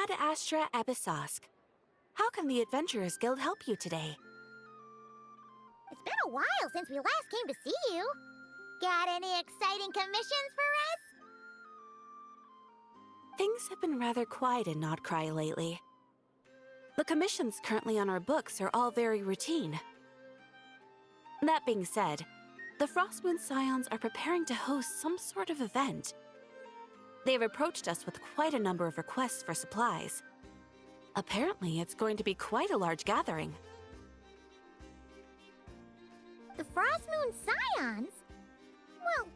Ad Astra Abyssosque. How can the Adventurers Guild help you today? It's been a while since we last came to see you. Got any exciting commissions for us? Things have been rather quiet in Notcry lately. The commissions currently on our books are all very routine. That being said, the Frostmoon Scions are preparing to host some sort of event. They've approached us with quite a number of requests for supplies. Apparently, it's going to be quite a large gathering. The Frostmoon Scions? Well,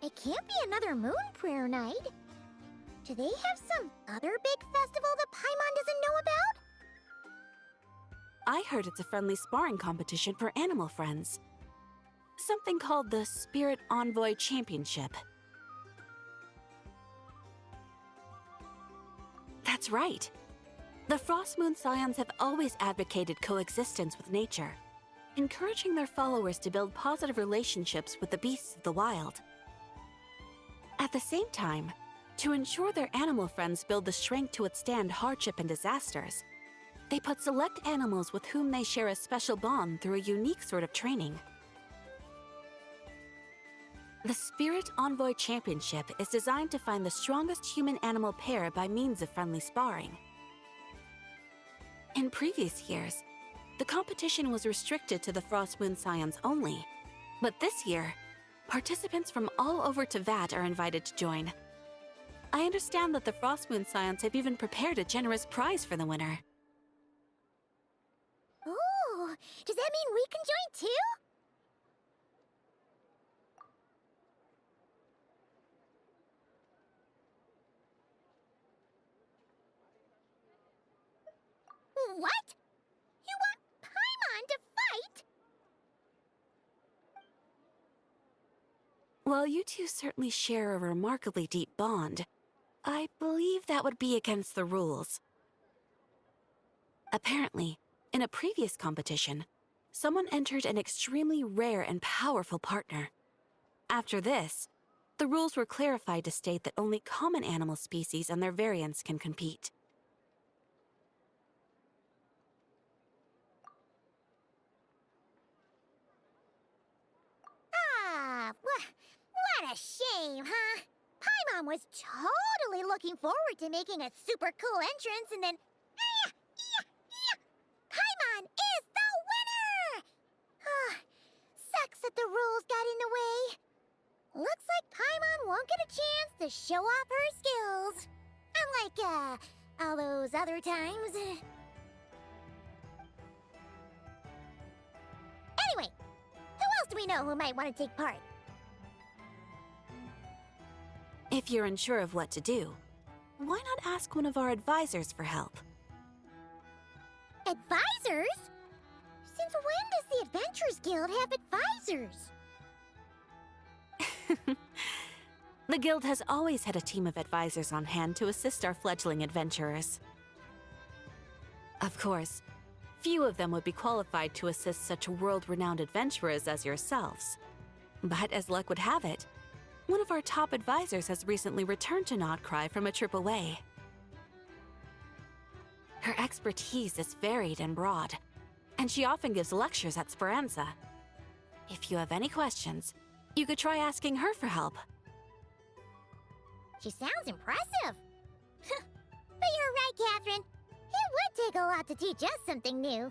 it can't be another Moon Prayer Night. Do they have some other big festival that Paimon doesn't know about? I heard it's a friendly sparring competition for animal friends. Something called the Spirit Envoy Championship. That's right. The Frostmoon Scions have always advocated coexistence with nature, encouraging their followers to build positive relationships with the beasts of the wild. At the same time, to ensure their animal friends build the strength to withstand hardship and disasters, they put select animals with whom they share a special bond through a unique sort of training. The Spirit Envoy Championship is designed to find the strongest human-animal pair by means of friendly sparring. In previous years, the competition was restricted to the Frostmoon Scions only, but this year, participants from all over Teyvat are invited to join. I understand that the Frostmoon Scions have even prepared a generous prize for the winner. Ooh, does that mean we can join too? What? You want Paimon to fight? While you two certainly share a remarkably deep bond, I believe that would be against the rules. Apparently, in a previous competition, someone entered an extremely rare and powerful partner. After this, the rules were clarified to state that only common animal species and their variants can compete. What a shame, huh? Paimon was totally looking forward to making a super cool entrance and then... Paimon is the winner! Sucks that the rules got in the way. Looks like Paimon won't get a chance to show off her skills. Unlike, all those other times. Anyway, who else do we know who might want to take part? If you're unsure of what to do, why not ask one of our advisors for help? Advisors? Since when does the Adventurers Guild have advisors? The Guild has always had a team of advisors on hand to assist our fledgling adventurers. Of course, few of them would be qualified to assist such world-renowned adventurers as yourselves. But as luck would have it, one of our top advisors has recently returned to Notcry from a trip away. Her expertise is varied and broad, and she often gives lectures at Speranza. If you have any questions, you could try asking her for help. She sounds impressive. But you're right, Catherine. It would take a lot to teach us something new.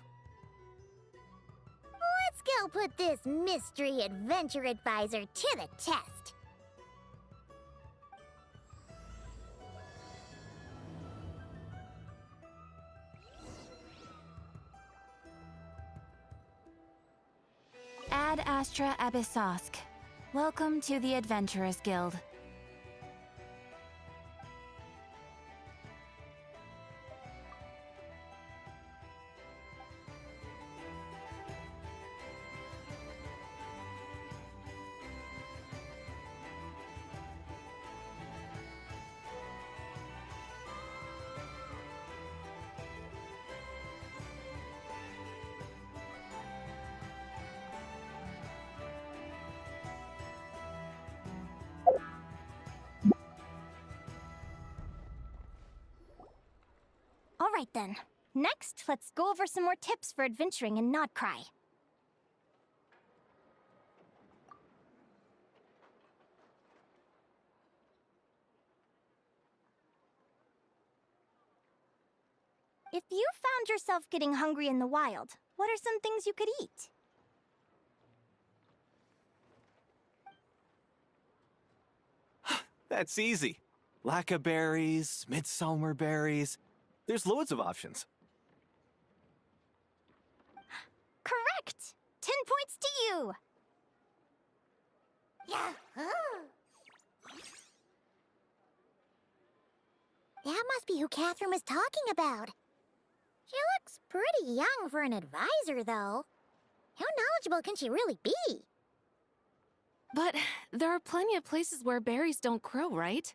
Let's go put this mystery adventure advisor to the test. Ad Astra Abyssosque. Welcome to the Adventurers Guild. Alright then. Next, let's go over some more tips for adventuring in Nodcry. If you found yourself getting hungry in the wild, what are some things you could eat? That's easy. Lacca berries, midsummer berries. There's loads of options. Correct! 10 points to you! Yahoo! That must be who Catherine was talking about. She looks pretty young for an advisor, though. How knowledgeable can she really be? But there are plenty of places where berries don't grow, right?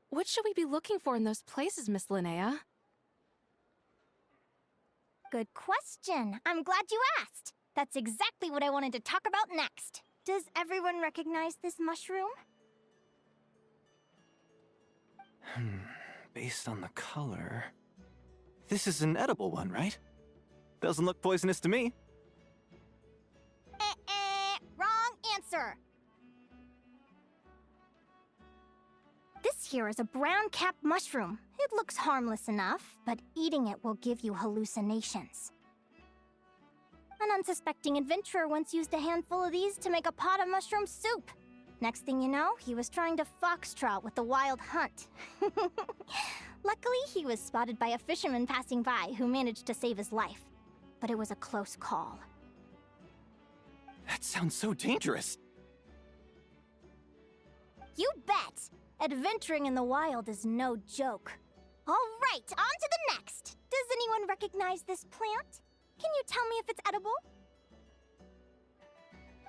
What should we be looking for in those places, Miss Linnea? Good question. I'm glad you asked. That's exactly what I wanted to talk about next. Does everyone recognize this mushroom? Based on the color... This is an edible one, right? Doesn't look poisonous to me. Wrong answer. This here is a brown-capped mushroom. It looks harmless enough, but eating it will give you hallucinations. An unsuspecting adventurer once used a handful of these to make a pot of mushroom soup. Next thing you know, he was trying to foxtrot with the wild hunt. Luckily, he was spotted by a fisherman passing by who managed to save his life. But it was a close call. That sounds so dangerous. You bet! Adventuring in the wild is no joke. All right, on to the next. Does anyone recognize this plant? Can you tell me if it's edible?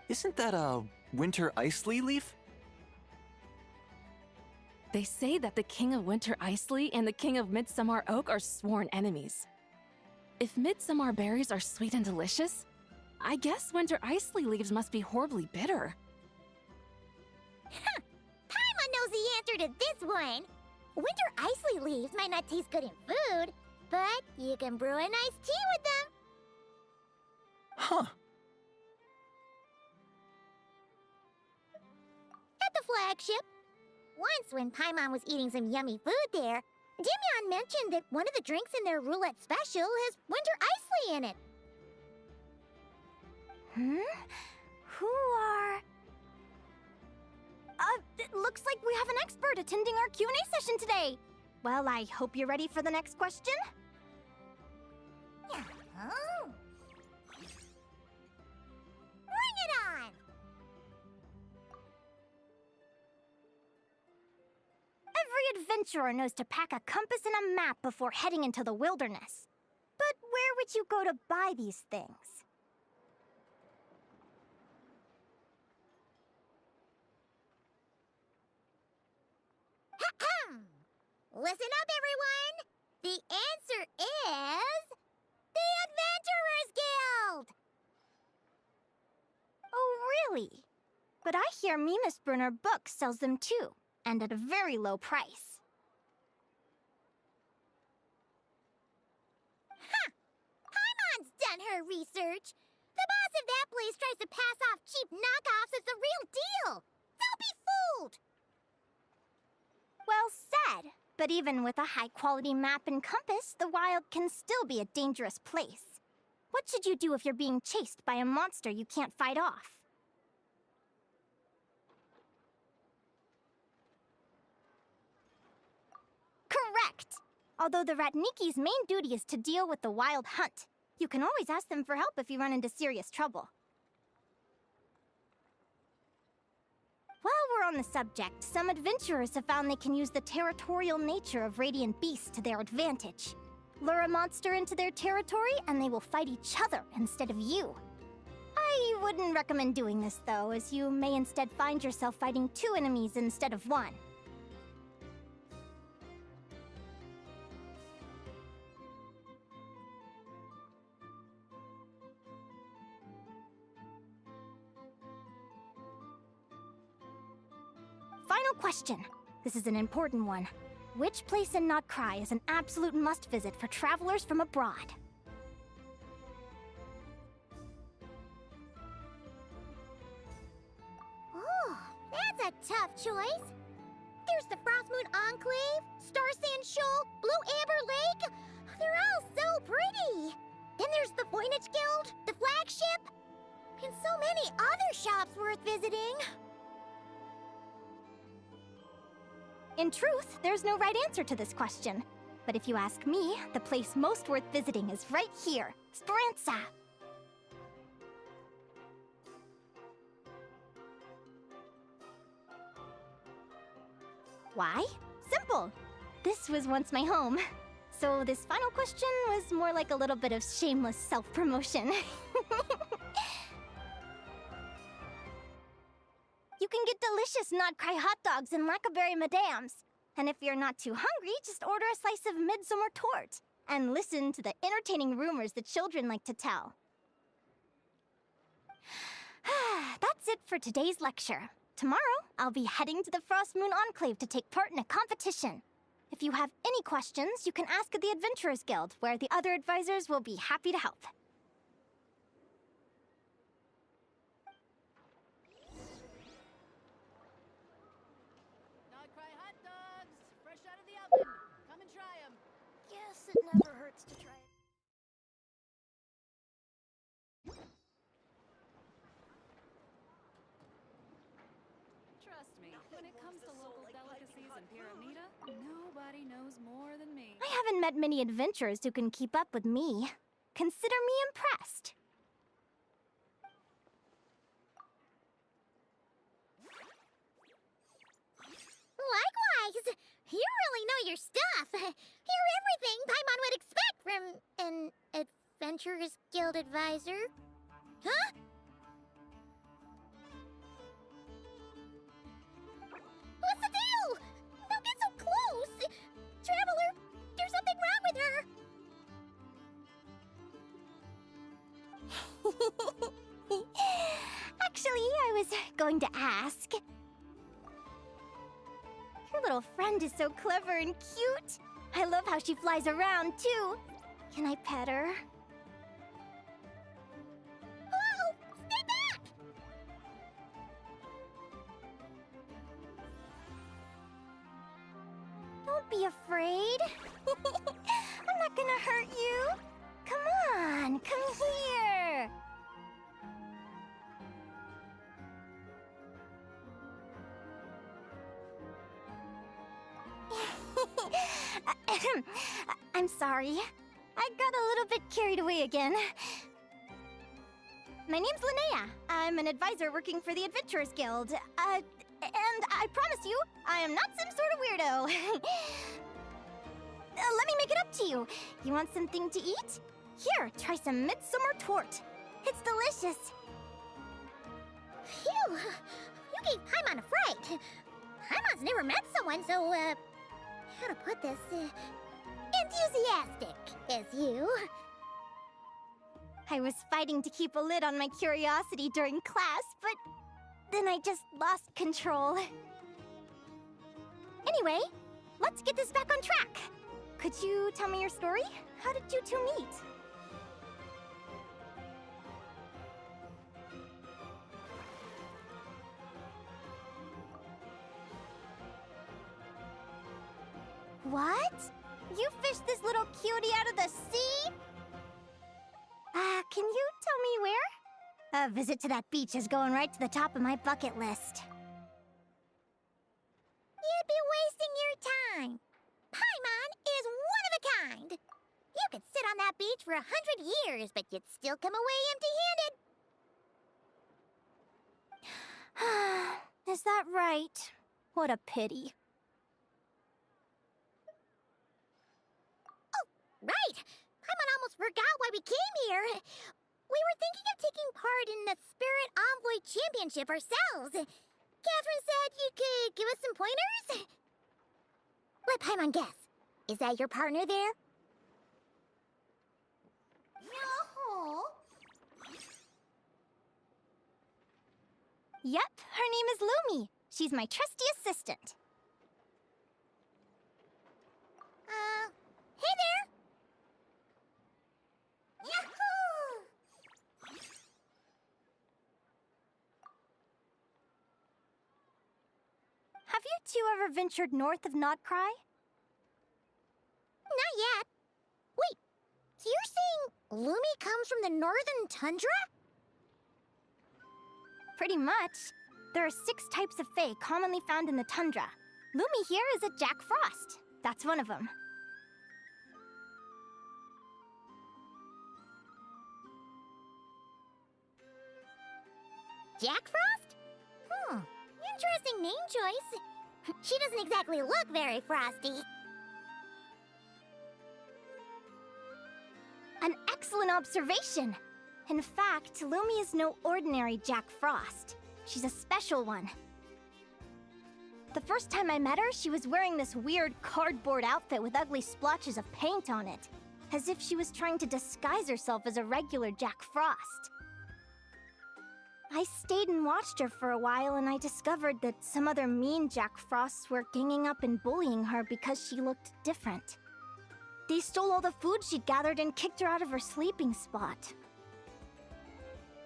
Isn't that a winter ice-lee leaf? They say that the King of Winter Iceley and the King of Midsummer Oak are sworn enemies. If midsummer berries are sweet and delicious, I guess Winter Iceley leaves must be horribly bitter. Paimon knows the answer to this one. Winter Iceley leaves might not taste good in food, but you can brew a nice tea with them. Huh. At the flagship. Once, when Paimon was eating some yummy food there, Dimyon mentioned that one of the drinks in their roulette special has Winter Iceley in it. Who are... it looks like we have an expert attending our Q&A session today. Well, I hope you're ready for the next question. Bring it on! Every adventurer knows to pack a compass and a map before heading into the wilderness. But where would you go to buy these things? Listen up, everyone! The answer is... the Adventurers Guild! Oh, really? But I hear Mimas Brunner Books sells them too, and at a very low price. Paimon's done her research! The boss of that place tries to pass off cheap knockoffs as the real deal! Don't be fooled! Well said. But even with a high-quality map and compass, the wild can still be a dangerous place. What should you do if you're being chased by a monster you can't fight off? Correct! Although the Ratniki's main duty is to deal with the wild hunt, you can always ask them for help if you run into serious trouble. While we're on the subject, some adventurers have found they can use the territorial nature of radiant beasts to their advantage. Lure a monster into their territory, and they will fight each other instead of you. I wouldn't recommend doing this, though, as you may instead find yourself fighting two enemies instead of one. Final question. This is an important one. Which place in Notcry is an absolute must-visit for travelers from abroad? Oh, that's a tough choice. There's the Frostmoon Enclave, Star Sand Shoal, Blue Amber Lake. They're all so pretty. Then there's the Voynich Guild, the flagship, and so many other shops worth visiting. In truth, there's no right answer to this question. But if you ask me, the place most worth visiting is right here, Speranza. Why? Simple. This was once my home. So this final question was more like a little bit of shameless self-promotion. You can get delicious Notcry hot dogs and Lackaberry Madams. And if you're not too hungry, just order a slice of midsummer tort. And listen to the entertaining rumors the children like to tell. That's it for today's lecture. Tomorrow, I'll be heading to the Frostmoon Enclave to take part in a competition. If you have any questions, you can ask at the Adventurers Guild, where the other advisors will be happy to help. Notcry hot dogs, fresh out of the oven. Come and try them. Guess it never hurts to try it. Trust me, when it comes to local delicacies in Pyramida, nobody knows more than me. I haven't met many adventurers who can keep up with me. Consider me impressed. Likewise! You really know your stuff. You're everything Paimon would expect from an Adventurers Guild advisor. Huh? What's the deal? Don't get so close! Traveler, there's something wrong with her! Actually, I was going to ask. Your little friend is so clever and cute. I love how she flies around, too. Can I pet her? Whoa! Stay back! Don't be afraid. I'm not gonna hurt you. Come on, come here. I'm sorry. I got a little bit carried away again. My name's Linnea. I'm an advisor working for the Adventurers Guild. And I promise you, I am not some sort of weirdo. Let me make it up to you. You want something to eat? Here, try some midsummer tort. It's delicious. Phew! You gave Paimon a fright. Paimon's never met someone so, how to put this, enthusiastic as you. I was fighting to keep a lid on my curiosity during class, but then I just lost control. Anyway, let's get this back on track. Could you tell me your story? How did you two meet? What? You fished this little cutie out of the sea? Can you tell me where? A visit to that beach is going right to the top of my bucket list. You'd be wasting your time. Paimon is one of a kind. You could sit on that beach for 100 years, but you'd still come away empty-handed. Is that right? What a pity. Right! Paimon almost forgot why we came here. We were thinking of taking part in the Spirit Envoy Championship ourselves. Catherine said you could give us some pointers? Let Paimon guess. Is that your partner there? No. Yep, her name is Lumi. She's my trusty assistant. two ever ventured north of Notcry? Not yet. Wait, so you're saying Lumi comes from the northern tundra? Pretty much. There are 6 types of fae commonly found in the tundra. Lumi here is a Jack Frost. That's one of them. Jack Frost? Interesting name choice. She doesn't exactly look very frosty. An excellent observation. In fact, Lumi is no ordinary Jack Frost. She's a special one. The first time I met her, she was wearing this weird cardboard outfit with ugly splotches of paint on it, as if she was trying to disguise herself as a regular Jack Frost. I stayed and watched her for a while, and I discovered that some other mean Jack Frosts were ganging up and bullying her because she looked different. They stole all the food she'd gathered and kicked her out of her sleeping spot.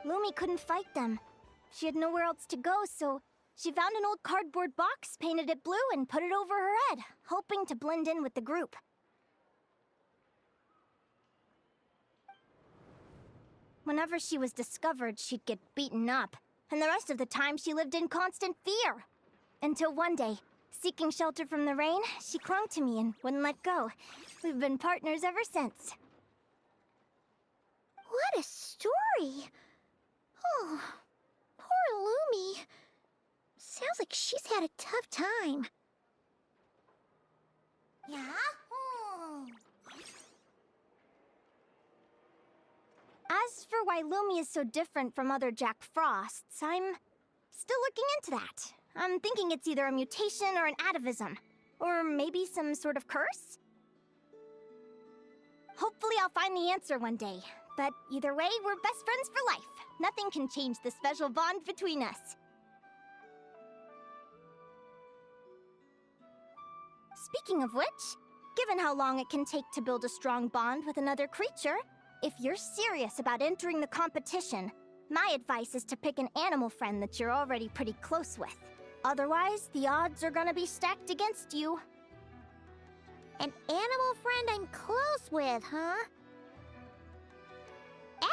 Lumi couldn't fight them. She had nowhere else to go, so she found an old cardboard box, painted it blue, and put it over her head, hoping to blend in with the group. Whenever she was discovered, she'd get beaten up, and the rest of the time she lived in constant fear. Until one day, seeking shelter from the rain, she clung to me and wouldn't let go. We've been partners ever since. What a story! Oh, poor Lumi. Sounds like she's had a tough time. Yeah? As for why Lumi is so different from other Jack Frosts, I'm still looking into that. I'm thinking it's either a mutation or an atavism. Or maybe some sort of curse? Hopefully I'll find the answer one day. But either way, we're best friends for life. Nothing can change the special bond between us. Speaking of which, given how long it can take to build a strong bond with another creature, if you're serious about entering the competition, my advice is to pick an animal friend that you're already pretty close with. Otherwise, the odds are gonna be stacked against you. An animal friend I'm close with, huh?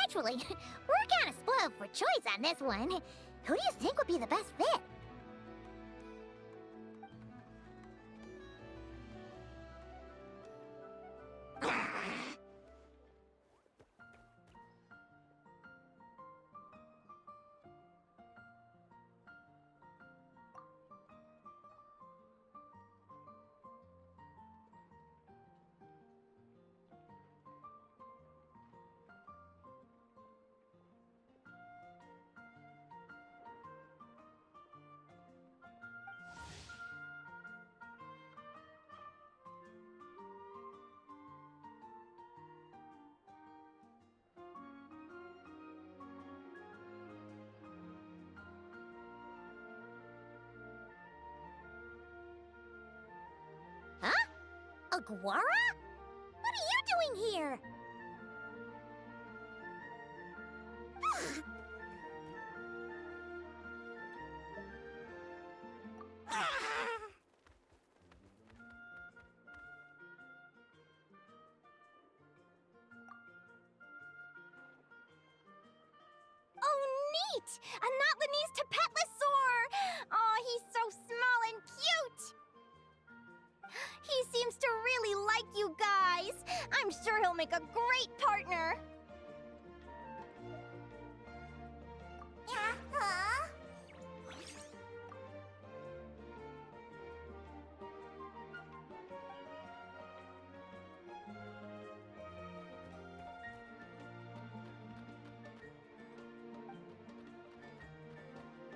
Actually, we're kinda spoiled for choice on this one. Who do you think would be the best fit? Aguara? What are you doing here? Oh, neat! A Notlanese Tapetlosaur! Oh, he's so small and cute! He seems to really like you guys. I'm sure he'll make a great partner.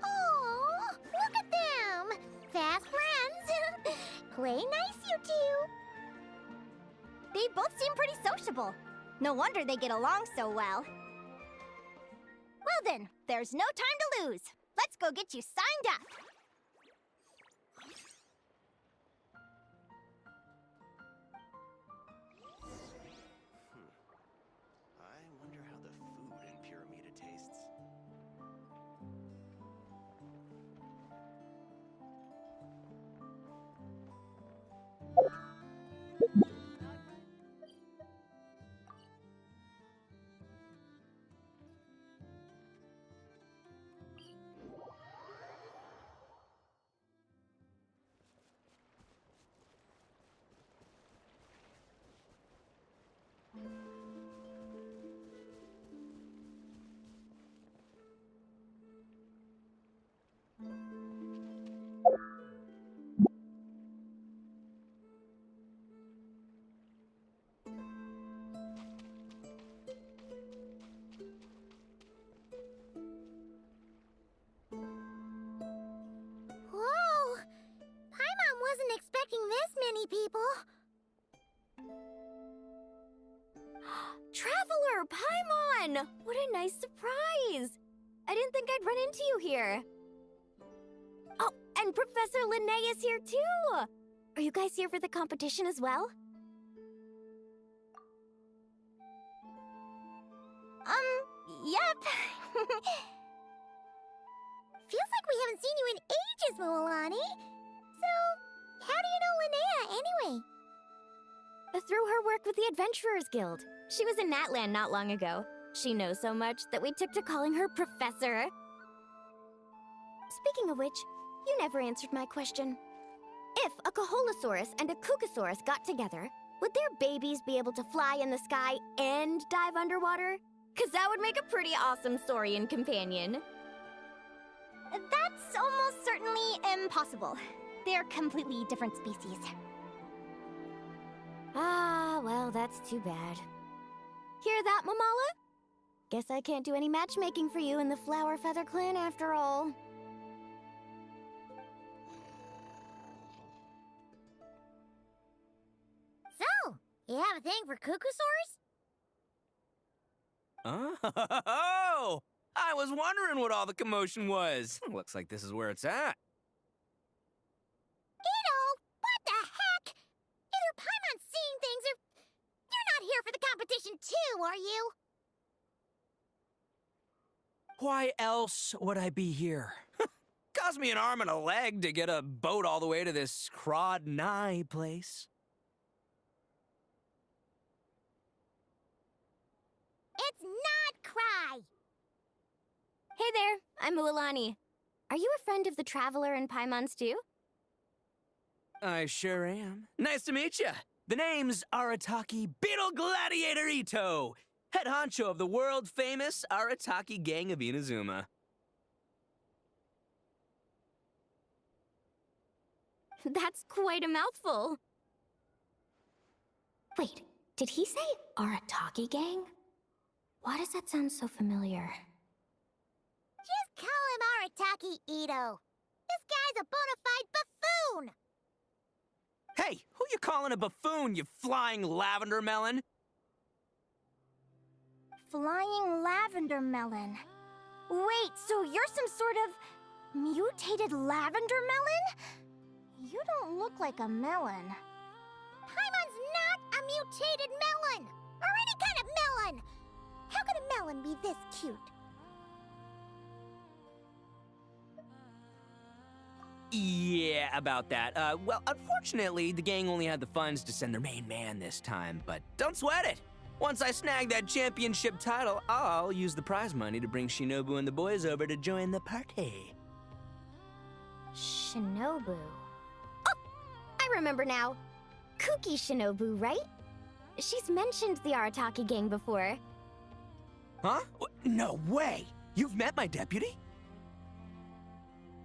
Oh, look at them! Fast friends! Play nice, you two! They both seem pretty sociable. No wonder they get along so well. Well then, there's no time to lose. Let's go get you signed up. I wonder how the food in Pyramida tastes. What a nice surprise! I didn't think I'd run into you here. Oh, and Professor Linnea is here too! Are you guys here for the competition as well? Yep. Feels like we haven't seen you in ages, Moalani. So, how do you know Linnea anyway? Through her work with the Adventurers Guild. She was in Natland not long ago. She knows so much that we took to calling her Professor. Speaking of which, you never answered my question. If a Kaholosaurus and a Kukasaurus got together, would their babies be able to fly in the sky and dive underwater? 'Cause that would make a pretty awesome Saurian companion. That's almost certainly impossible. They're completely different species. Ah, well, that's too bad. Hear that, Mamala? Guess I can't do any matchmaking for you in the Flower Feather Clan after all. So, you have a thing for Kukusaurs? Oh! I was wondering what all the commotion was. Looks like this is where it's at. Itto, what the heck? Either Paimon's seeing things or... You're not here for the competition too, are you? Why else would I be here? Cost me an arm and a leg to get a boat all the way to this Crawd-Nigh place. It's not Cry! Hey there, I'm Mualani. Are you a friend of the Traveler and Paimon's too? I sure am. Nice to meet ya. The name's Arataki Beetle Gladiator Itto, head honcho of the world-famous Arataki gang of Inazuma. That's quite a mouthful. Wait, did he say Arataki gang? Why does that sound so familiar? Just call him Arataki, Itto. This guy's a bona fide buffoon! Hey, who you calling a buffoon, you flying lavender melon? Flying lavender melon. Wait, so you're some sort of mutated lavender melon? You don't look like a melon. Paimon's not a mutated melon! Or any kind of melon! How could a melon be this cute? Yeah, about that. Well, unfortunately, the gang only had the funds to send their main man this time, but don't sweat it! Once I snag that championship title, I'll use the prize money to bring Shinobu and the boys over to join the party. Shinobu. Oh! I remember now. Kuki Shinobu, right? She's mentioned the Arataki gang before. Huh? No way! You've met my deputy?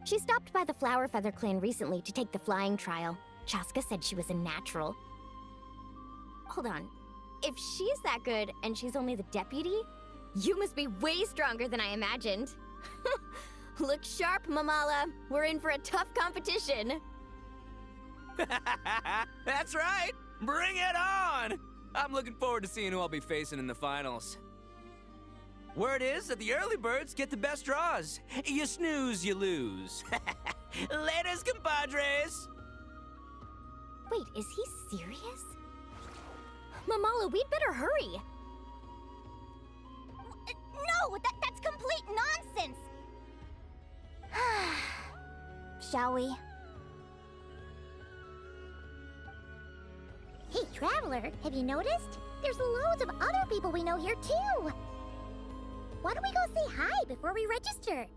She stopped by the Flower Feather Clan recently to take the flying trial. Chaska said she was a natural. Hold on. If she's that good and she's only the deputy, you must be way stronger than I imagined. Look sharp, Mamala. We're in for a tough competition. That's right! Bring it on! I'm looking forward to seeing who I'll be facing in the finals. Word is that the early birds get the best draws. You snooze, you lose. Laters, compadres! Wait, is he serious? Mamala, we'd better hurry. No, that's complete nonsense! Shall we? Hey, Traveler, have you noticed? There's loads of other people we know here, too! Why don't we go say hi before we register?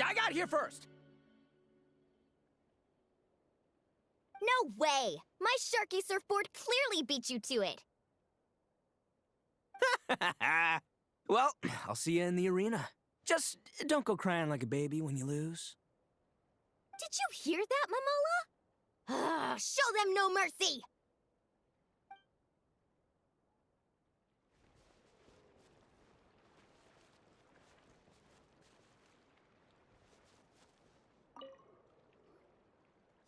I got here first! No way! My Sharky surfboard clearly beat you to it. Well, I'll see you in the arena. Just don't go crying like a baby when you lose. Did you hear that, Momola? Show them no mercy!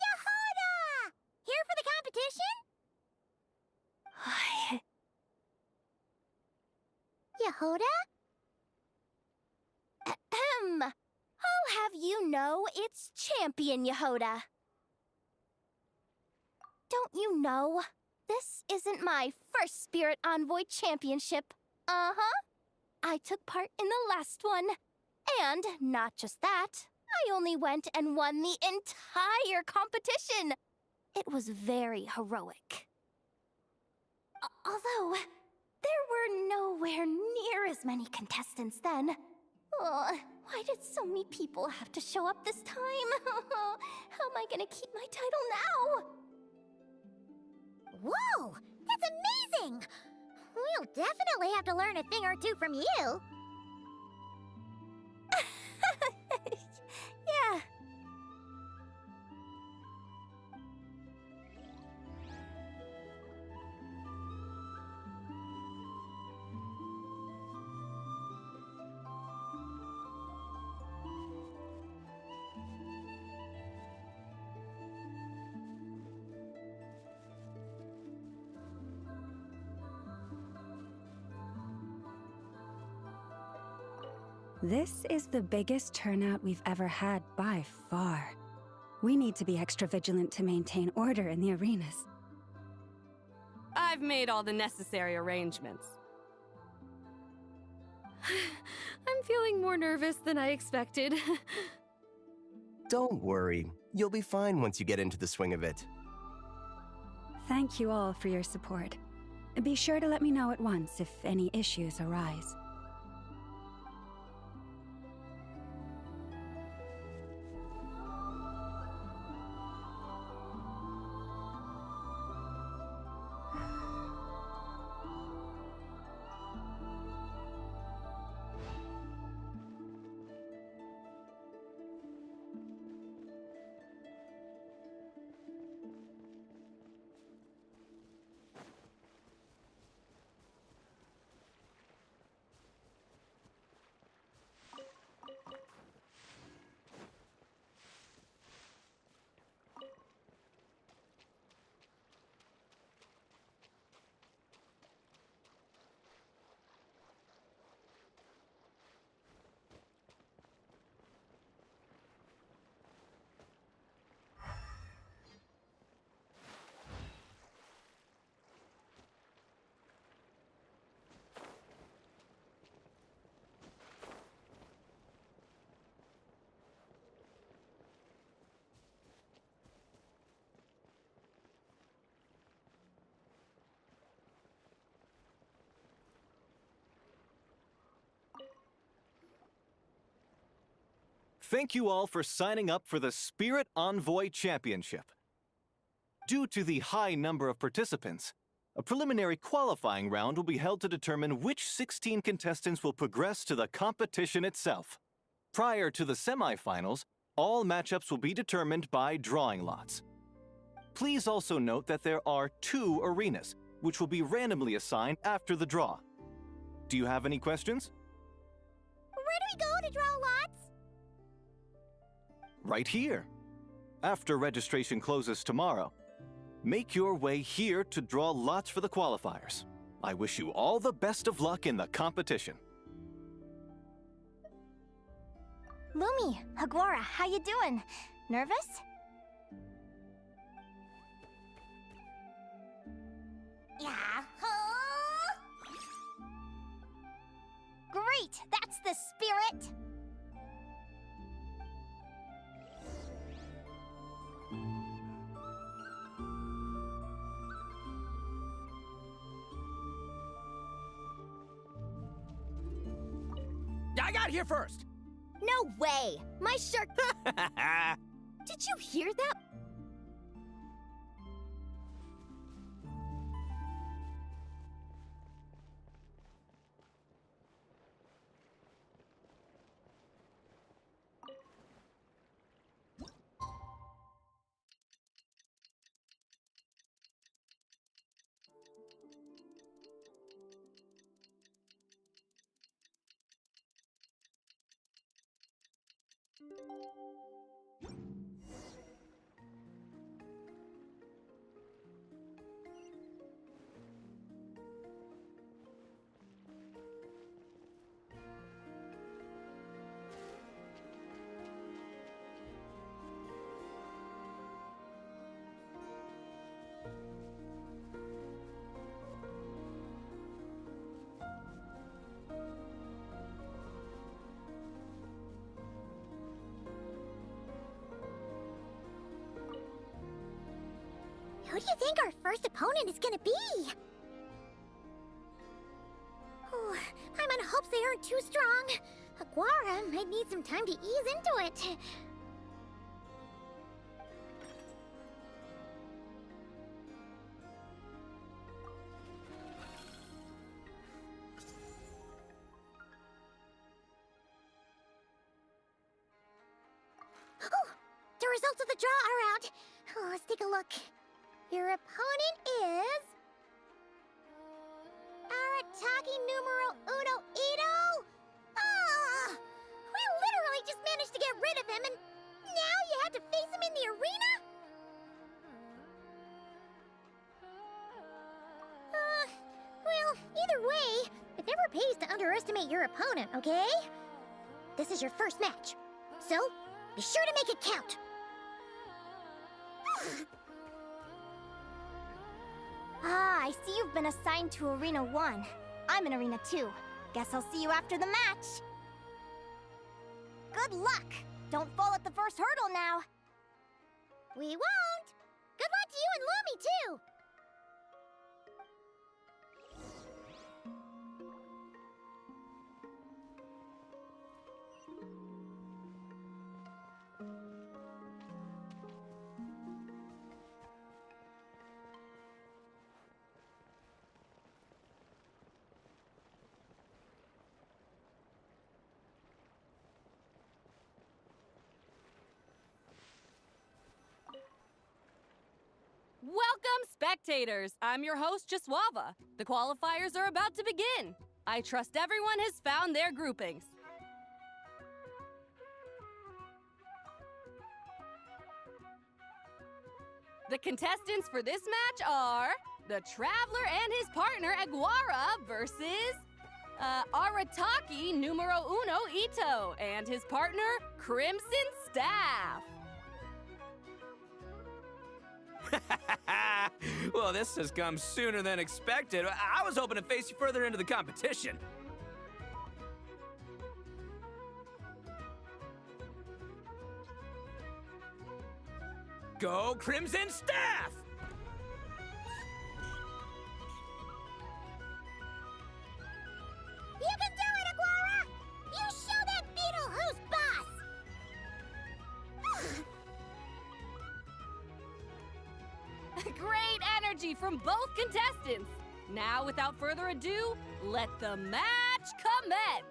Yehoda! Here for the competition? Yehoda? Ahem. I'll have you know it's Champion Yehoda. Don't you know? This isn't my first Spirit Envoy Championship. Uh-huh. I took part in the last one. And not just that, I only went and won the entire competition. It was very heroic. Although, there were nowhere near as many contestants then. Why did so many people have to show up this time? How am I gonna keep my title now? Whoa! That's amazing! We'll definitely have to learn a thing or two from you. Yeah. This is the biggest turnout we've ever had by far. We need to be extra vigilant to maintain order in the arenas. I've made all the necessary arrangements. I'm feeling more nervous than I expected. Don't worry. You'll be fine once you get into the swing of it. Thank you all for your support. Be sure to let me know at once if any issues arise. Thank you all for signing up for the Spirit Envoy Championship. Due to the high number of participants, a preliminary qualifying round will be held to determine which 16 contestants will progress to the competition itself. Prior to the semifinals, all matchups will be determined by drawing lots. Please also note that there are 2 arenas, which will be randomly assigned after the draw. Do you have any questions? Where do we go to draw lots? Right here. After registration closes tomorrow, make your way here to draw lots for the qualifiers. I wish you all the best of luck in the competition. Lumi, Hagwara, how you doing? Nervous? Yahoo! Great, that's the spirit! I got here first! No way! My shirt... Did you hear that? Who do you think our first opponent is gonna be? Oh, Paimon hopes they aren't too strong. Aguara might need some time to ease into it. Oh, the results of the draw are out. Oh, let's take a look. Your opponent is... Arataki numero uno Itto? Ah! We literally just managed to get rid of him, and now you have to face him in the arena? Well, either way, it never pays to underestimate your opponent, okay? This is your first match, so be sure to make it count. Ah, I see you've been assigned to Arena 1. I'm in Arena 2. Guess I'll see you after the match. Good luck! Don't fall at the first hurdle now. We won't! Good luck to you and Lumi, too! Welcome, spectators! I'm your host, Jaswava. The qualifiers are about to begin. I trust everyone has found their groupings. The contestants for this match are the Traveler and his partner, Aguara, versus Arataki numero uno Itto and his partner, Crimson Staff. Well, this has come sooner than expected. I was hoping to face you further into the competition. Go Crimson Staff! You can do it, Aguara! You show that beetle who's boss! Great energy from both contestants. Now, without further ado, let the match commence.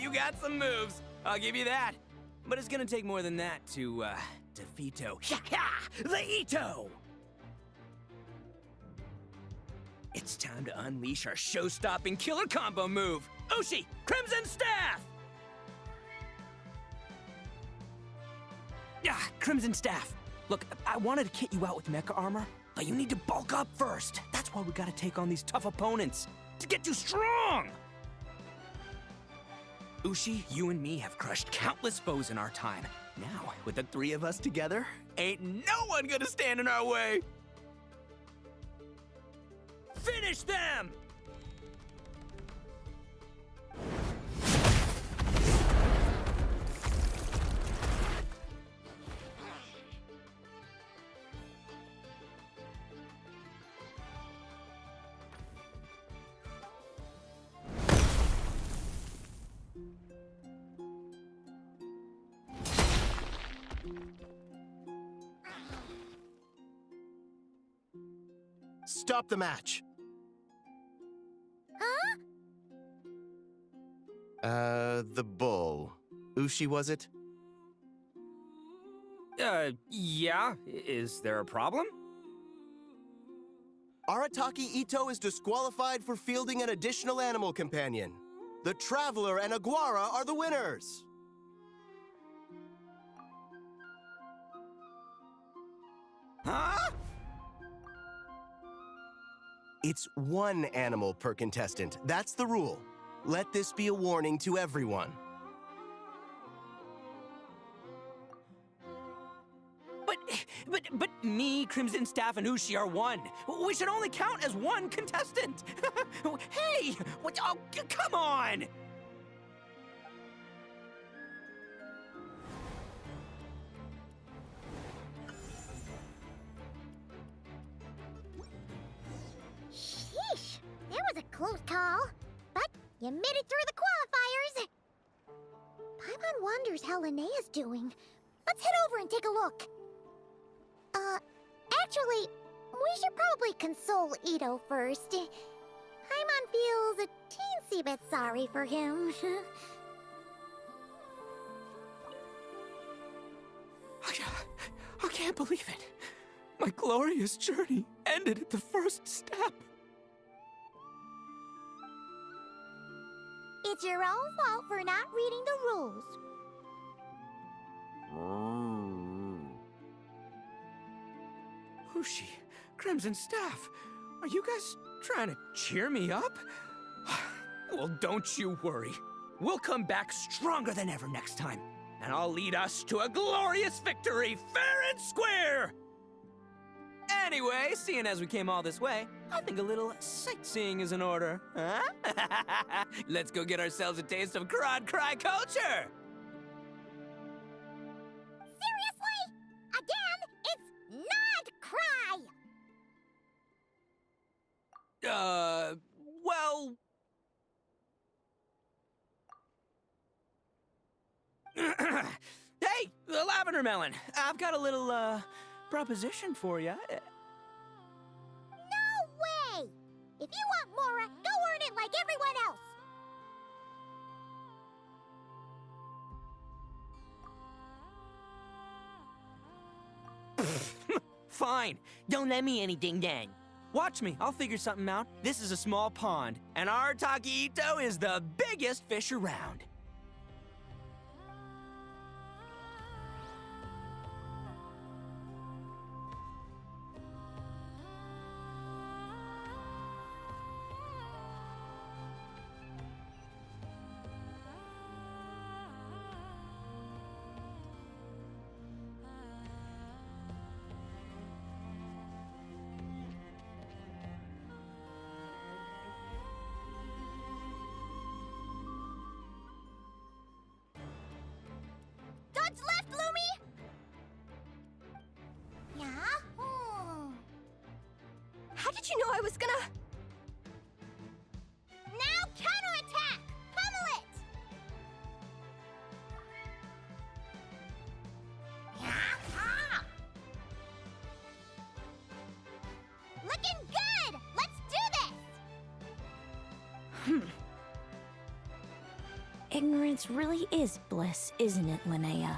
You got some moves. I'll give you that. But it's gonna take more than that to, defeat the Itto! It's time to unleash our show-stopping killer combo move. Ushi, Crimson Staff! Crimson Staff. Look, I wanted to kit you out with mecha armor, but you need to bulk up first. That's why we gotta take on these tough opponents, to get you strong! Ushi, you and me have crushed countless foes in our time. Now, with the three of us together, ain't no one gonna stand in our way! Finish them! Stop the match. The bull. Ushi, was it? Yeah. Is there a problem? Arataki Itto is disqualified for fielding an additional animal companion. The Traveler and Aguara are the winners! Huh? It's one animal per contestant. That's the rule. Let this be a warning to everyone. But me, Crimson Staff, and Ushi are one. We should only count as one contestant. Hey! Oh, come on! Sheesh, that was a close call. But you made it through the qualifiers. Paimon wonders how Linnea's doing. Let's head over and take a look. Actually, we should probably console Itto first. Paimon feels a teensy bit sorry for him. I can't believe it. My glorious journey ended at the first step. It's your own fault for not reading the rules. Ushi, Crimson Staff, are you guys trying to cheer me up? Well, don't you worry. We'll come back stronger than ever next time, and I'll lead us to a glorious victory fair and square! Anyway, seeing as we came all this way, I think a little sightseeing is in order, huh? Let's go get ourselves a taste of Crod Cry culture! Seriously? Again, it's not cry! Well... Hey, Lavender Melon, I've got a little, proposition for you. No way! If you want Mora, go earn it like everyone else! Fine, don't let me any ding-dang. Watch me, I'll figure something out. This is a small pond, and Arataki Itto is the biggest fish around. Dodge left, Lumi! Yeah? How did you know I was gonna... Now counterattack! Pummel it! Yeah? Looking good! Let's do this! Ignorance really is bliss, isn't it, Linnea?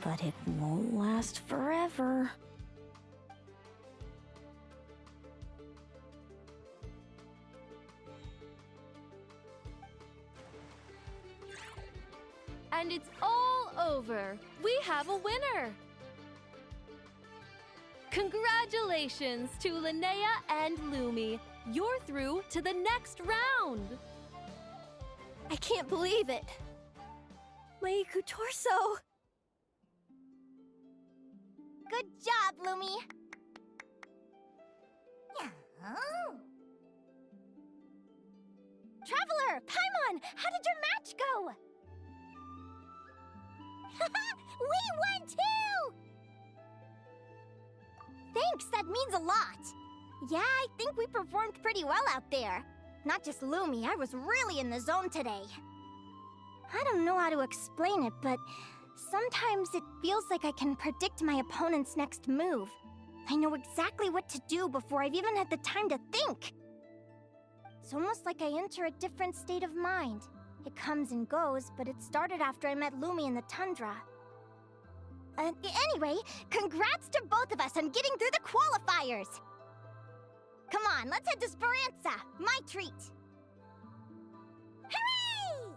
But it won't last forever. And it's all over. We have a winner! Congratulations to Linnea and Lumi. You're through to the next round! I can't believe it. My Iku torso. Good job, Lumi. Traveler, Paimon, how did your match go? We won too! Thanks, that means a lot. Yeah, I think we performed pretty well out there. Not just Lumi, I was really in the zone today. I don't know how to explain it, but sometimes it feels like I can predict my opponent's next move. I know exactly what to do before I've even had the time to think. It's almost like I enter a different state of mind. It comes and goes, but it started after I met Lumi in the tundra. Anyway, congrats to both of us on getting through the qualifiers! Come on, let's head to Speranza, my treat! Hooray!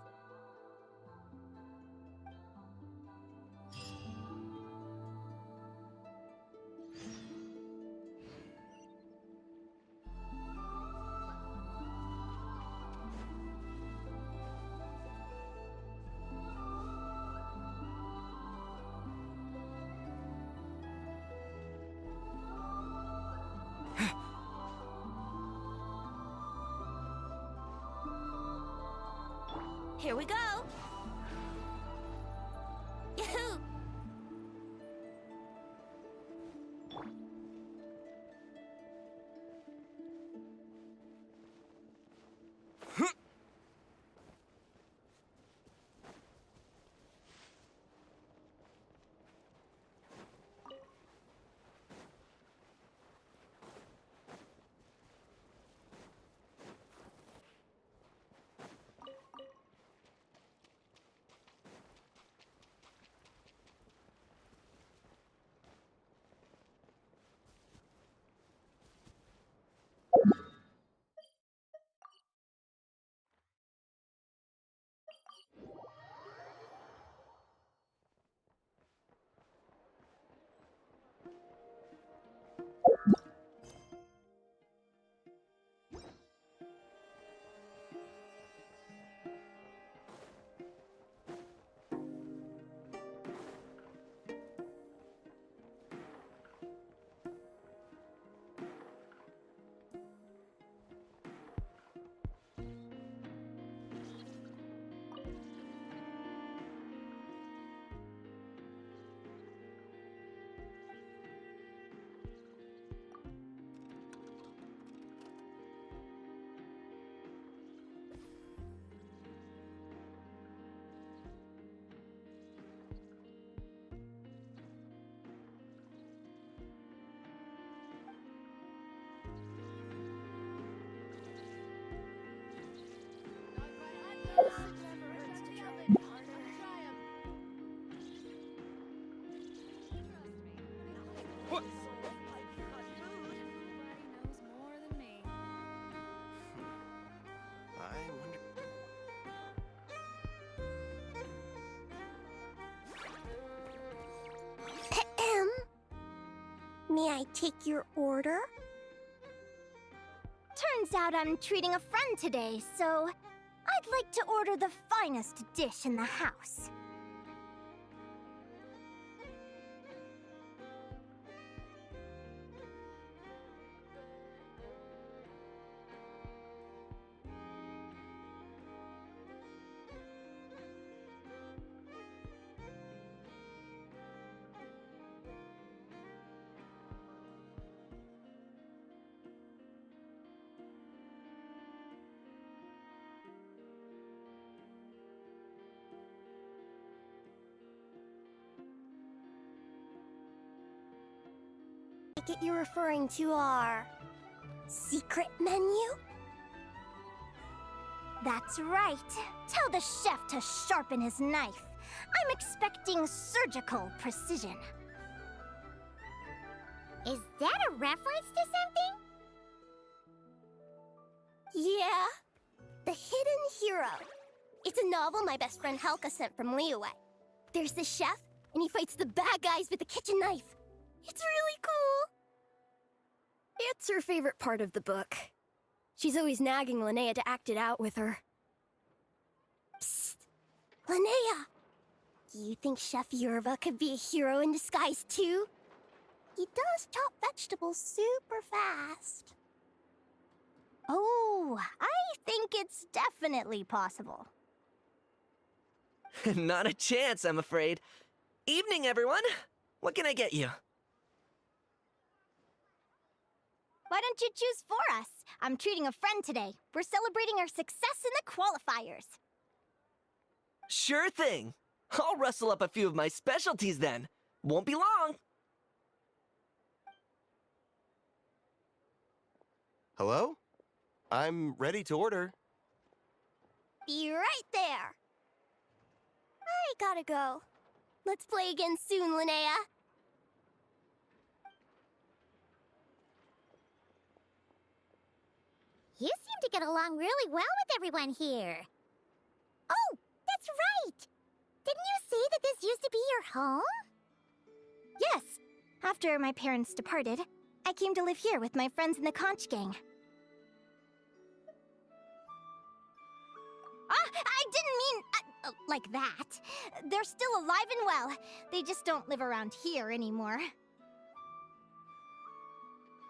Here we go! Yahoo! May I take your order? Turns out I'm treating a friend today, so I'd like to order the finest dish in the house. I get you're referring to our secret menu? That's right. Tell the chef to sharpen his knife. I'm expecting surgical precision. Is that a reference to something? Yeah. The Hidden Hero. It's a novel my best friend Helka sent from Liyue. There's the chef, and he fights the bad guys with a kitchen knife. It's really cool. It's her favorite part of the book. She's always nagging Linnea to act it out with her. Psst. Linnea! Do you think Chef Yerva could be a hero in disguise too? He does chop vegetables super fast. Oh, I think it's definitely possible. Not a chance, I'm afraid. Evening, everyone. What can I get you? Why don't you choose for us? I'm treating a friend today. We're celebrating our success in the qualifiers. Sure thing. I'll rustle up a few of my specialties then. Won't be long. Hello? I'm ready to order. Be right there. I gotta go. Let's play again soon, Linnea. You seem to get along really well with everyone here. Oh, that's right! Didn't you say that this used to be your home? Yes. After my parents departed, I came to live here with my friends in the conch gang. I didn't mean like that. They're still alive and well. They just don't live around here anymore.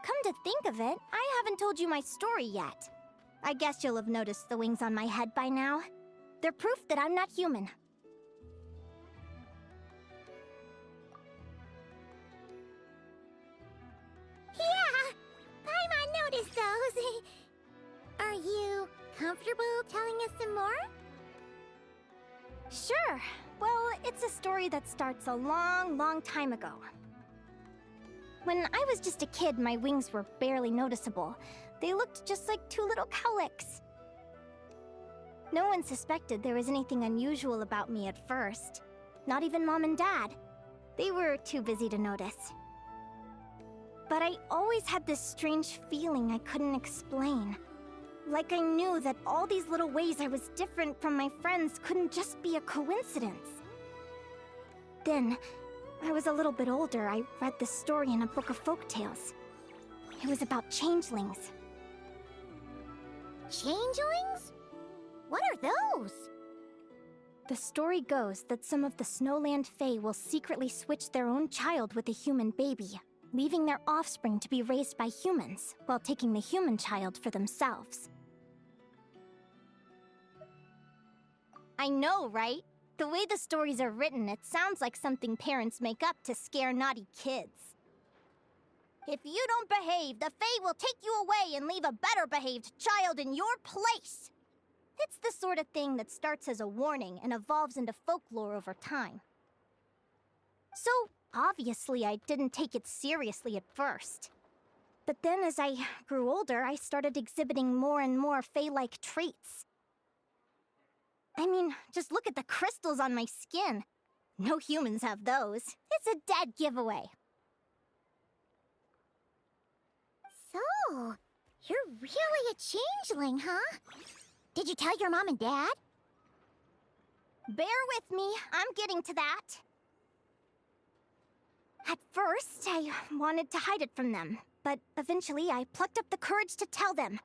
Come to think of it, I haven't told you my story yet. I guess you'll have noticed the wings on my head by now. They're proof that I'm not human. Yeah! Paimon noticed those. Are you comfortable telling us some more? Sure. Well, it's a story that starts a long, long time ago. When I was just a kid, my wings were barely noticeable. They looked just like two little cowlicks. No one suspected there was anything unusual about me at first. Not even Mom and Dad. They were too busy to notice. But I always had this strange feeling I couldn't explain. Like I knew that all these little ways I was different from my friends couldn't just be a coincidence. Then, I was a little bit older, I read this story in a book of folktales. It was about changelings. Changelings? What are those? The story goes that some of the Snowland Fae will secretly switch their own child with a human baby, leaving their offspring to be raised by humans, while taking the human child for themselves. I know, right? The way the stories are written, it sounds like something parents make up to scare naughty kids. If you don't behave, the Fae will take you away and leave a better-behaved child in your place! It's the sort of thing that starts as a warning and evolves into folklore over time. So, obviously, I didn't take it seriously at first. But then as I grew older, I started exhibiting more and more Fae-like traits. I mean, just look at the crystals on my skin. No humans have those. It's a dead giveaway. So, you're really a changeling, huh? Did you tell your mom and dad? Bear with me, I'm getting to that. At first, I wanted to hide it from them, but eventually I plucked up the courage to tell them.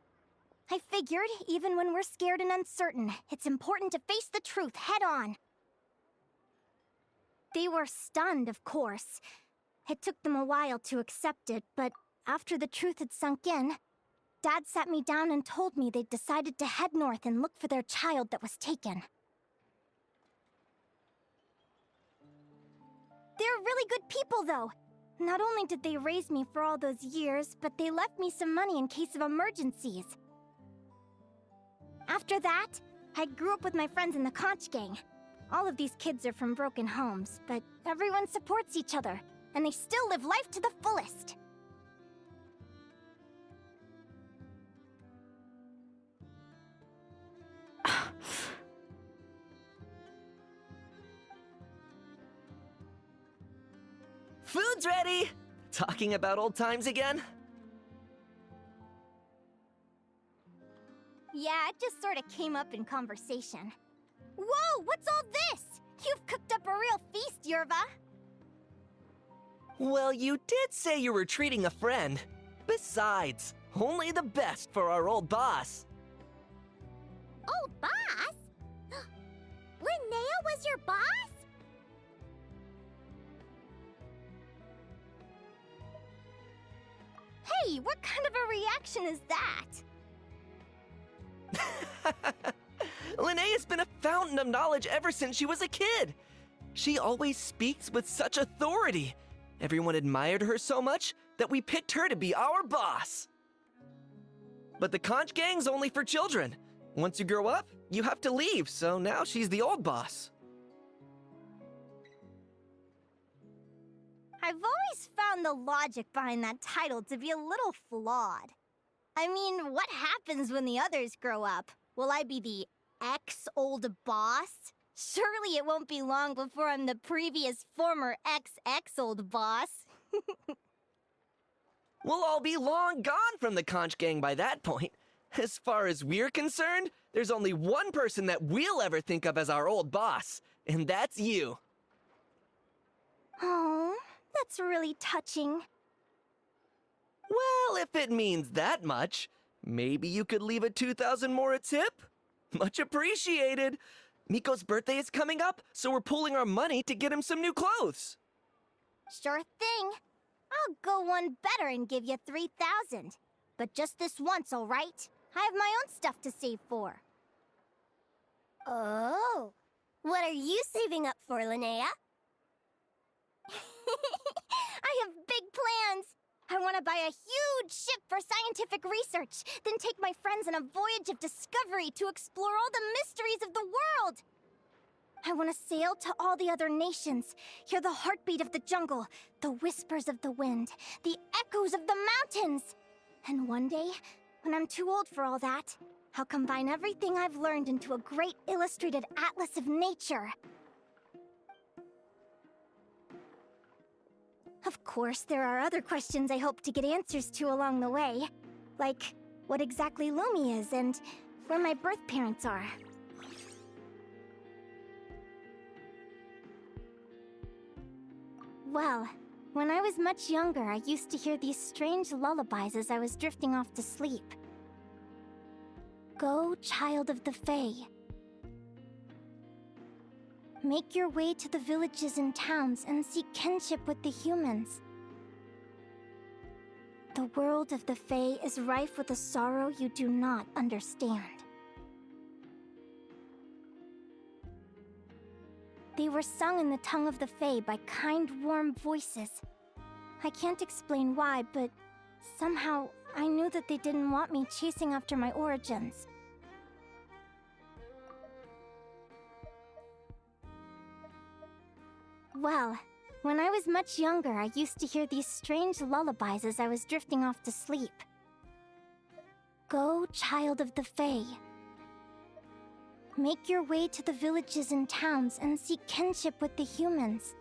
I figured, even when we're scared and uncertain, it's important to face the truth head-on. They were stunned, of course. It took them a while to accept it, but after the truth had sunk in, Dad sat me down and told me they'd decided to head north and look for their child that was taken. They're really good people, though. Not only did they raise me for all those years, but they left me some money in case of emergencies. After that, I grew up with my friends in the conch gang. All of these kids are from broken homes, but everyone supports each other, and they still live life to the fullest. Food's ready! Talking about old times again? Yeah, it just sort of came up in conversation. Whoa, what's all this? You've cooked up a real feast, Yerva. Well, you did say you were treating a friend. Besides, only the best for our old boss. Old boss? Linnea was your boss? Hey, what kind of a reaction is that? Linnea's been a fountain of knowledge ever since she was a kid. She always speaks with such authority. Everyone admired her so much that we picked her to be our boss. But the conch gang's only for children. Once you grow up, you have to leave, so now she's the old boss. I've always found the logic behind that title to be a little flawed. I mean, what happens when the others grow up? Will I be the ex-old boss? Surely it won't be long before I'm the previous former ex-old boss. We'll all be long gone from the conch gang by that point. As far as we're concerned, there's only one person that we'll ever think of as our old boss, and that's you. Oh, that's really touching. Well, if it means that much, maybe you could leave a 2,000 more a tip? Much appreciated. Miko's birthday is coming up, so we're pooling our money to get him some new clothes. Sure thing. I'll go one better and give you 3,000. But just this once, all right? I have my own stuff to save for. Oh, what are you saving up for, Linnea? I have big plans. I want to buy a huge ship for scientific research, then take my friends on a voyage of discovery to explore all the mysteries of the world. I want to sail to all the other nations, hear the heartbeat of the jungle, the whispers of the wind, the echoes of the mountains. And one day, when I'm too old for all that, I'll combine everything I've learned into a great illustrated atlas of nature. Of course, there are other questions I hope to get answers to along the way. Like, what exactly Lumi is and where my birth parents are. Well, when I was much younger, I used to hear these strange lullabies as I was drifting off to sleep. Go, child of the Fae. Make your way to the villages and towns and seek kinship with the humans. The world of the Fae is rife with a sorrow you do not understand. They were sung in the tongue of the Fae by kind, warm voices. I can't explain why, but somehow I knew that they didn't want me chasing after my origins. Well, when I was much younger, I used to hear these strange lullabies as I was drifting off to sleep. Go, child of the Fae. Make your way to the villages and towns and seek kinship with the humans.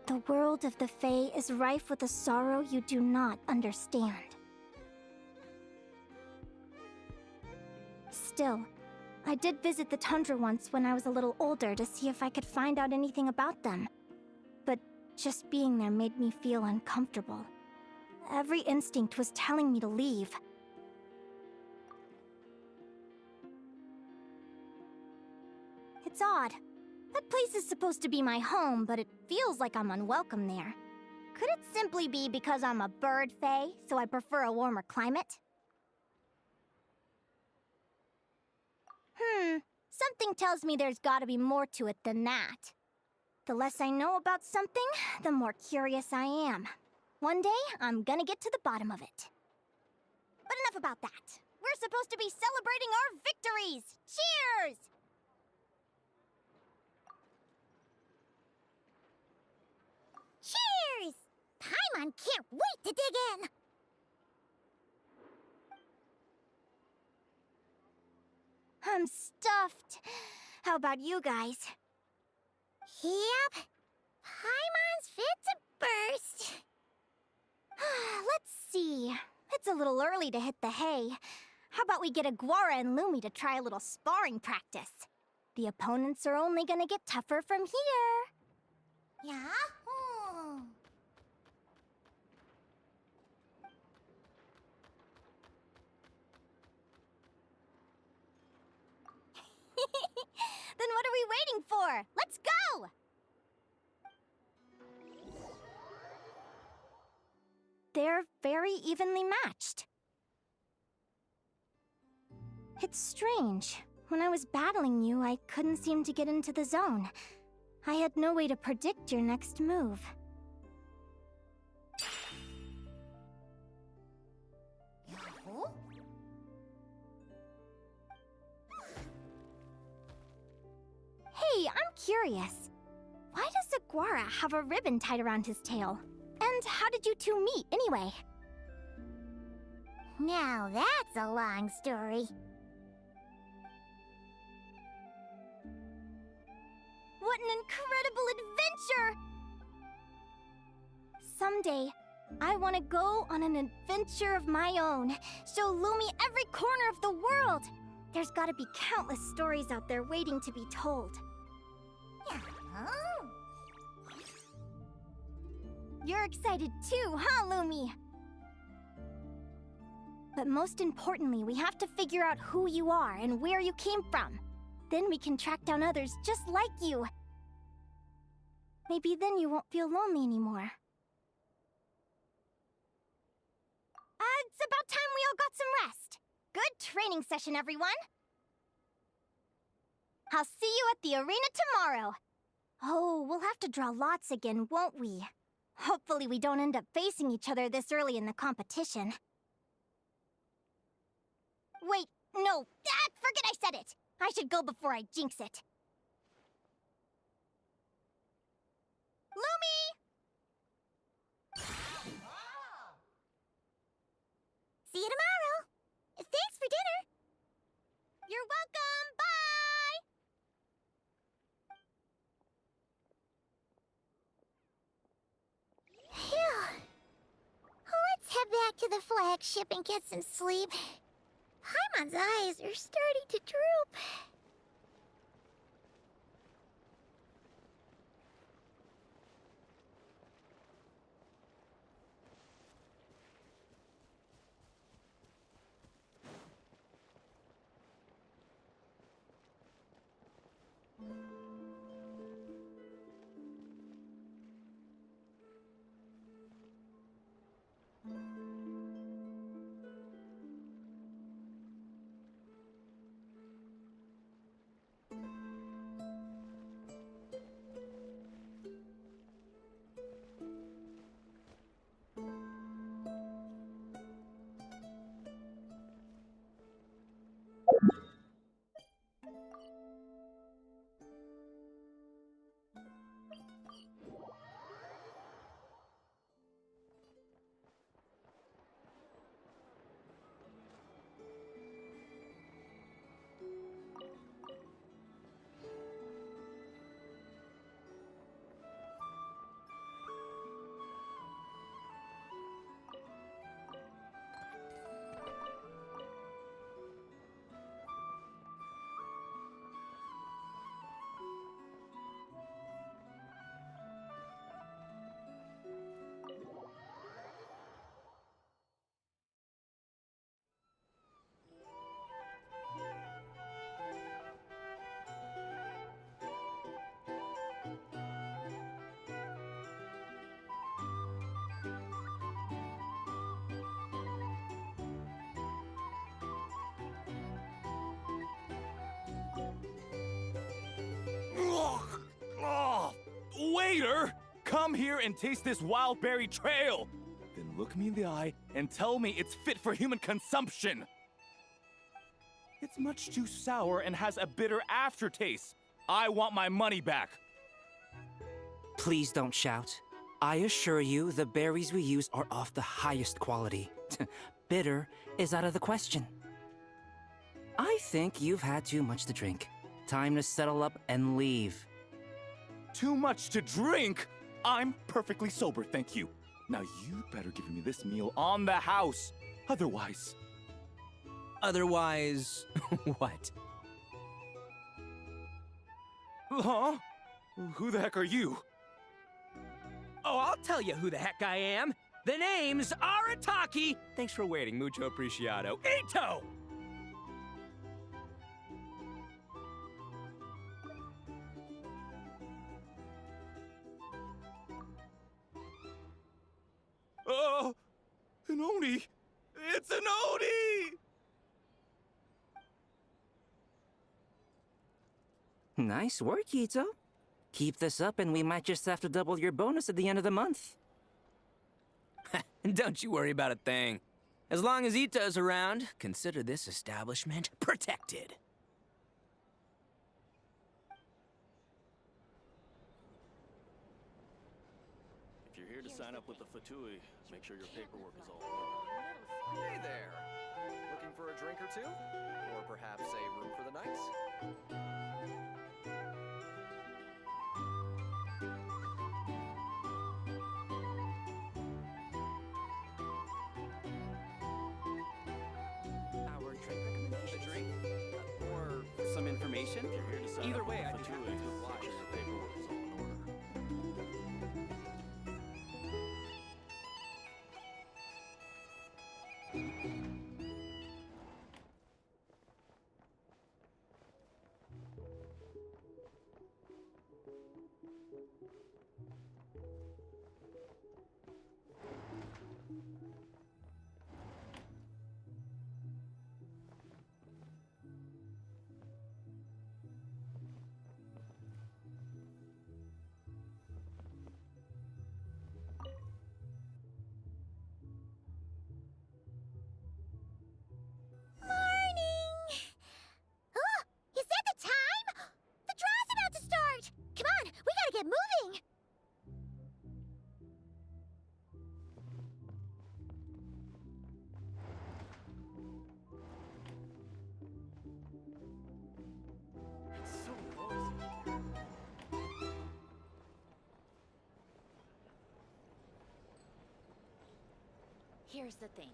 The world of the Fae is rife with a sorrow you do not understand. Still, I did visit the tundra once when I was a little older to see if I could find out anything about them. But just being there made me feel uncomfortable. Every instinct was telling me to leave. It's odd. That place is supposed to be my home, but it feels like I'm unwelcome there. Could it simply be because I'm a bird fae, so I prefer a warmer climate? Something tells me there's gotta be more to it than that. The less I know about something, the more curious I am. One day, I'm gonna get to the bottom of it. But enough about that. We're supposed to be celebrating our victories! Cheers! Cheers! Paimon can't wait to dig in! I'm stuffed. How about you guys? Yep. Paimon's fit to burst. Let's see. It's a little early to hit the hay. How about we get Aguara and Lumi to try a little sparring practice? The opponents are only gonna get tougher from here. Yahoo! Then what are we waiting for? Let's go! They're very evenly matched. It's strange. When I was battling you, I couldn't seem to get into the zone. I had no way to predict your next move. Yahoo? Hey, I'm curious. Why does Aguara have a ribbon tied around his tail? And how did you two meet, anyway? Now that's a long story. What an incredible adventure! Someday, I want to go on an adventure of my own. Show Lumi every corner of the world. There's gotta be countless stories out there waiting to be told. Yahoo! You're excited too, huh, Lumi? But most importantly, we have to figure out who you are and where you came from. Then we can track down others just like you. Maybe then you won't feel lonely anymore. It's about time we all got some rest. Good training session, everyone. I'll see you at the arena tomorrow. Oh, we'll have to draw lots again, won't we? Hopefully we don't end up facing each other this early in the competition. Wait, no, forget I said it! I should go before I jinx it. Lumi! See you tomorrow. Thanks for dinner. You're welcome! Bye! Phew. Let's head back to the flagship and get some sleep. Paimon's eyes are starting to droop. Waiter! Come here and taste this wild berry trail! Then look me in the eye and tell me it's fit for human consumption! It's much too sour and has a bitter aftertaste. I want my money back. Please don't shout. I assure you, the berries we use are of the highest quality. Bitter is out of the question. I think you've had too much to drink. Time to settle up and leave. Too much to drink? I'm perfectly sober, thank you. Now you better give me this meal on the house. Otherwise... Otherwise, what? Huh? Who the heck are you? Oh, I'll tell you who the heck I am. The name's Arataki. Thanks for waiting, mucho-apreciado. Itto! An Oni! It's an Oni! Nice work, Itto. Keep this up and we might just have to double your bonus at the end of the month. Don't you worry about a thing. As long as Itto's around, consider this establishment protected. If you're here to sign up with the Fatui, make sure your paperwork is all in order. Hey there. Looking for a drink or two? Or perhaps a room for the night? Our drink recommendation? A drink? Or some information? If you're here to sign Either up way, with I'd the be Fatui, happy to make oblige. sure your paperwork is all in order. Morning! Oh, is that the time? The draw's about to start! Come on, we gotta get moving! It's so noisy. Here's the thing.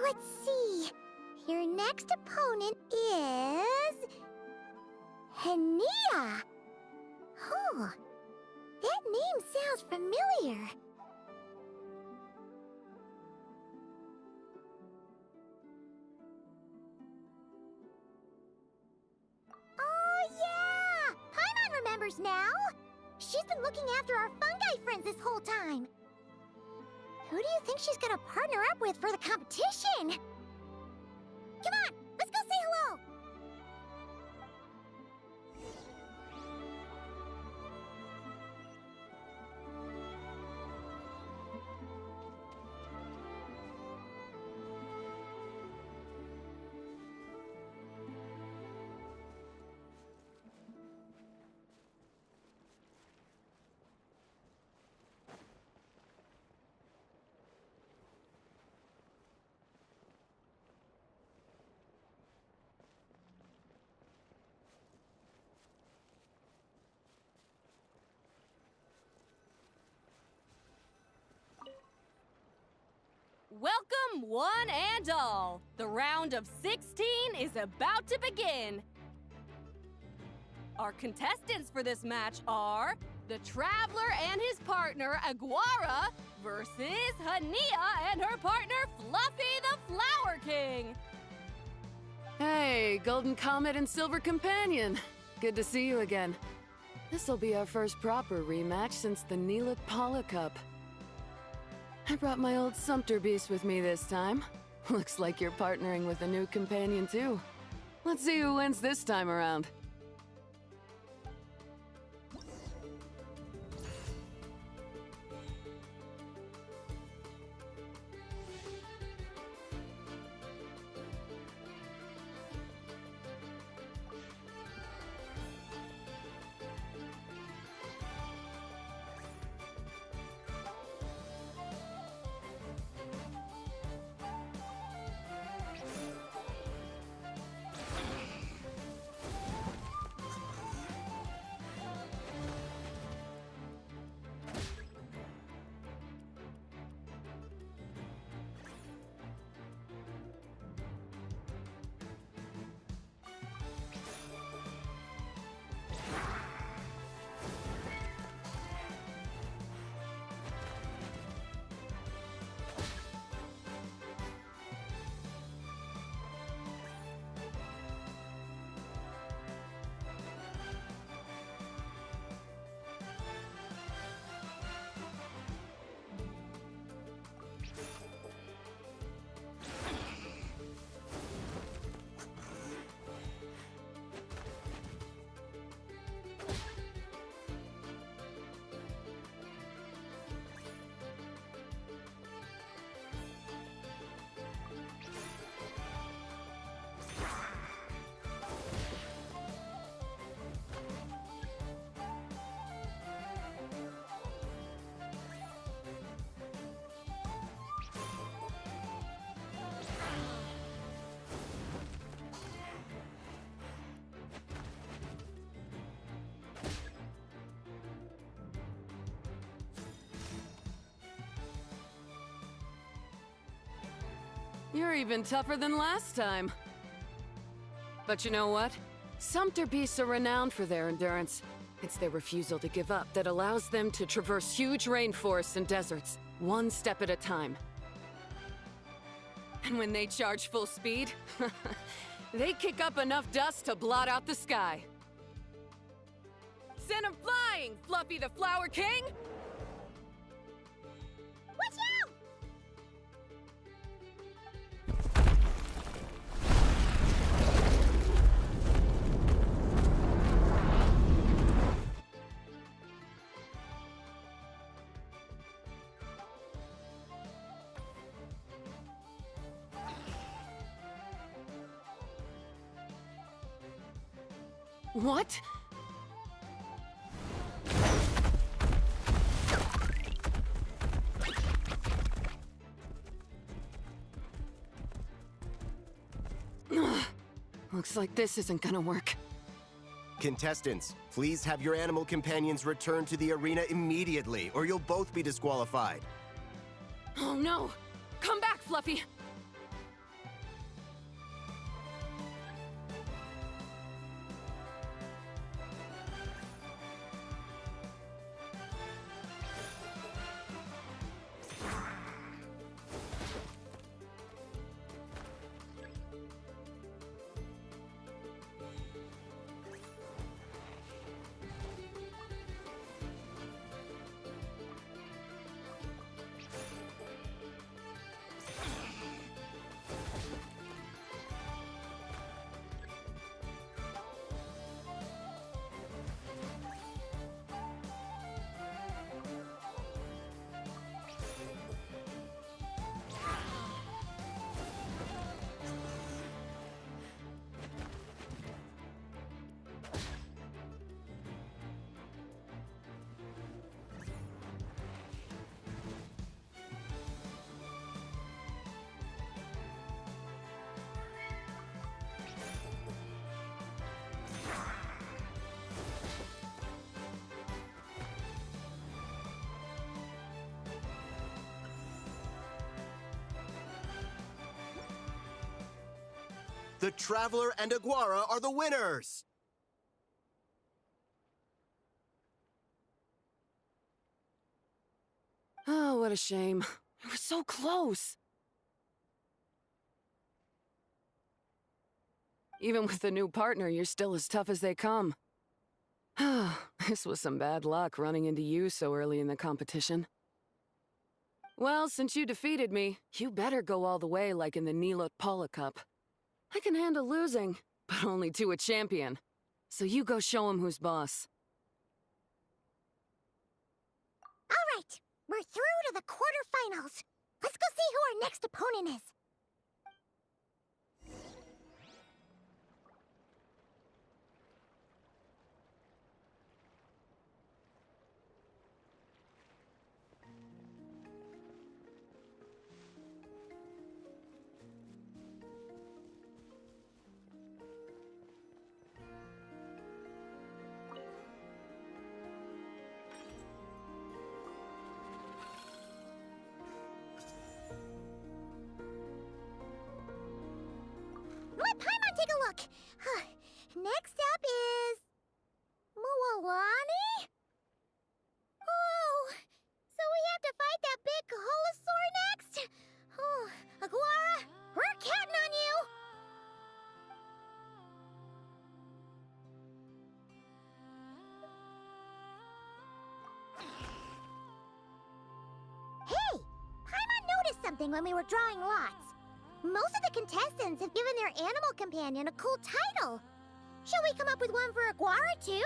Let's see. Your next opponent is... Linnea. Oh, that name sounds familiar. Oh, yeah! Paimon remembers now. She's been looking after our fungi friends this whole time. Who do you think she's gonna partner up with for the competition? Come on, let's go say hello! Welcome, Welcome, one and all. The round of 16 is about to begin. Our contestants for this match are the Traveler and his partner, Aguara, versus Hania and her partner, Fluffy the Flower King. Hey, Golden Comet and Silver Companion. Good to see you again. This'll be our first proper rematch since the Neela Pala Cup. I brought my old Sumpter Beast with me this time. Looks like you're partnering with a new companion too. Let's see who wins this time around. You're even tougher than last time. But you know what? Sumpter Beasts are renowned for their endurance. It's their refusal to give up that allows them to traverse huge rainforests and deserts, one step at a time. And when they charge full speed, they kick up enough dust to blot out the sky. Send 'em flying, Fluffy the Flower King! Watch out! What? Looks like this isn't gonna work. Contestants, please have your animal companions return to the arena immediately, or you'll both be disqualified. Oh no! Come back, Fluffy! The Traveler and Aguara are the winners! Oh, what a shame. We were so close. Even with the new partner, you're still as tough as they come. This was some bad luck running into you so early in the competition. Well, since you defeated me, you better go all the way like in the Untitled Cup. I can handle losing, but only to a champion. So you go show him who's boss. All right, we're through to the quarterfinals. Let's go see who our next opponent is. Let Paimon take a look. Next up is... Mualani? Oh, so we have to fight that big Holosaur next? Oh, Aguara, we're counting on you! Hey! Paimon noticed something when we were drawing lots. Most of the contestants have given their animal companion a cool title. Shall we come up with one for Aguara, too?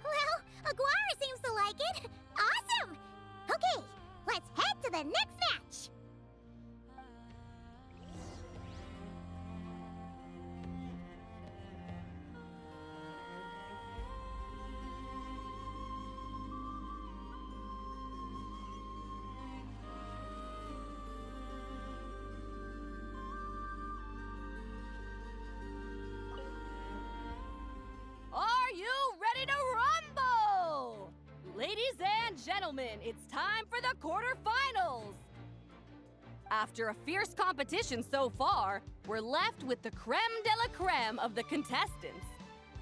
Well, Aguara seems to like it. Awesome! Okay, let's head to the next match. Are you ready to rumble? Ladies and gentlemen, it's time for the quarterfinals. After a fierce competition so far, we're left with the creme de la creme of the contestants.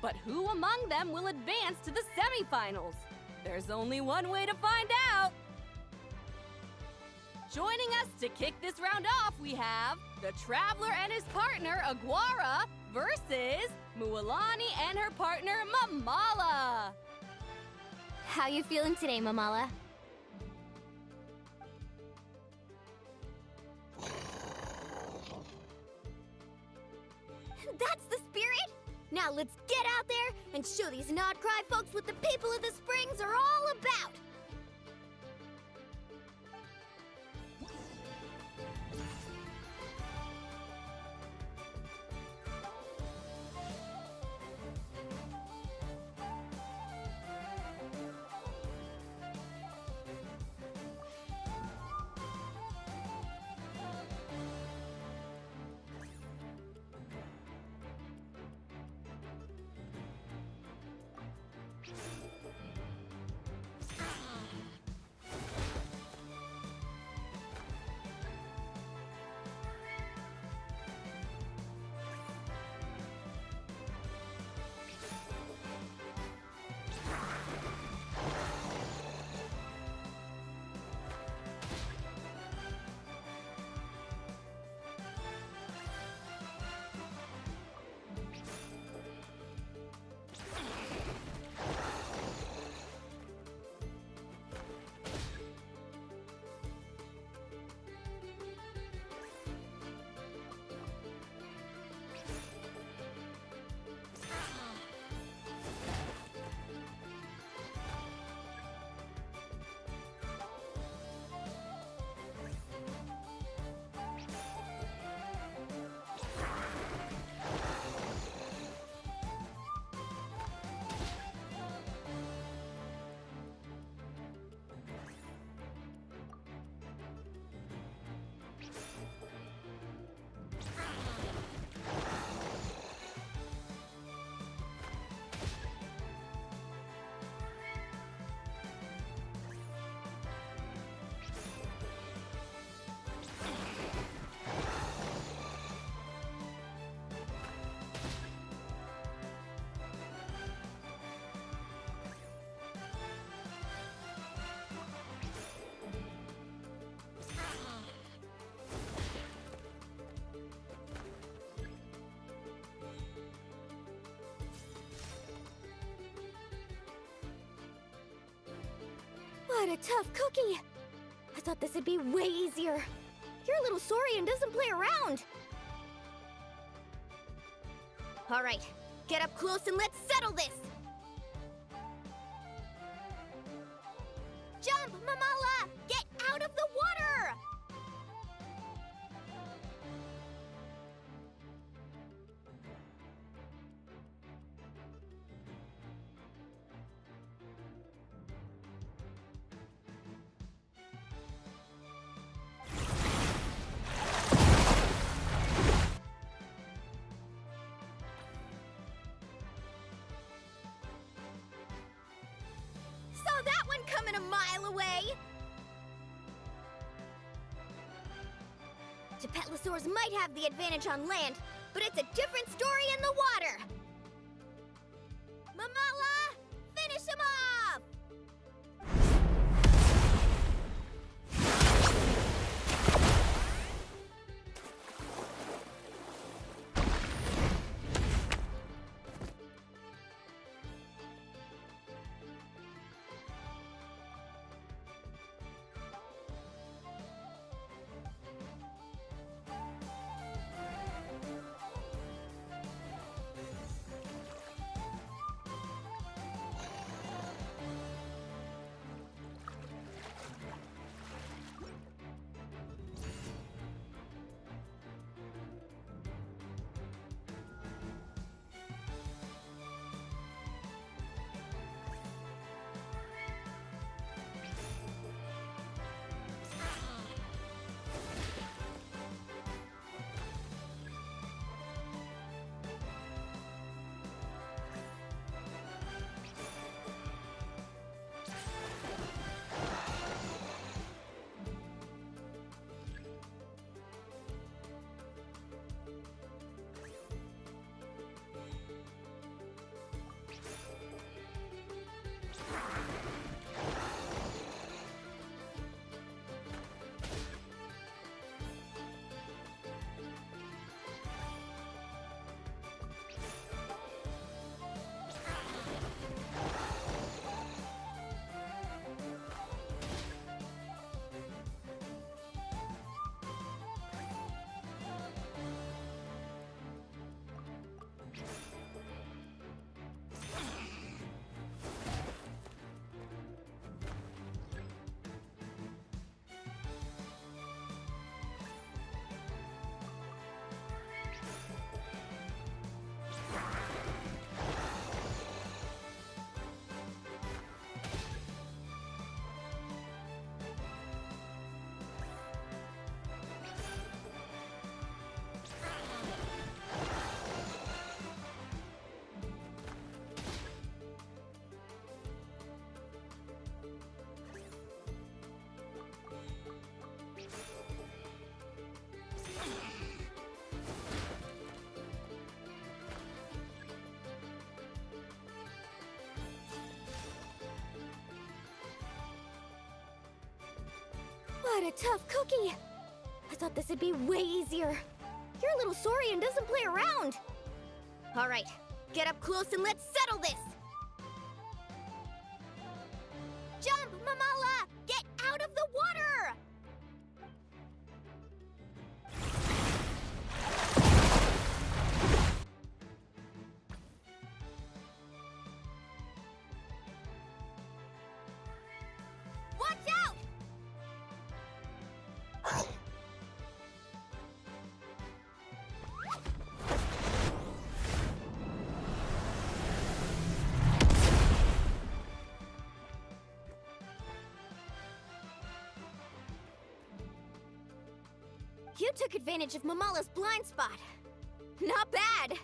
But who among them will advance to the semifinals? There's only one way to find out. Joining us to kick this round off, we have the Traveler and his partner, Aguara, versus Mualani and her partner, Mamala. How you feeling today, Mamala? That's the spirit! Now let's get out there and show these Nodcry folks what the people of the Springs are all about! What a tough cookie! I thought this would be way easier. Your little Saurian doesn't play around. All right, get up close and let's settle this. Jump, Mamala! Get out of the water! Saw that one coming a mile away! Gepetlosaurs might have the advantage on land, but it's a different story in the water! Mamala! Finish him off! What a tough cookie! I thought this would be way easier. Your little Saurian doesn't play around. All right, get up close and let's settle this. Jump, Mamala! Get out of the water! Watch out! You took advantage of Mamala's blind spot. Not bad!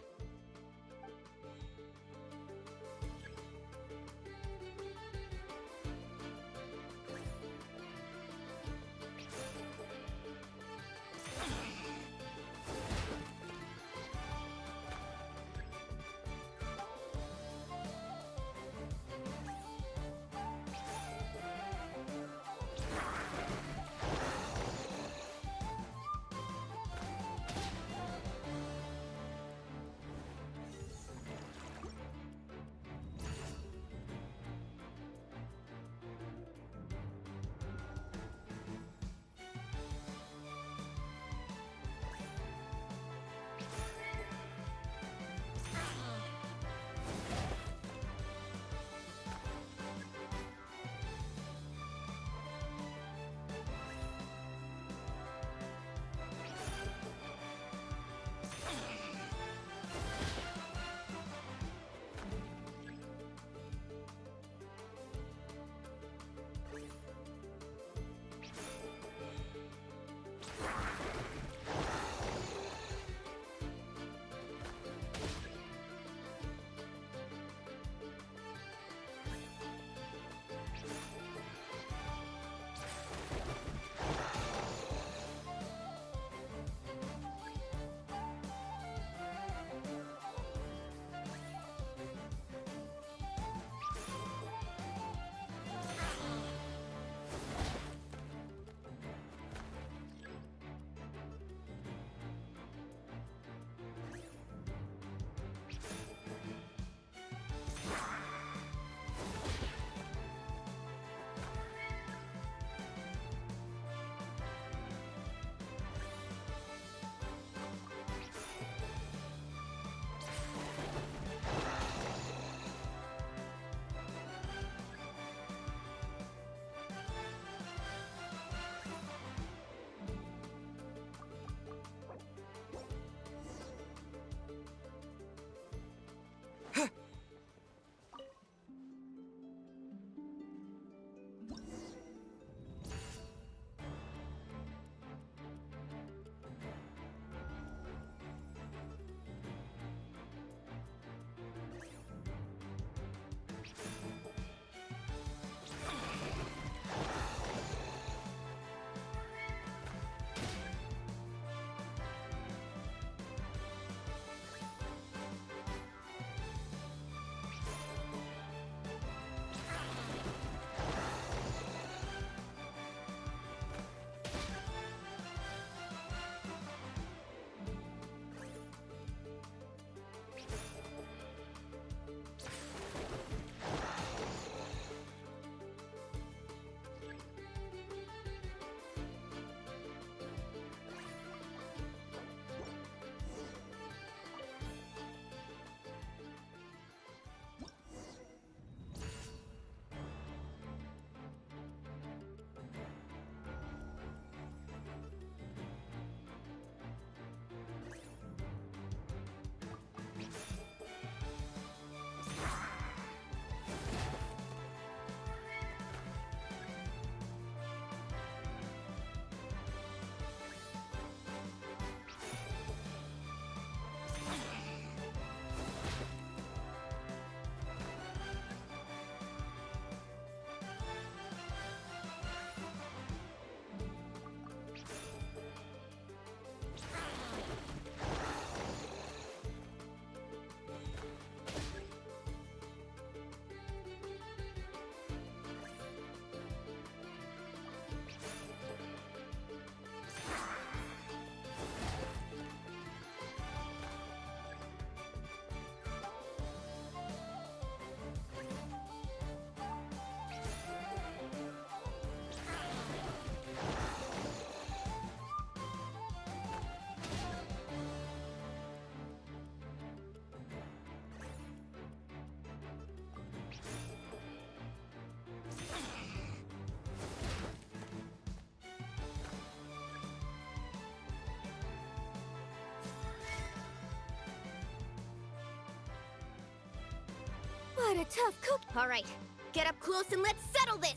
What a tough cook. All right, get up close and let's settle this.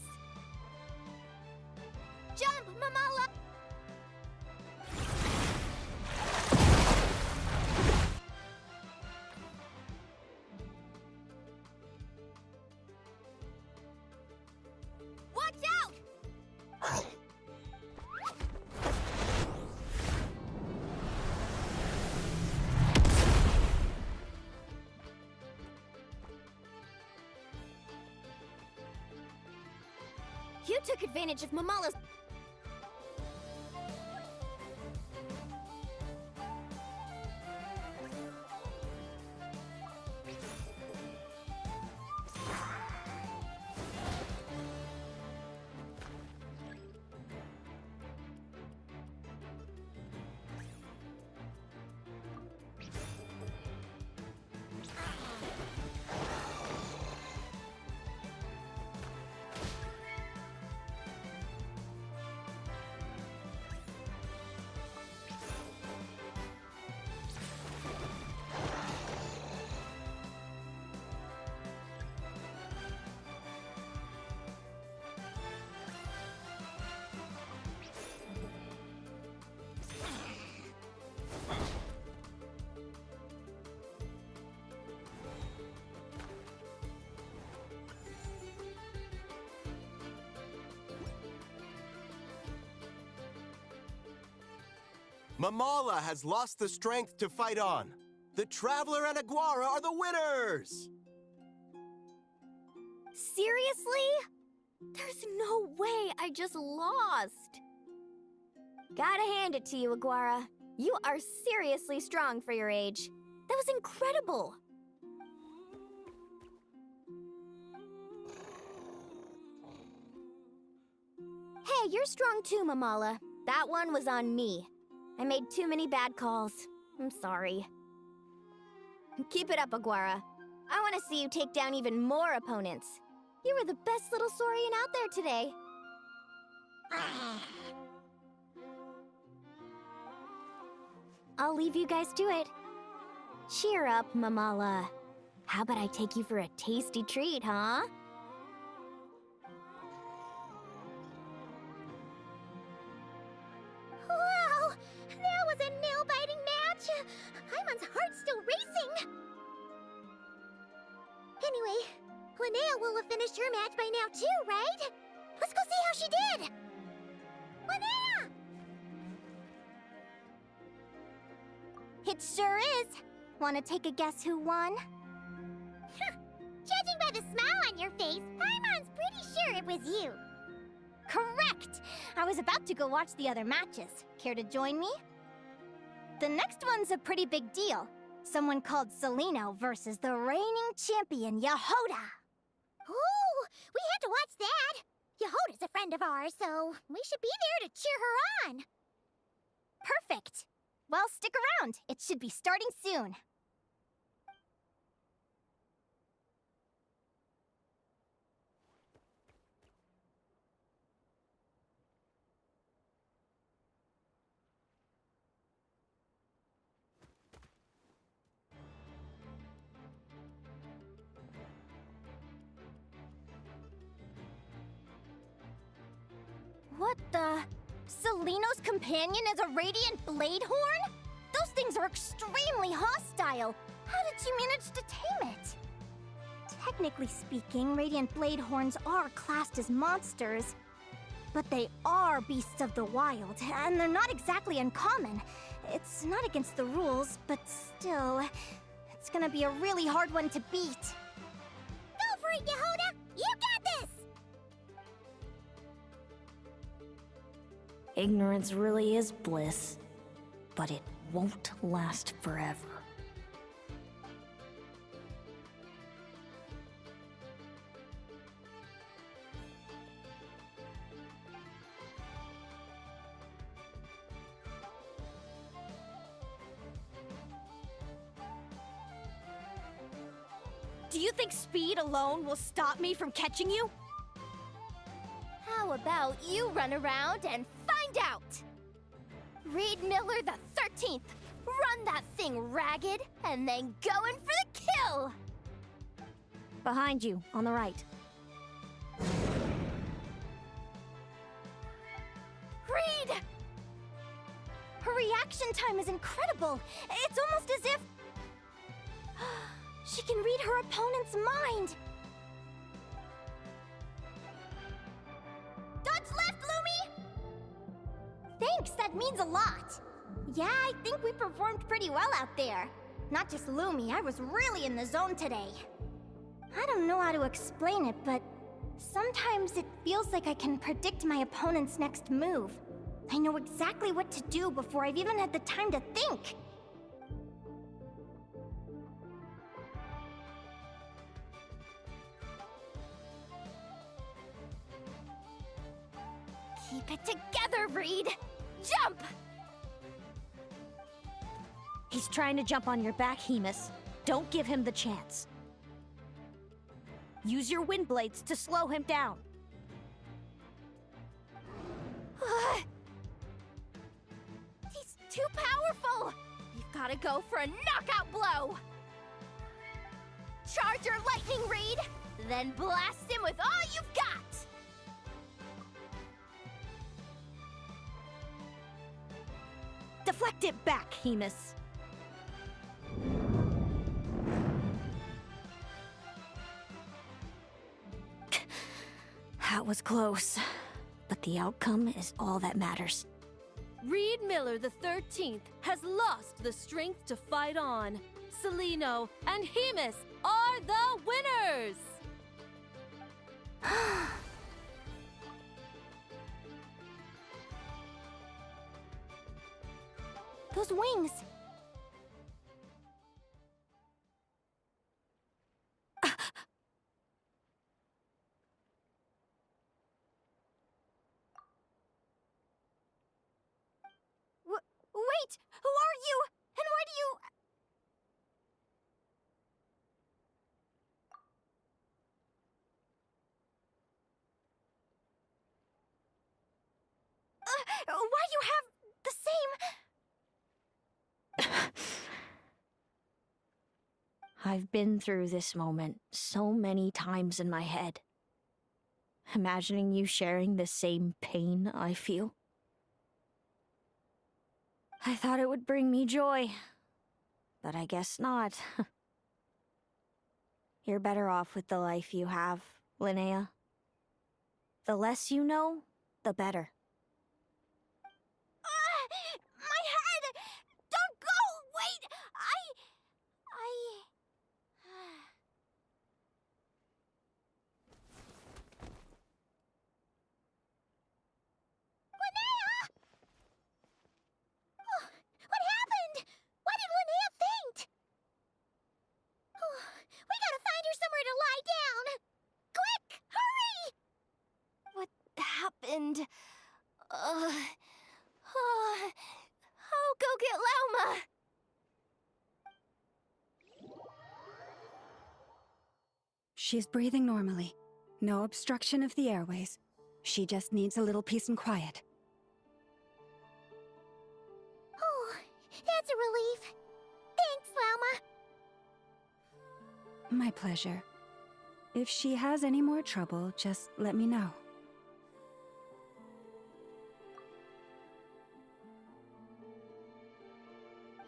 Jump, Mamala! Watch out! You took advantage of Mamala's... Mamala has lost the strength to fight on. The Traveler and Aguara are the winners! Seriously? There's no way I just lost. Gotta hand it to you, Aguara. You are seriously strong for your age. That was incredible. Hey, you're strong too, Mamala. That one was on me. I made too many bad calls. I'm sorry. Keep it up, Aguara. I want to see you take down even more opponents. You were the best little Saurian out there today. I'll leave you guys to it. Cheer up, Mamala. How about I take you for a tasty treat, huh? Wow! That was a nail-biting match! Paimon's heart's still racing! Anyway, Linnea will have finished her match by now too, right? Let's go see how she did! Linnea! It sure is! Wanna take a guess who won? Judging by the smile on your face, Paimon's pretty sure it was you. Correct! I was about to go watch the other matches. Care to join me? The next one's a pretty big deal. Someone called Celino versus the reigning champion, Yehoda. Ooh, we have to watch that. Yehoda's a friend of ours, so we should be there to cheer her on. Perfect. Well, stick around. It should be starting soon. What the? Celino's companion is a radiant blade horn? Those things are extremely hostile. How did you manage to tame it? Technically speaking, radiant blade horns are classed as monsters. But they are beasts of the wild, and they're not exactly uncommon. It's not against the rules, but still, it's gonna be a really hard one to beat. Go for it, Yehoda! You got this! Ignorance really is bliss, but it won't last forever. Do you think speed alone will stop me from catching you? How about you run around and find out? Reed Miller the 13th, run that thing ragged, and then go in for the kill! Behind you, on the right. Reed! Her reaction time is incredible. It's almost as if she can read her opponent's mind. Dodge left, Lumi! Thanks, that means a lot. Yeah, I think we performed pretty well out there. Not just Lumi, I was really in the zone today. I don't know how to explain it, but sometimes it feels like I can predict my opponent's next move. I know exactly what to do before I've even had the time to think. Keep it together, Reed! Jump! He's trying to jump on your back, Hemus. Don't give him the chance. Use your wind blades to slow him down. He's too powerful! You've gotta go for a knockout blow! Charge your lightning, Reed! Then blast him with all you've got! Deflect it back, Hemus. That was close, but the outcome is all that matters. Reed Miller the 13th has lost the strength to fight on. Celino and Hemus are the winners! Those wings! Wait! Who are you? And why do you... why you have the same... I've been through this moment so many times in my head. Imagining you sharing the same pain I feel. I thought it would bring me joy, but I guess not. You're better off with the life you have, Linnea. The less you know, the better. My head! Don't go! Wait! Linnea! Oh, what happened? Why did Linnea faint? Oh, we gotta find her somewhere to lie down! Quick! Hurry! What happened? I'll go get Lauma! She's breathing normally. No obstruction of the airways. She just needs a little peace and quiet. Oh, that's a relief. Thanks, Lauma. My pleasure. If she has any more trouble, just let me know.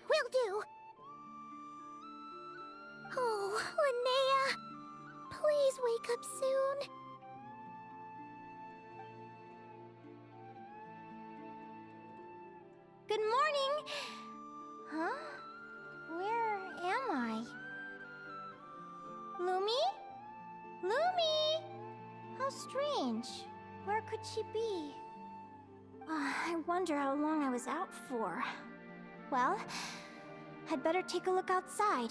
Will do. Oh, Linnea. Please wake up soon. Good morning! Huh? Where am I? Lumi? Lumi! How strange. Where could she be? I wonder how long I was out for. Well, I'd better take a look outside.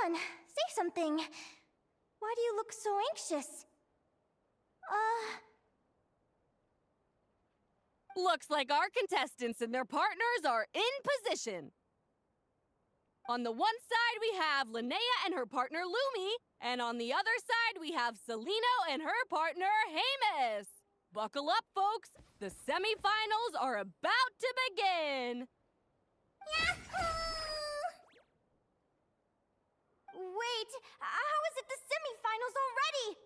on, say something. Why do you look so anxious? Looks like our contestants and their partners are in position. On the one side, we have Linnea and her partner Lumi, and on the other side, we have Celino and her partner Hamus. Buckle up, folks. The semifinals are about to begin. Wait, how is it the semifinals already?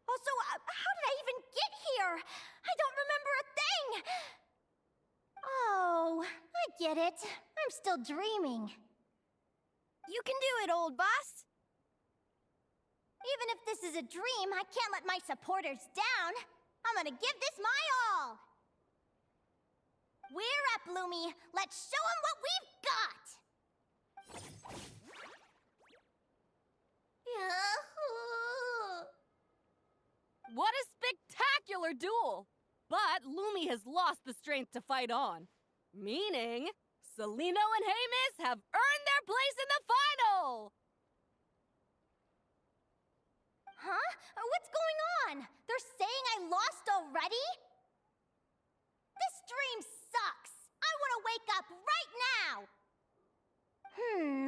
Also, how did I even get here? I don't remember a thing! Oh, I get it. I'm still dreaming. You can do it, old boss! Even if this is a dream, I can't let my supporters down. I'm gonna give this my all! We're up, Lumi. Let's show them what we've got! What a spectacular duel! But Lumi has lost the strength to fight on. Meaning, Celino and Hamus have earned their place in the final! Huh? What's going on? They're saying I lost already? This dream sucks! I want to wake up right now!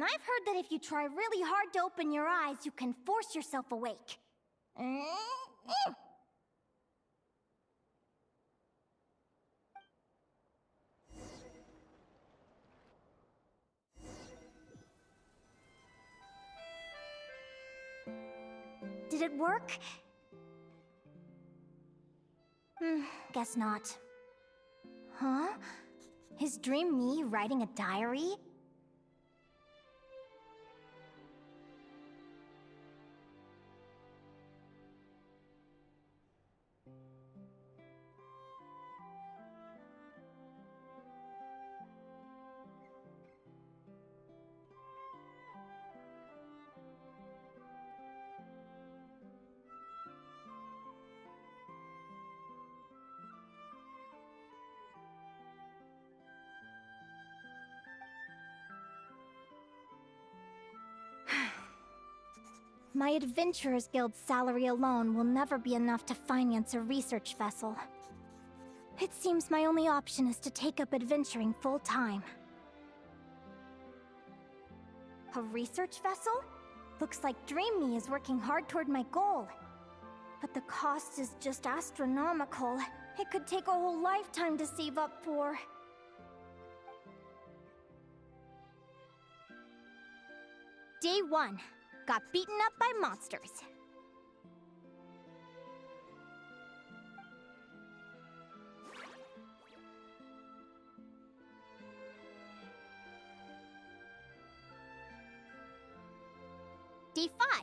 I've heard that if you try really hard to open your eyes, you can force yourself awake. Did it work? Guess not. Huh? Is dream me writing a diary? My Adventurers Guild salary alone will never be enough to finance a research vessel. It seems my only option is to take up adventuring full-time. A research vessel? Looks like Dream Me is working hard toward my goal. But the cost is just astronomical. It could take a whole lifetime to save up for. Day 1. Got beaten up by monsters. Day 5.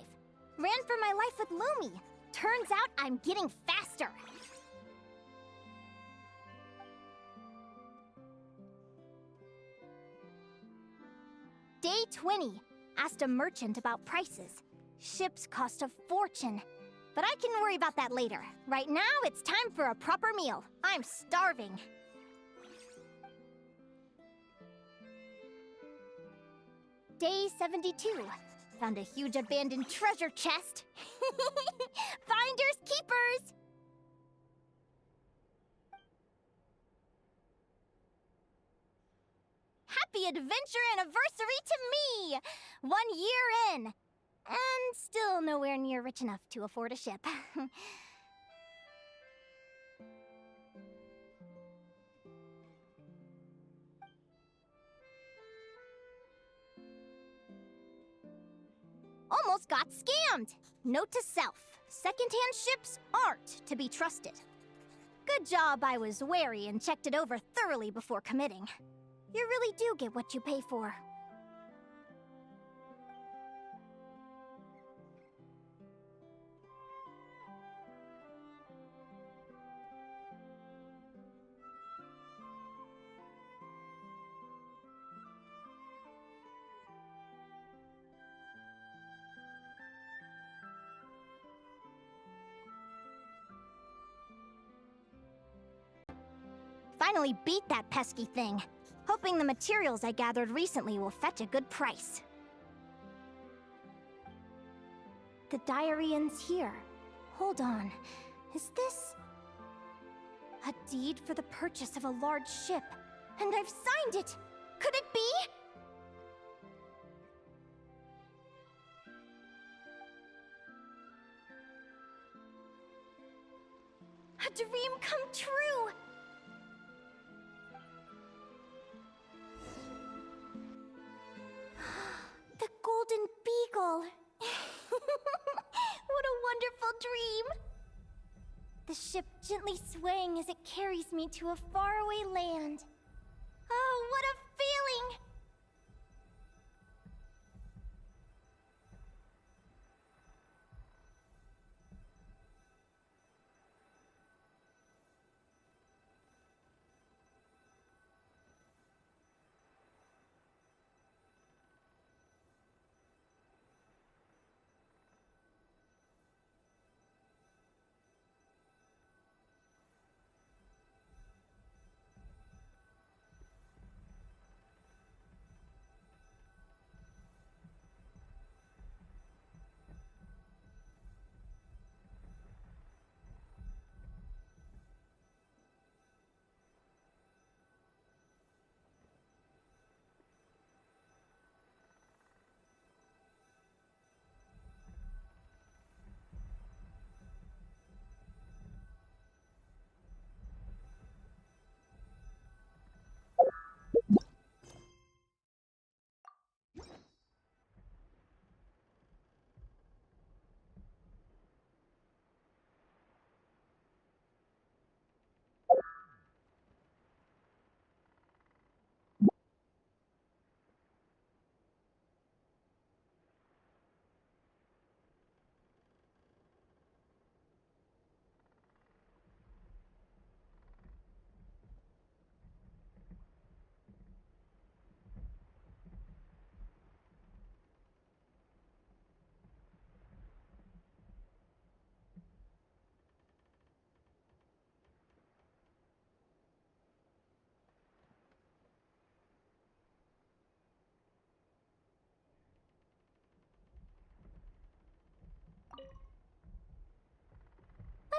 Ran for my life with Lumi. Turns out I'm getting faster. Day 20. Asked a merchant about prices. Ships cost a fortune. But I can worry about that later. Right now, it's time for a proper meal. I'm starving. Day 72. Found a huge abandoned treasure chest. Finders keepers! Happy adventure anniversary to me! 1 year in! And still nowhere near rich enough to afford a ship. Almost got scammed! Note to self, secondhand ships aren't to be trusted. Good job I was wary and checked it over thoroughly before committing. You really do get what you pay for. Finally beat that pesky thing. Hoping the materials I gathered recently will fetch a good price. The diary ends here. Hold on. Is this... a deed for the purchase of a large ship? And I've signed it! Could it be? A dream come true! The Golden Beagle! What a wonderful dream! The ship gently swaying as it carries me to a faraway land. Oh, what a feeling!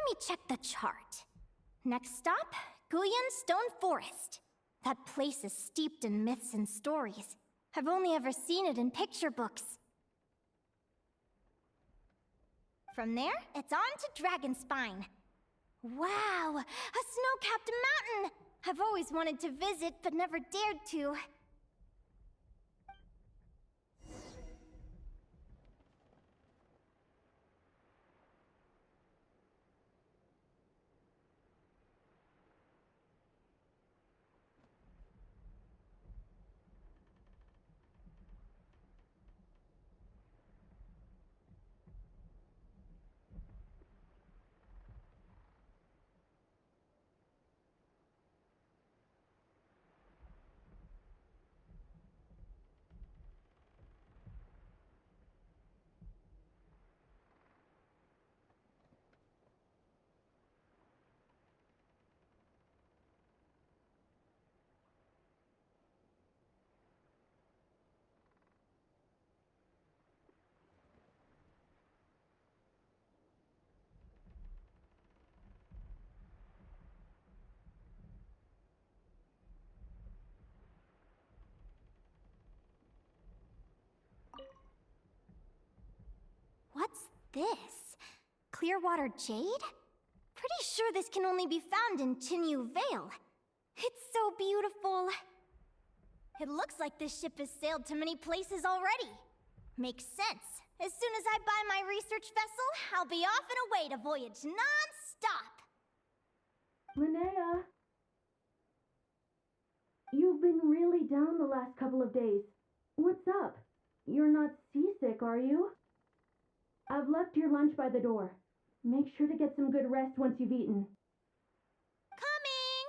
Let me check the chart. Next stop, Guyan Stone Forest. That place is steeped in myths and stories. I've only ever seen it in picture books. From there, it's on to Dragonspine. Wow, a snow-capped mountain! I've always wanted to visit, but never dared to. What's this? Clearwater jade? Pretty sure this can only be found in Chinyu Vale. It's so beautiful. It looks like this ship has sailed to many places already. Makes sense. As soon as I buy my research vessel, I'll be off and away to voyage non-stop. Linnea! You've been really down the last couple of days. What's up? You're not seasick, are you? I've left your lunch by the door. Make sure to get some good rest once you've eaten. Coming!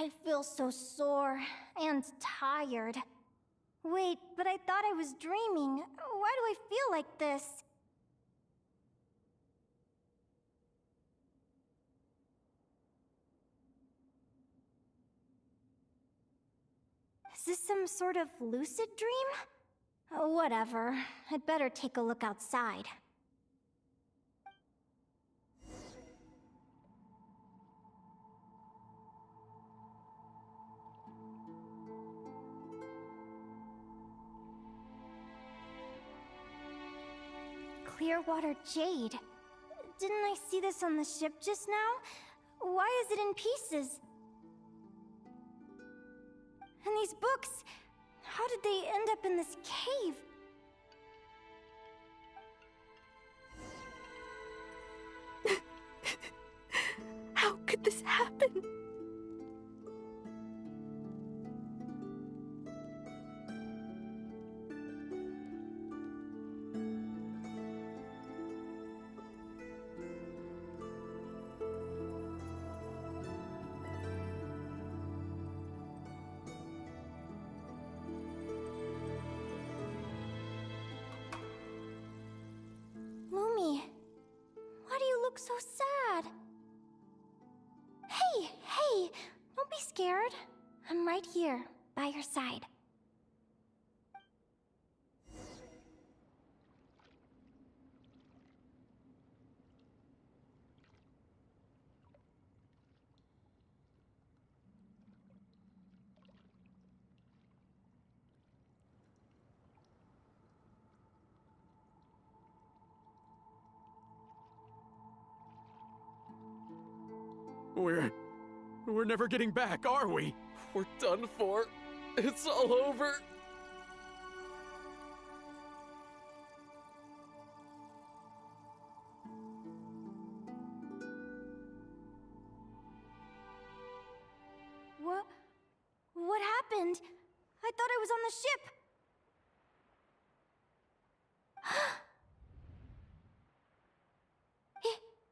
I feel so sore and tired. Wait, but I thought I was dreaming. Why do I feel like this? Is this some sort of lucid dream? Whatever. I'd better take a look outside. Clearwater jade. Didn't I see this on the ship just now? Why is it in pieces? And these books, how did they end up in this cave? How could this happen? Lumi, why do you look so sad? Hey, don't be scared. I'm right here, by your side. We're never getting back, are we? We're done for. It's all over. What happened? I thought I was on the ship.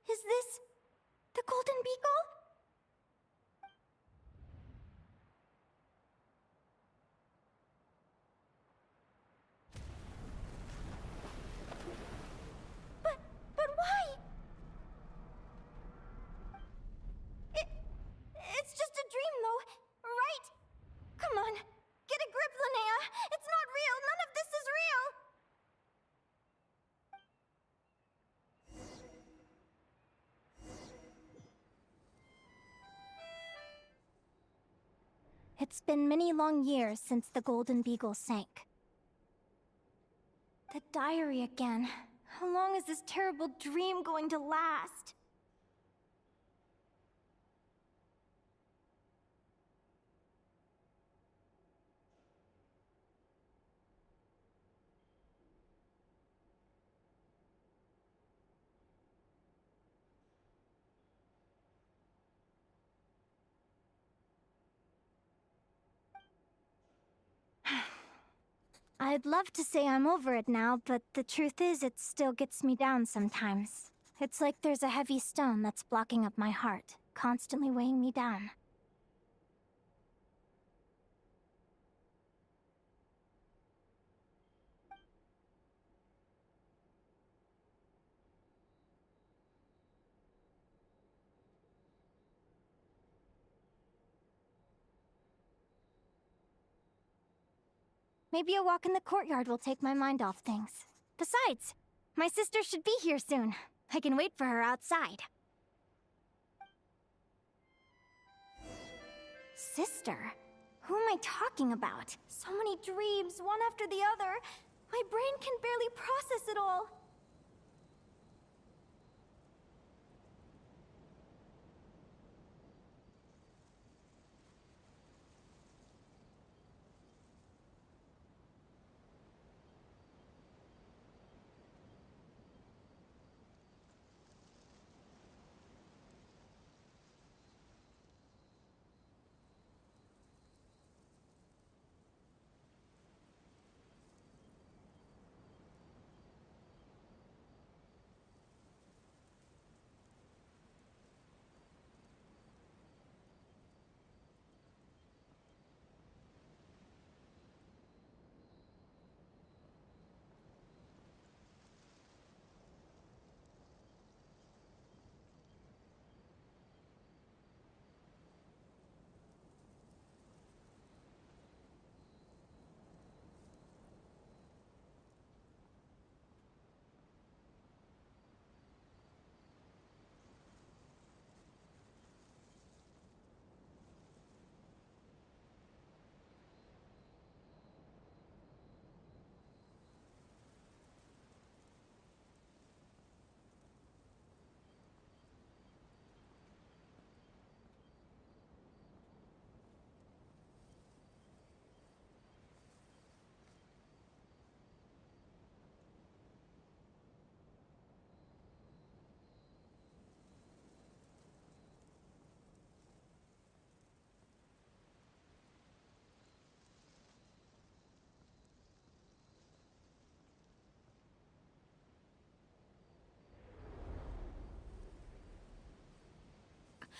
Is this the Golden Beagle? But why? It's just a dream, though, right? Come on, get a grip, Linnea. It's not real. None of this is real. It's been many long years since the Golden Beagle sank. The diary again. How long is this terrible dream going to last? I'd love to say I'm over it now, but the truth is it still gets me down sometimes. It's like there's a heavy stone that's blocking up my heart, constantly weighing me down. Maybe a walk in the courtyard will take my mind off things. Besides, my sister should be here soon. I can wait for her outside. Sister? Who am I talking about? So many dreams, one after the other. My brain can barely process it all.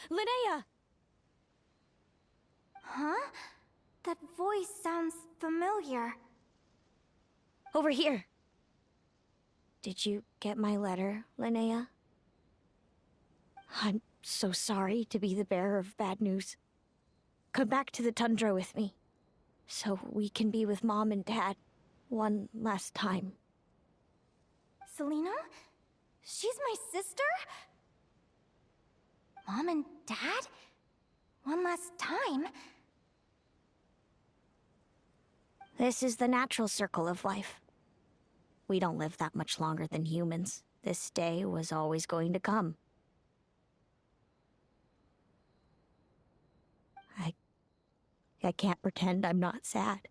Linnea! Huh? That voice sounds familiar. Over here. Did you get my letter, Linnea? I'm so sorry to be the bearer of bad news. Come back to the tundra with me, so we can be with Mom and Dad one last time. Selena? She's my sister? Mom and Dad? One last time? This is the natural circle of life. We don't live that much longer than humans. This day was always going to come. I can't pretend I'm not sad.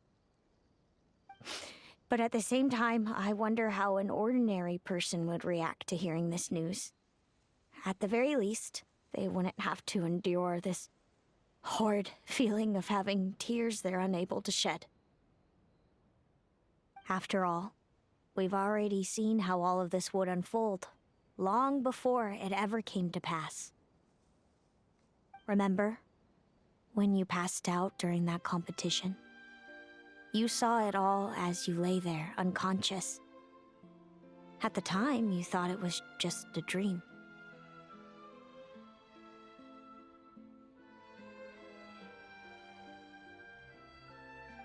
But at the same time, I wonder how an ordinary person would react to hearing this news. At the very least, they wouldn't have to endure this horrid feeling of having tears they're unable to shed. After all, we've already seen how all of this would unfold, long before it ever came to pass. Remember, when you passed out during that competition? You saw it all as you lay there, unconscious. At the time, you thought it was just a dream.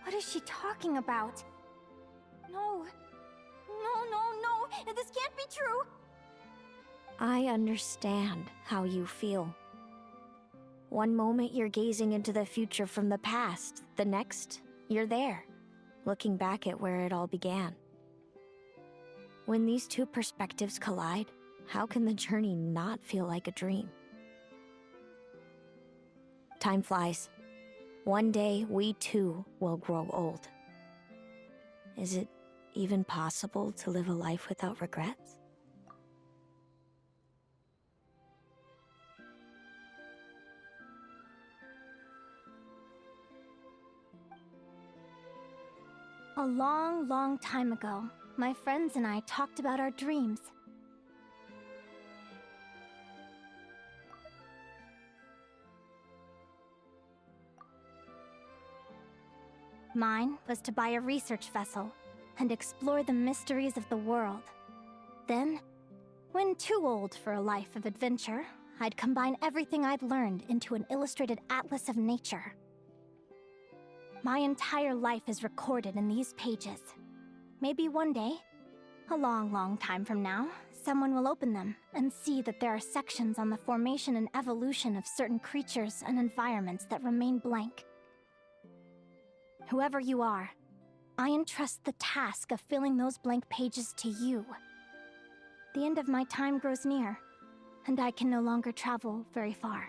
What is she talking about? No. This can't be true. I understand how you feel. One moment you're gazing into the future from the past, the next, you're there, looking back at where it all began. When these two perspectives collide, how can the journey not feel like a dream? Time flies. One day, we too will grow old. Is it even possible to live a life without regrets? A long, long time ago, my friends and I talked about our dreams. Mine was to buy a research vessel and explore the mysteries of the world. Then, when too old for a life of adventure, I'd combine everything I'd learned into an illustrated atlas of nature. My entire life is recorded in these pages. Maybe one day, a long, long time from now, someone will open them and see that there are sections on the formation and evolution of certain creatures and environments that remain blank. Whoever you are, I entrust the task of filling those blank pages to you. The end of my time grows near, and I can no longer travel very far.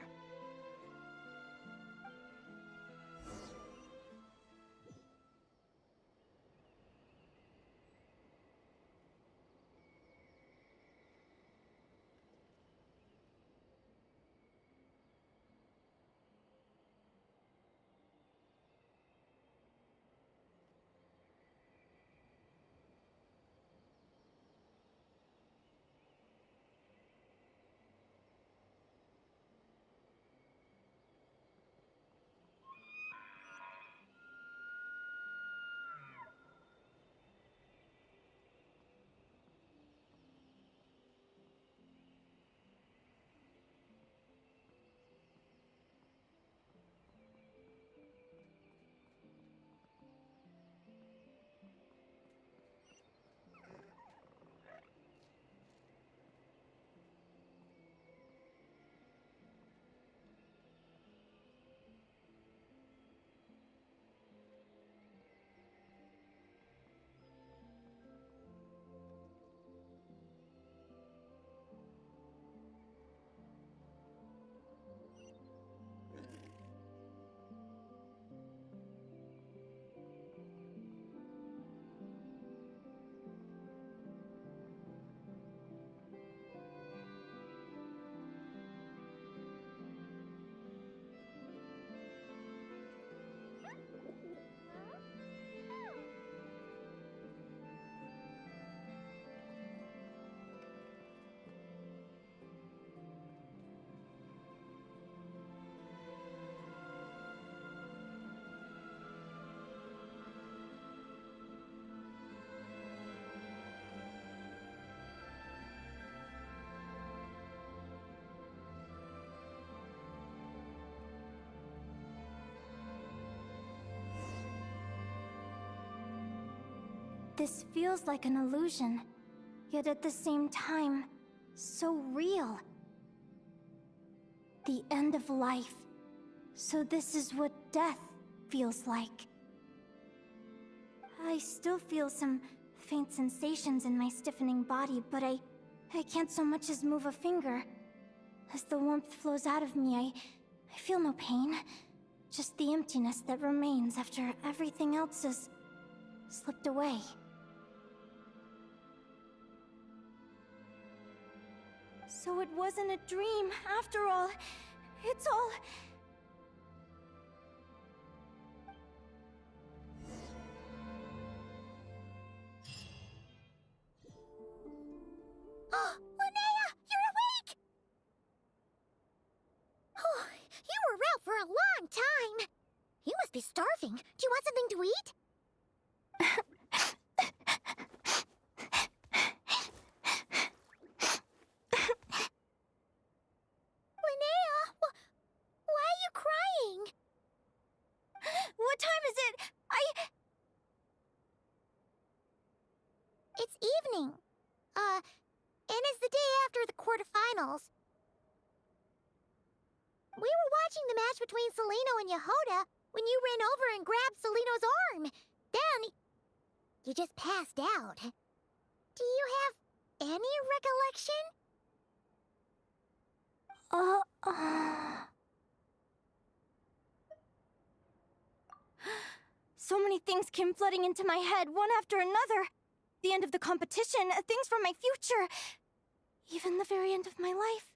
This feels like an illusion, yet at the same time, so real. The end of life. So this is what death feels like. I still feel some faint sensations in my stiffening body, but I can't so much as move a finger. As the warmth flows out of me, I feel no pain. Just the emptiness that remains after everything else has slipped away. So it wasn't a dream, after all. It's all... Oh, Linnea, you're awake! Oh, you were out for a long time. You must be starving. Do you want something to eat? Linnea, why are you crying? What time is it? It's evening. And it's the day after the quarterfinals. We were watching the match between Celino and Yehoda when you ran over and grabbed Celino's arm. Then, you just passed out. Do you have any recollection? So many things came flooding into my head, one after another. The end of the competition, things from my future. Even the very end of my life,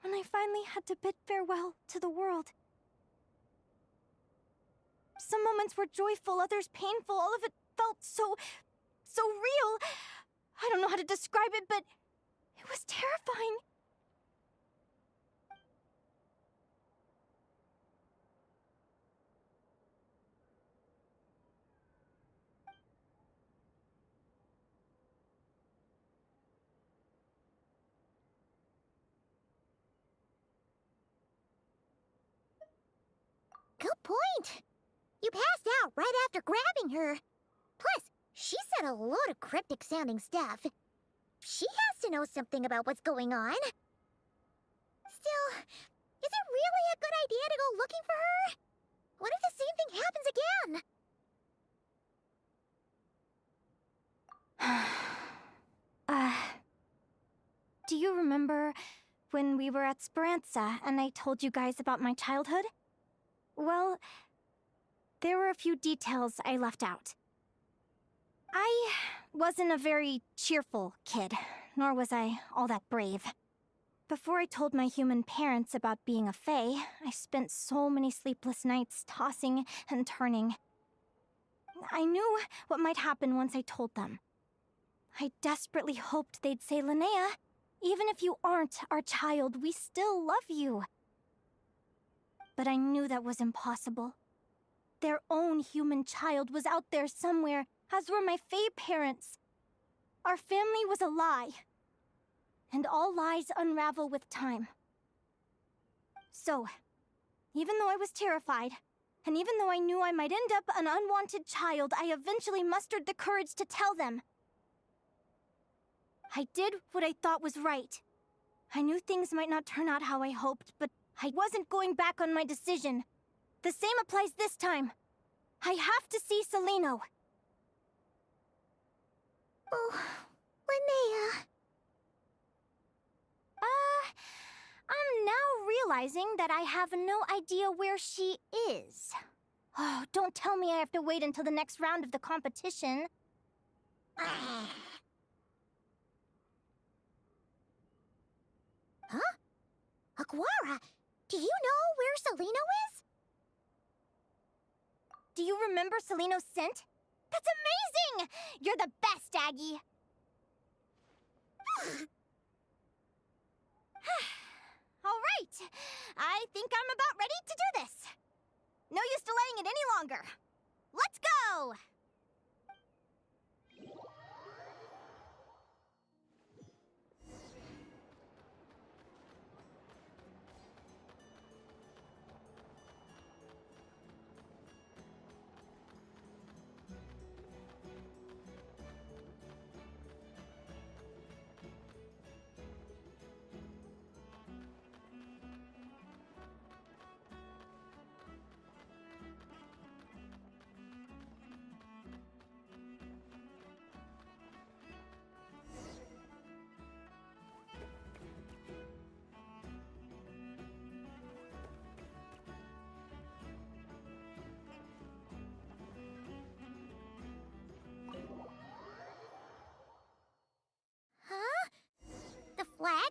when I finally had to bid farewell to the world. Some moments were joyful, others painful. All of it felt so real. I don't know how to describe it, but it was terrifying. Good point. You passed out right after grabbing her. Plus, she said a load of cryptic-sounding stuff. She has to know something about what's going on. Still, is it really a good idea to go looking for her? What if the same thing happens again? Do you remember when we were at Speranza and I told you guys about my childhood? Well, there were a few details I left out. I wasn't a very cheerful kid, nor was I all that brave. Before I told my human parents about being a fae, I spent so many sleepless nights tossing and turning. I knew what might happen once I told them. I desperately hoped they'd say, "Linnea, even if you aren't our child, we still love you." But I knew that was impossible. Their own human child was out there somewhere, as were my fae parents. Our family was a lie. And all lies unravel with time. So, even though I was terrified, and even though I knew I might end up an unwanted child, I eventually mustered the courage to tell them. I did what I thought was right. I knew things might not turn out how I hoped, but I wasn't going back on my decision. The same applies this time. I have to see Celino. Oh, Linnea. I'm now realizing that I have no idea where she is. Oh, don't tell me I have to wait until the next round of the competition. Huh? Aguara, do you know where Celino is? Do you remember Celino's scent? That's amazing! You're the best, Aggie! All right, I think I'm about ready to do this. No use delaying it any longer. Let's go!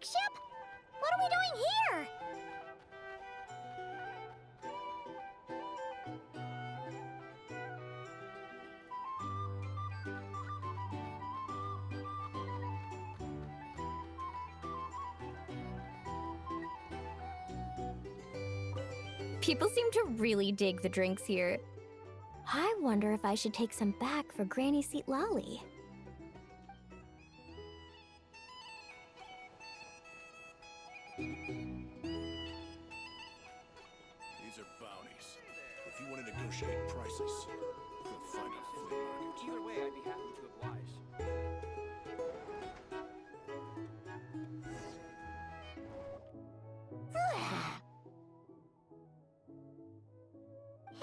flagship? What are we doing here? People seem to really dig the drinks here. I wonder if I should take some back for Granny Seat Lolly. These are bounties. If you want to negotiate prices, go find a flea market. Either way, I'd be happy to oblige.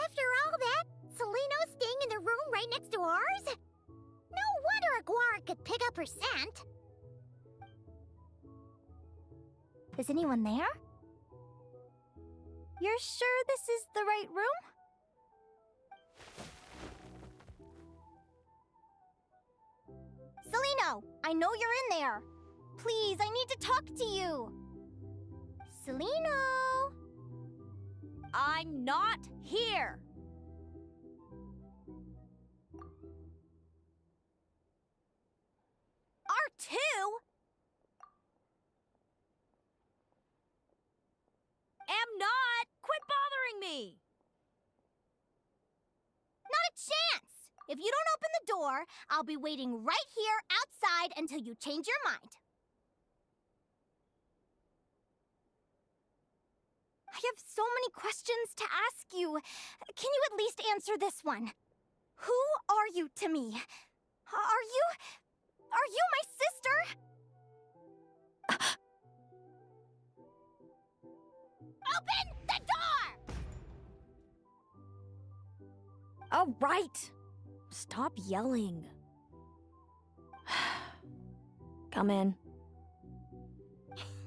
After all that, Seleno's staying in the room right next to ours? No wonder Aguara could pick up her scent. Is anyone there? You're sure this is the right room? Seleno, I know you're in there. Please, I need to talk to you. Seleno! I'm not here! R2? Am not! Quit bothering me! Not a chance! If you don't open the door, I'll be waiting right here outside until you change your mind. I have so many questions to ask you. Can you at least answer this one? Who are you to me? Are you my sister? Open the door! All right. Stop yelling. Come in.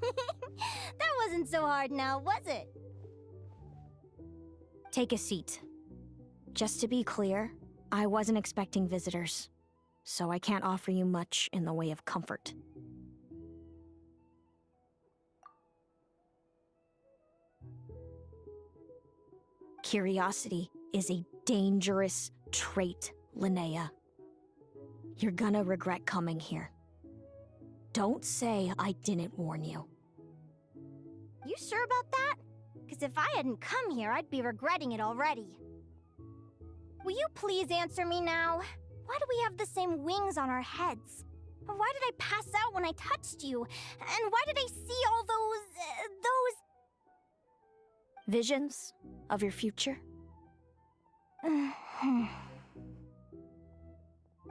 That wasn't so hard now, was it? Take a seat. Just to be clear, I wasn't expecting visitors, so I can't offer you much in the way of comfort. Curiosity is a dangerous trait, Linnea. You're gonna regret coming here. Don't say I didn't warn you. You sure about that? Because if I hadn't come here, I'd be regretting it already. Will you please answer me now? Why do we have the same wings on our heads? Why did I pass out when I touched you? And why did I see all those... Visions of your future?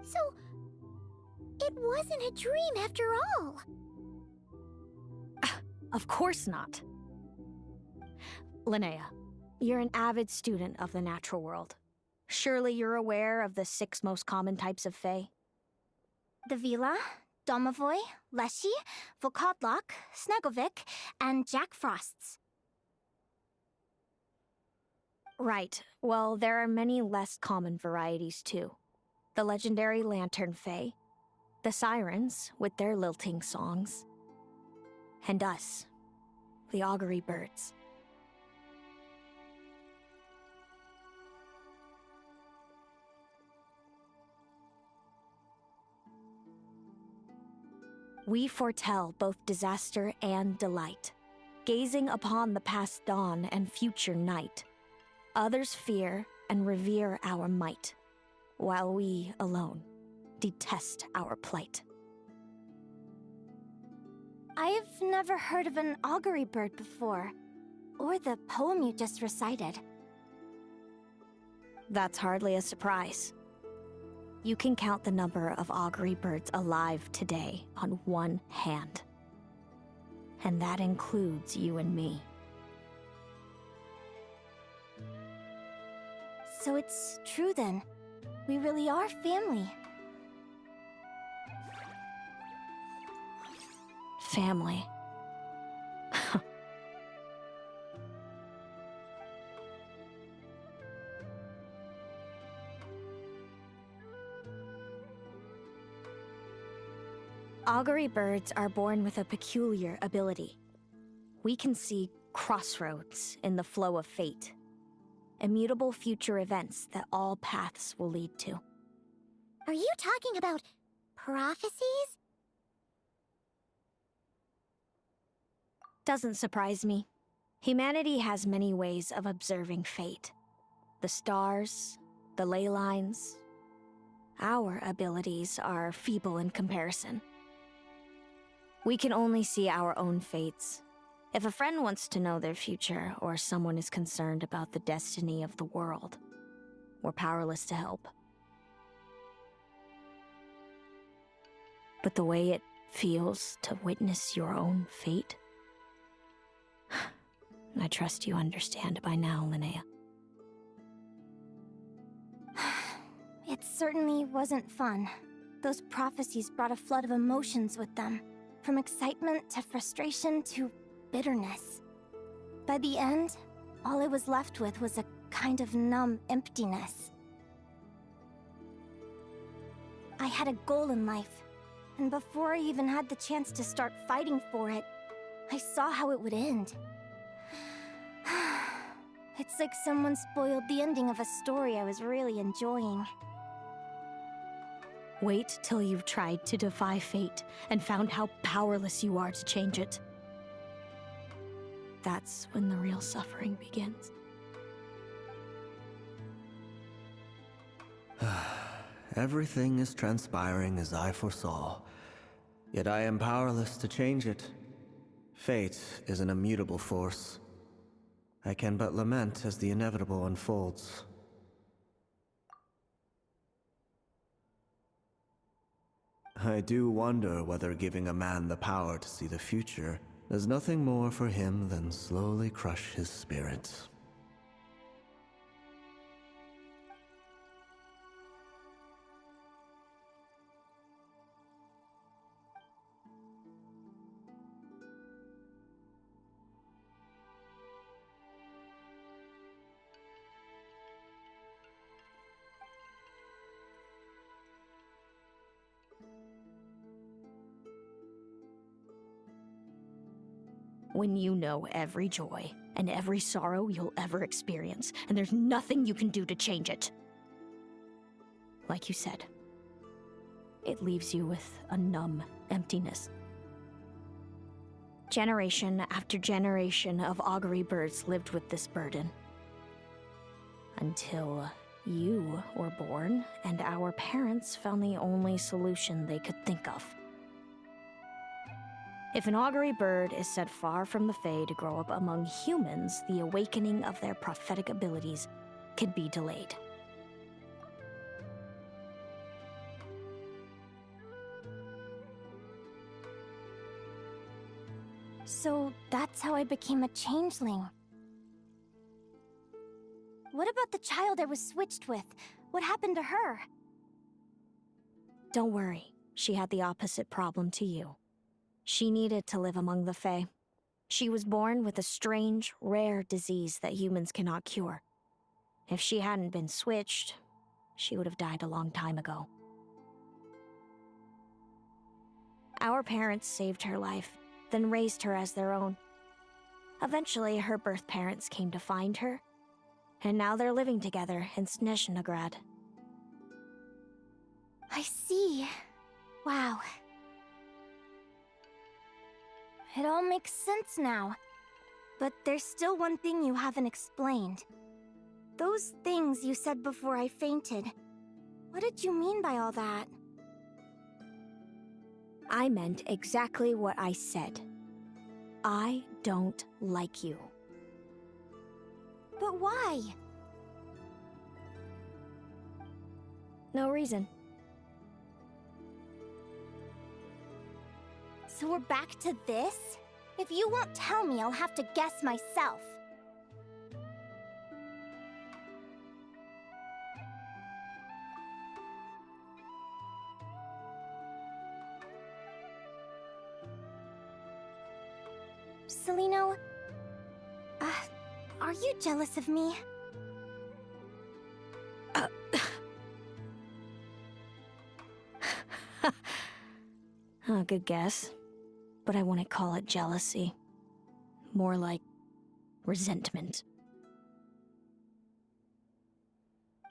So, it wasn't a dream after all. Of course not. Linnea, you're an avid student of the natural world. Surely you're aware of the 6 most common types of fae? The Vila, Domovoy, Leshy, Volkodlok, Snegovic, and Jack Frosts. Right. Well, there are many less common varieties too. The legendary Lantern Fae, the Sirens with their lilting songs, and us, the Augury Birds. We foretell both disaster and delight, gazing upon the past dawn and future night. Others fear and revere our might, while we alone detest our plight. I've never heard of an augury bird before, or the poem you just recited. That's hardly a surprise. You can count the number of augury birds alive today on one hand. And that includes you and me. So it's true then. We really are family. Family. Augury birds are born with a peculiar ability. We can see crossroads in the flow of fate, immutable future events that all paths will lead to. Are you talking about prophecies? Doesn't surprise me. Humanity has many ways of observing fate. The stars, the ley lines. Our abilities are feeble in comparison. We can only see our own fates. If a friend wants to know their future, or someone is concerned about the destiny of the world, we're powerless to help. But the way it feels to witness your own fate, I trust you understand by now, Linnea. It certainly wasn't fun. Those prophecies brought a flood of emotions with them, from excitement to frustration to bitterness. By the end, all I was left with was a kind of numb emptiness. I had a goal in life, and before I even had the chance to start fighting for it, I saw how it would end. It's like someone spoiled the ending of a story I was really enjoying. Wait till you've tried to defy fate and found how powerless you are to change it. That's when the real suffering begins. Everything is transpiring as I foresaw, yet I am powerless to change it. Fate is an immutable force. I can but lament as the inevitable unfolds. I do wonder whether giving a man the power to see the future does nothing more for him than slowly crush his spirit. When you know every joy and every sorrow you'll ever experience, and there's nothing you can do to change it. Like you said, it leaves you with a numb emptiness. Generation after generation of augury birds lived with this burden. Until you were born, and our parents found the only solution they could think of. If an augury bird is set far from the Fae to grow up among humans, the awakening of their prophetic abilities could be delayed. So that's how I became a changeling. What about the child I was switched with? What happened to her? Don't worry, she had the opposite problem to you. She needed to live among the Fae. She was born with a strange, rare disease that humans cannot cure. If she hadn't been switched, she would have died a long time ago. Our parents saved her life, then raised her as their own. Eventually, her birth parents came to find her, and now they're living together in Snezhnegrad. I see. Wow. It all makes sense now. But there's still one thing you haven't explained. Those things you said before I fainted. What did you mean by all that? I meant exactly what I said. I don't like you. But why? No reason. So we're back to this? If you won't tell me, I'll have to guess myself. Celino, are you jealous of me? Good guess. But I wouldn't call it jealousy. More like resentment.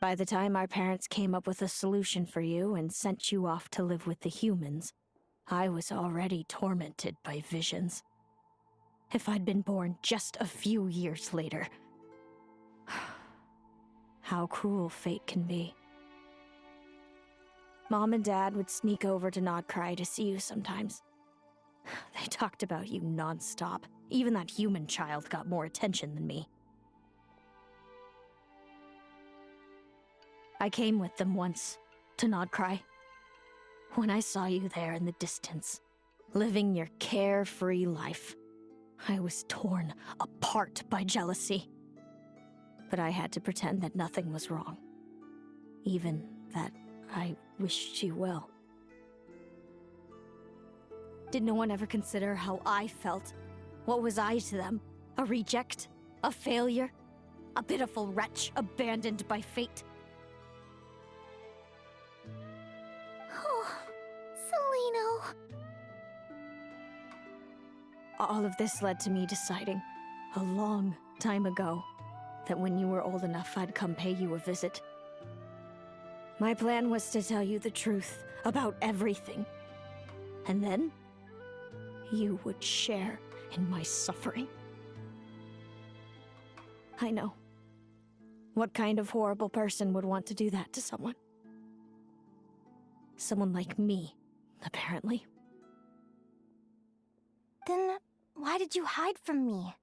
By the time our parents came up with a solution for you and sent you off to live with the humans, I was already tormented by visions. If I'd been born just a few years later. How cruel fate can be. Mom and Dad would sneak over to Nodcry to see you sometimes. They talked about you non-stop. Even that human child got more attention than me. I came with them once, to Nodcry. When I saw you there in the distance, living your carefree life, I was torn apart by jealousy. But I had to pretend that nothing was wrong. Even that I wished you well. Did no one ever consider how I felt? What was I to them? A reject? A failure? A pitiful wretch abandoned by fate? Oh, Seleno. All of this led to me deciding, a long time ago, that when you were old enough, I'd come pay you a visit. My plan was to tell you the truth about everything. And then, you would share in my suffering. I know. What kind of horrible person would want to do that to someone? Someone like me, apparently. Then why did you hide from me?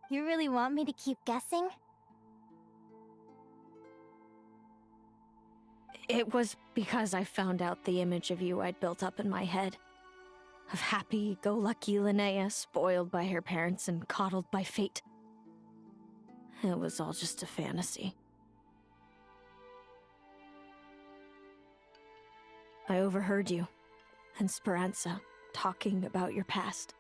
You really want me to keep guessing? It was because I found out the image of you I'd built up in my head. Of happy-go-lucky Linnea, spoiled by her parents and coddled by fate. It was all just a fantasy. I overheard you and Speranza talking about your past.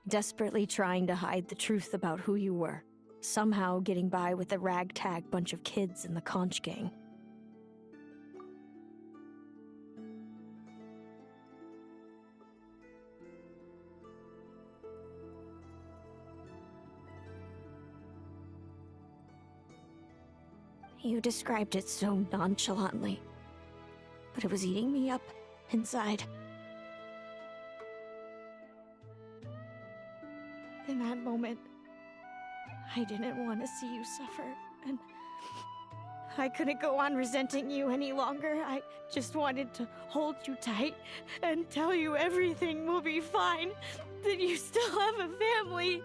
Desperately trying to hide the truth about who you were. Somehow getting by with a ragtag bunch of kids in the conch gang. You described it so nonchalantly, but it was eating me up inside. In that moment, I didn't want to see you suffer, and I couldn't go on resenting you any longer. I just wanted to hold you tight and tell you everything will be fine, that you still have a family.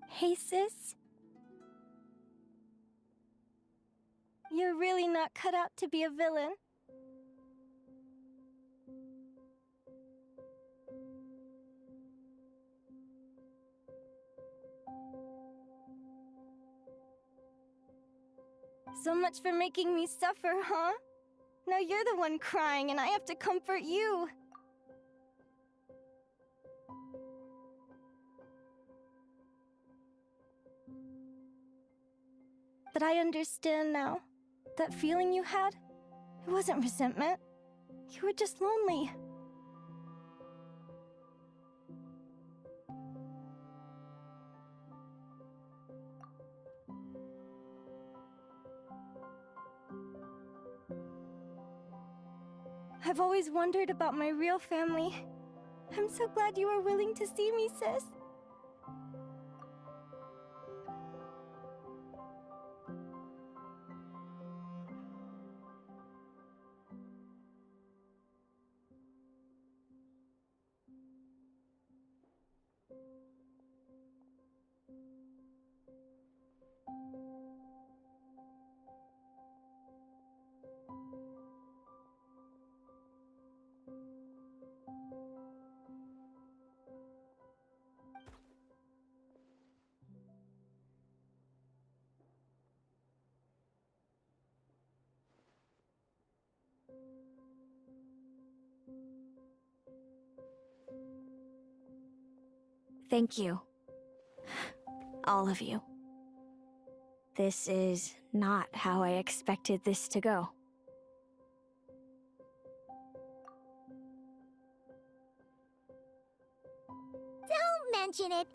Hey, sis. You're really not cut out to be a villain. So much for making me suffer, huh? Now you're the one crying and I have to comfort you. But I understand now. That feeling you had, it wasn't resentment. You were just lonely. I've always wondered about my real family. I'm so glad you were willing to see me, sis. Thank you. All of you. This is not how I expected this to go. Don't mention it.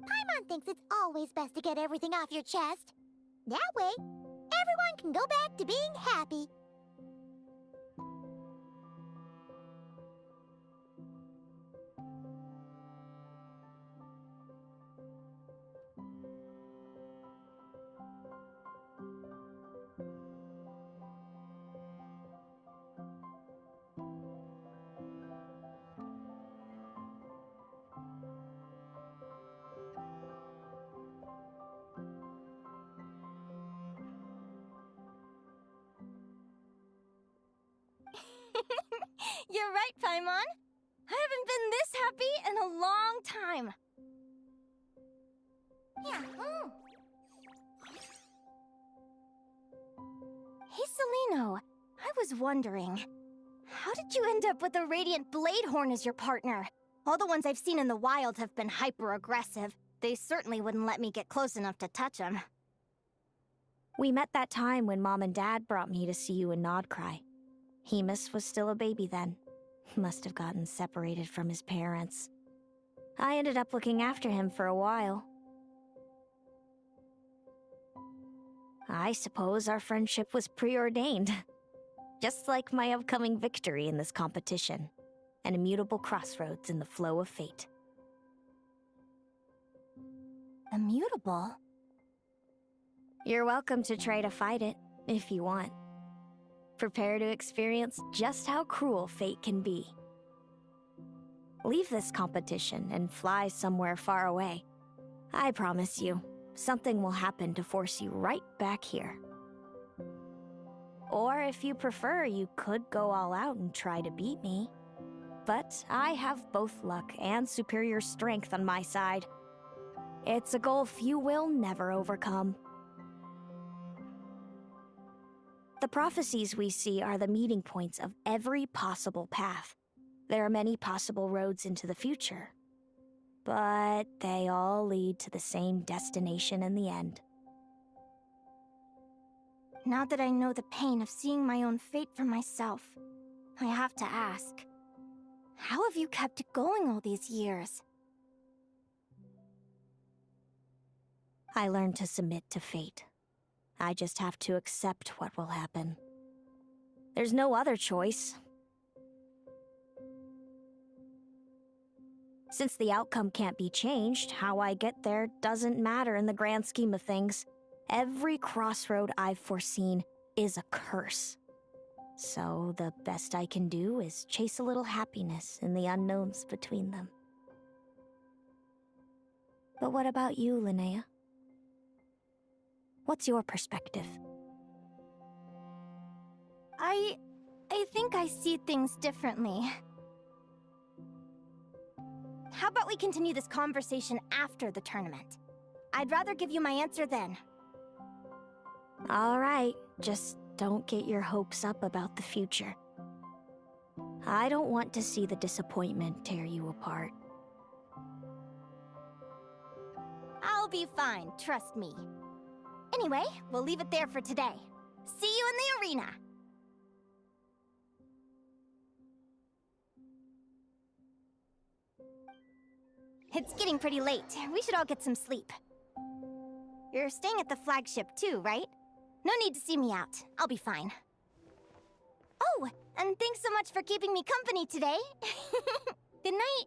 Paimon thinks it's always best to get everything off your chest. That way, everyone can go back to being happy. You're right, Paimon. I haven't been this happy in a long time. Yeah. Hey, Celino. I was wondering, how did you end up with a Radiant Bladehorn as your partner? All the ones I've seen in the wild have been hyper-aggressive. They certainly wouldn't let me get close enough to touch them. We met that time when Mom and Dad brought me to see you in Nodcry. Hemus was still a baby then. Must have gotten separated from his parents. I ended up looking after him for a while. I suppose our friendship was preordained. Just like my upcoming victory in this competition. An immutable crossroads in the flow of fate. Immutable? You're welcome to try to fight it, if you want. Prepare to experience just how cruel fate can be. Leave this competition and fly somewhere far away. I promise you, something will happen to force you right back here. Or if you prefer, you could go all out and try to beat me. But I have both luck and superior strength on my side. It's a gulf you will never overcome. The prophecies we see are the meeting points of every possible path. There are many possible roads into the future. But they all lead to the same destination in the end. Now that I know the pain of seeing my own fate for myself, I have to ask, how have you kept it going all these years? I learned to submit to fate. I just have to accept what will happen. There's no other choice. Since the outcome can't be changed, how I get there doesn't matter in the grand scheme of things. Every crossroad I've foreseen is a curse. So the best I can do is chase a little happiness in the unknowns between them. But what about you, Linnea? What's your perspective? I think I see things differently. How about we continue this conversation after the tournament? I'd rather give you my answer then. All right, just don't get your hopes up about the future. I don't want to see the disappointment tear you apart. I'll be fine, trust me. Anyway, we'll leave it there for today. See you in the arena! It's getting pretty late. We should all get some sleep. You're staying at the flagship too, right? No need to see me out. I'll be fine. Oh, and thanks so much for keeping me company today. Good night.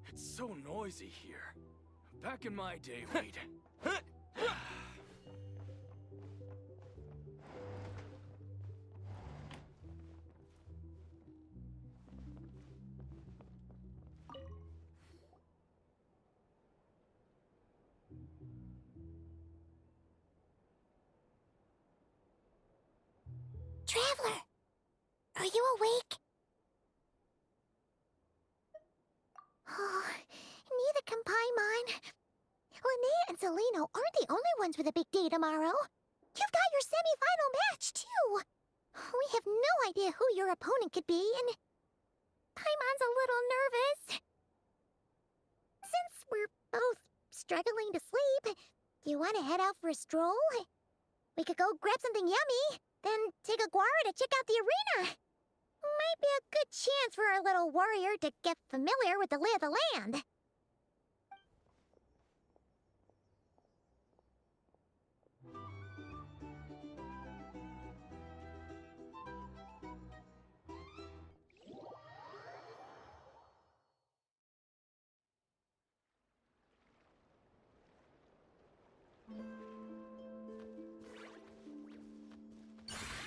It's so noisy here. Back in my day, we'd... Traveler, are you awake? Oh, neither can Paimon. Linnea and Celino aren't the only ones with a big day tomorrow. You've You've got your semi-final match, too! We have no idea who your opponent could be, and Paimon's a little nervous. Since we're both struggling to sleep, do you want to head out for a stroll? We could go grab something yummy, then take a guara to check out the arena. Might be a good chance for our little warrior to get familiar with the lay of the land.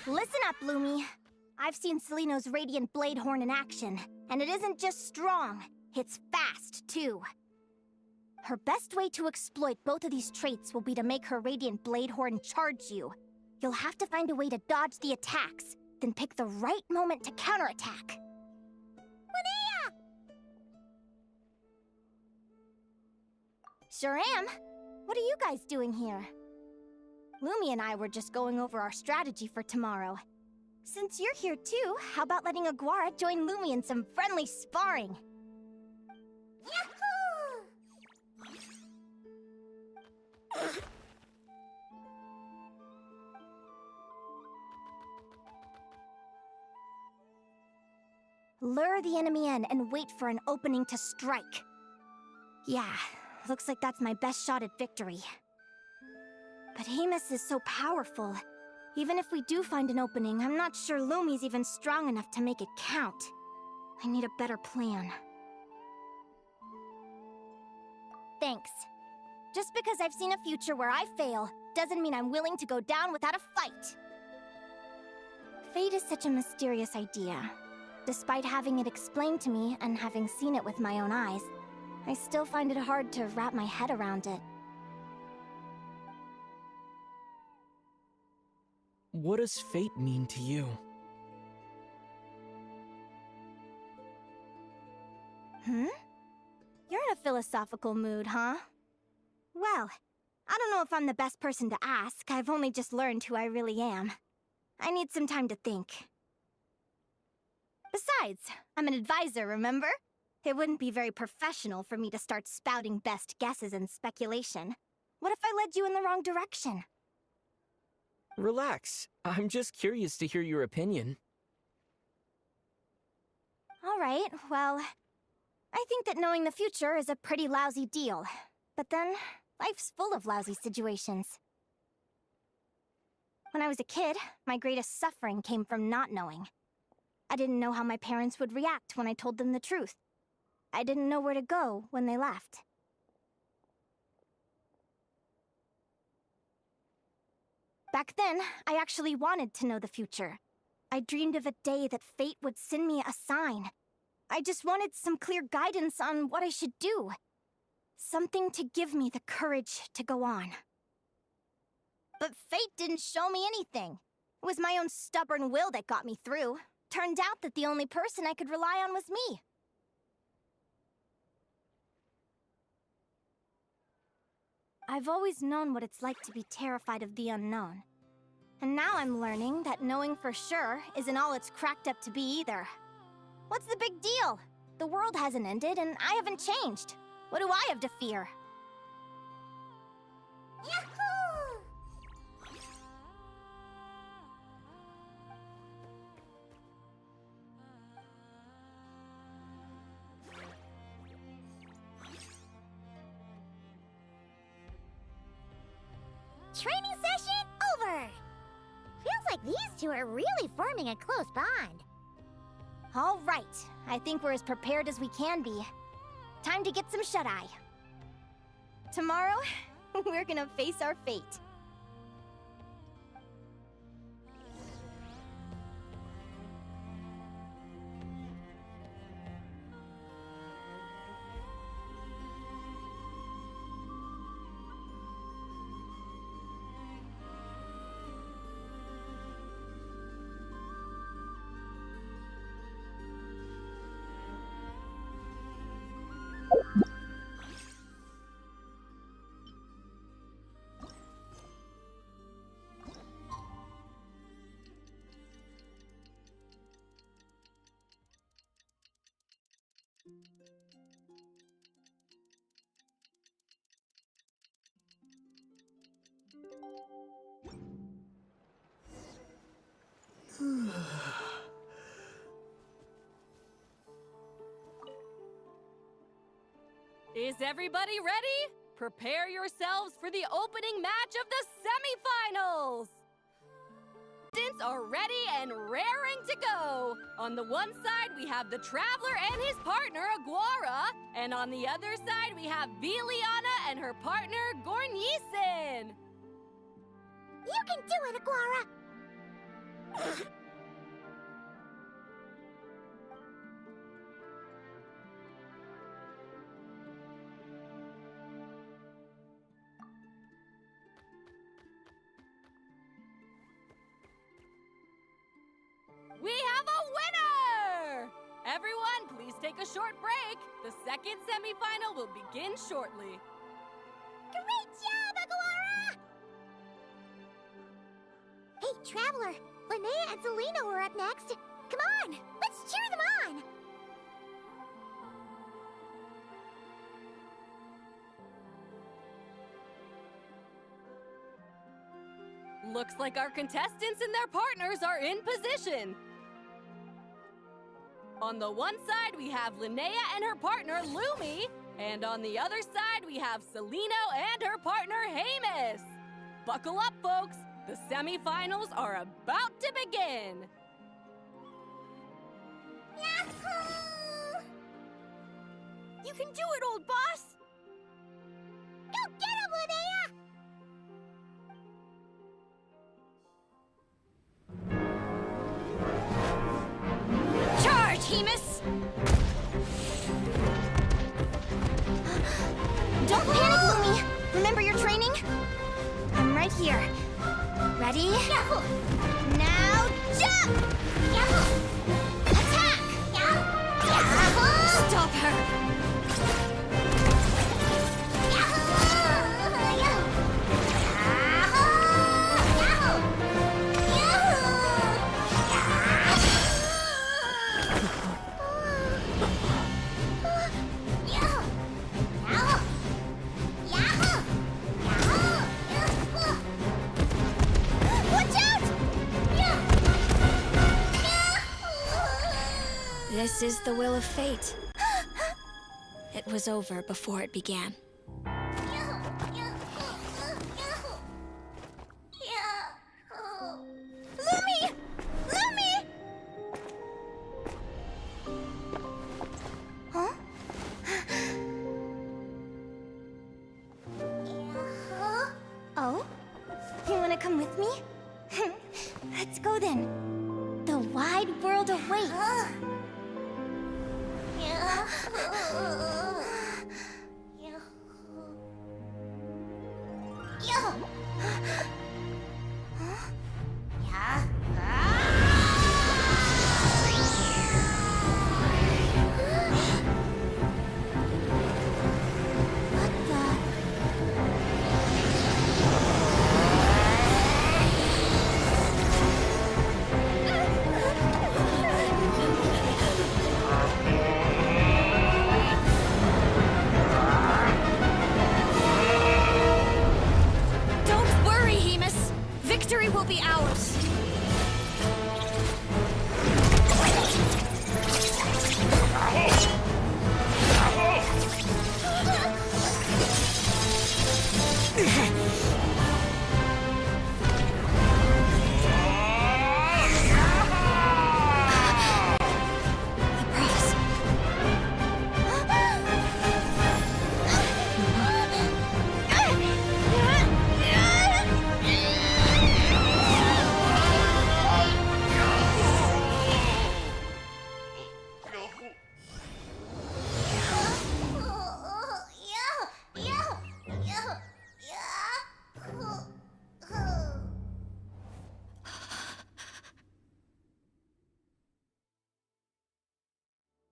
Listen up, Lumi. I've seen Celino's Radiant Blade Horn in action, and it isn't just strong, it's fast, too. Her best way to exploit both of these traits will be to make her Radiant Blade Horn charge you. You'll have to find a way to dodge the attacks, then pick the right moment to counterattack. Linnea! Sure am. What are you guys doing here? Lumi and I were just going over our strategy for tomorrow. Since you're here too, how about letting Aguara join Lumi in some friendly sparring? Yahoo! Lure the enemy in and wait for an opening to strike. Yeah, looks like that's my best shot at victory. But Hamus is so powerful. Even if we do find an opening, I'm not sure Lumi's even strong enough to make it count. I need a better plan. Thanks. Just because I've seen a future where I fail, doesn't mean I'm willing to go down without a fight. Fate is such a mysterious idea. Despite having it explained to me and having seen it with my own eyes, I still find it hard to wrap my head around it. What does fate mean to you? Hmm? You're in a philosophical mood, huh? Well, I don't know if I'm the best person to ask. I've only just learned who I really am. I need some time to think. Besides, I'm an advisor, remember? It wouldn't be very professional for me to start spouting best guesses and speculation. What if I led you in the wrong direction? Relax. I'm just curious to hear your opinion. All right, well, I think that knowing the future is a pretty lousy deal. But then, life's full of lousy situations. When I was a kid, my greatest suffering came from not knowing. I didn't know how my parents would react when I told them the truth. I didn't know where to go when they left. Back then, I actually wanted to know the future. I dreamed of a day that fate would send me a sign. I just wanted some clear guidance on what I should do. Something to give me the courage to go on. But fate didn't show me anything. It was my own stubborn will that got me through. Turned out that the only person I could rely on was me. I've always known what it's like to be terrified of the unknown. And now I'm learning that knowing for sure isn't all it's cracked up to be either. What's the big deal? The world hasn't ended and I haven't changed. What do I have to fear? Yahoo! Training session over! Feels like these two are really forming a close bond. All right, I think we're as prepared as we can be. Time to get some shut-eye. Tomorrow, we're gonna face our fate. Is everybody ready? Prepare yourselves for the opening match of the semifinals! Contestants are ready and raring to go. On the one side, we have the Traveler and his partner, Aguara. And on the other side, we have Viliana and her partner, Gornisen. You can do it, Aguara! We have a winner! Everyone, please take a short break. The second semifinal will begin shortly. Great job, Aguara! Hey, Traveler! Linnea and Selena are up next. Come on, let's cheer them on! Looks like our contestants and their partners are in position. On the one side, we have Linnea and her partner, Lumi. And on the other side, we have Celino and her partner, Hamus. Buckle up, folks. The semifinals are about to begin. Yahoo! You can do it, old boss! Go get him, Linnea! Charge, Hamus! Don't panic, Lumi! Remember your training? I'm right here. Ready? Yahoo! Now jump! Yahoo! Attack! Yahoo! Stop her! This is the will of fate. It was over before it began. Lumi! Lumi! Huh? Oh? You wanna come with me? Let's go then. The wide world awaits. Don't worry, Hamus. Victory will be ours.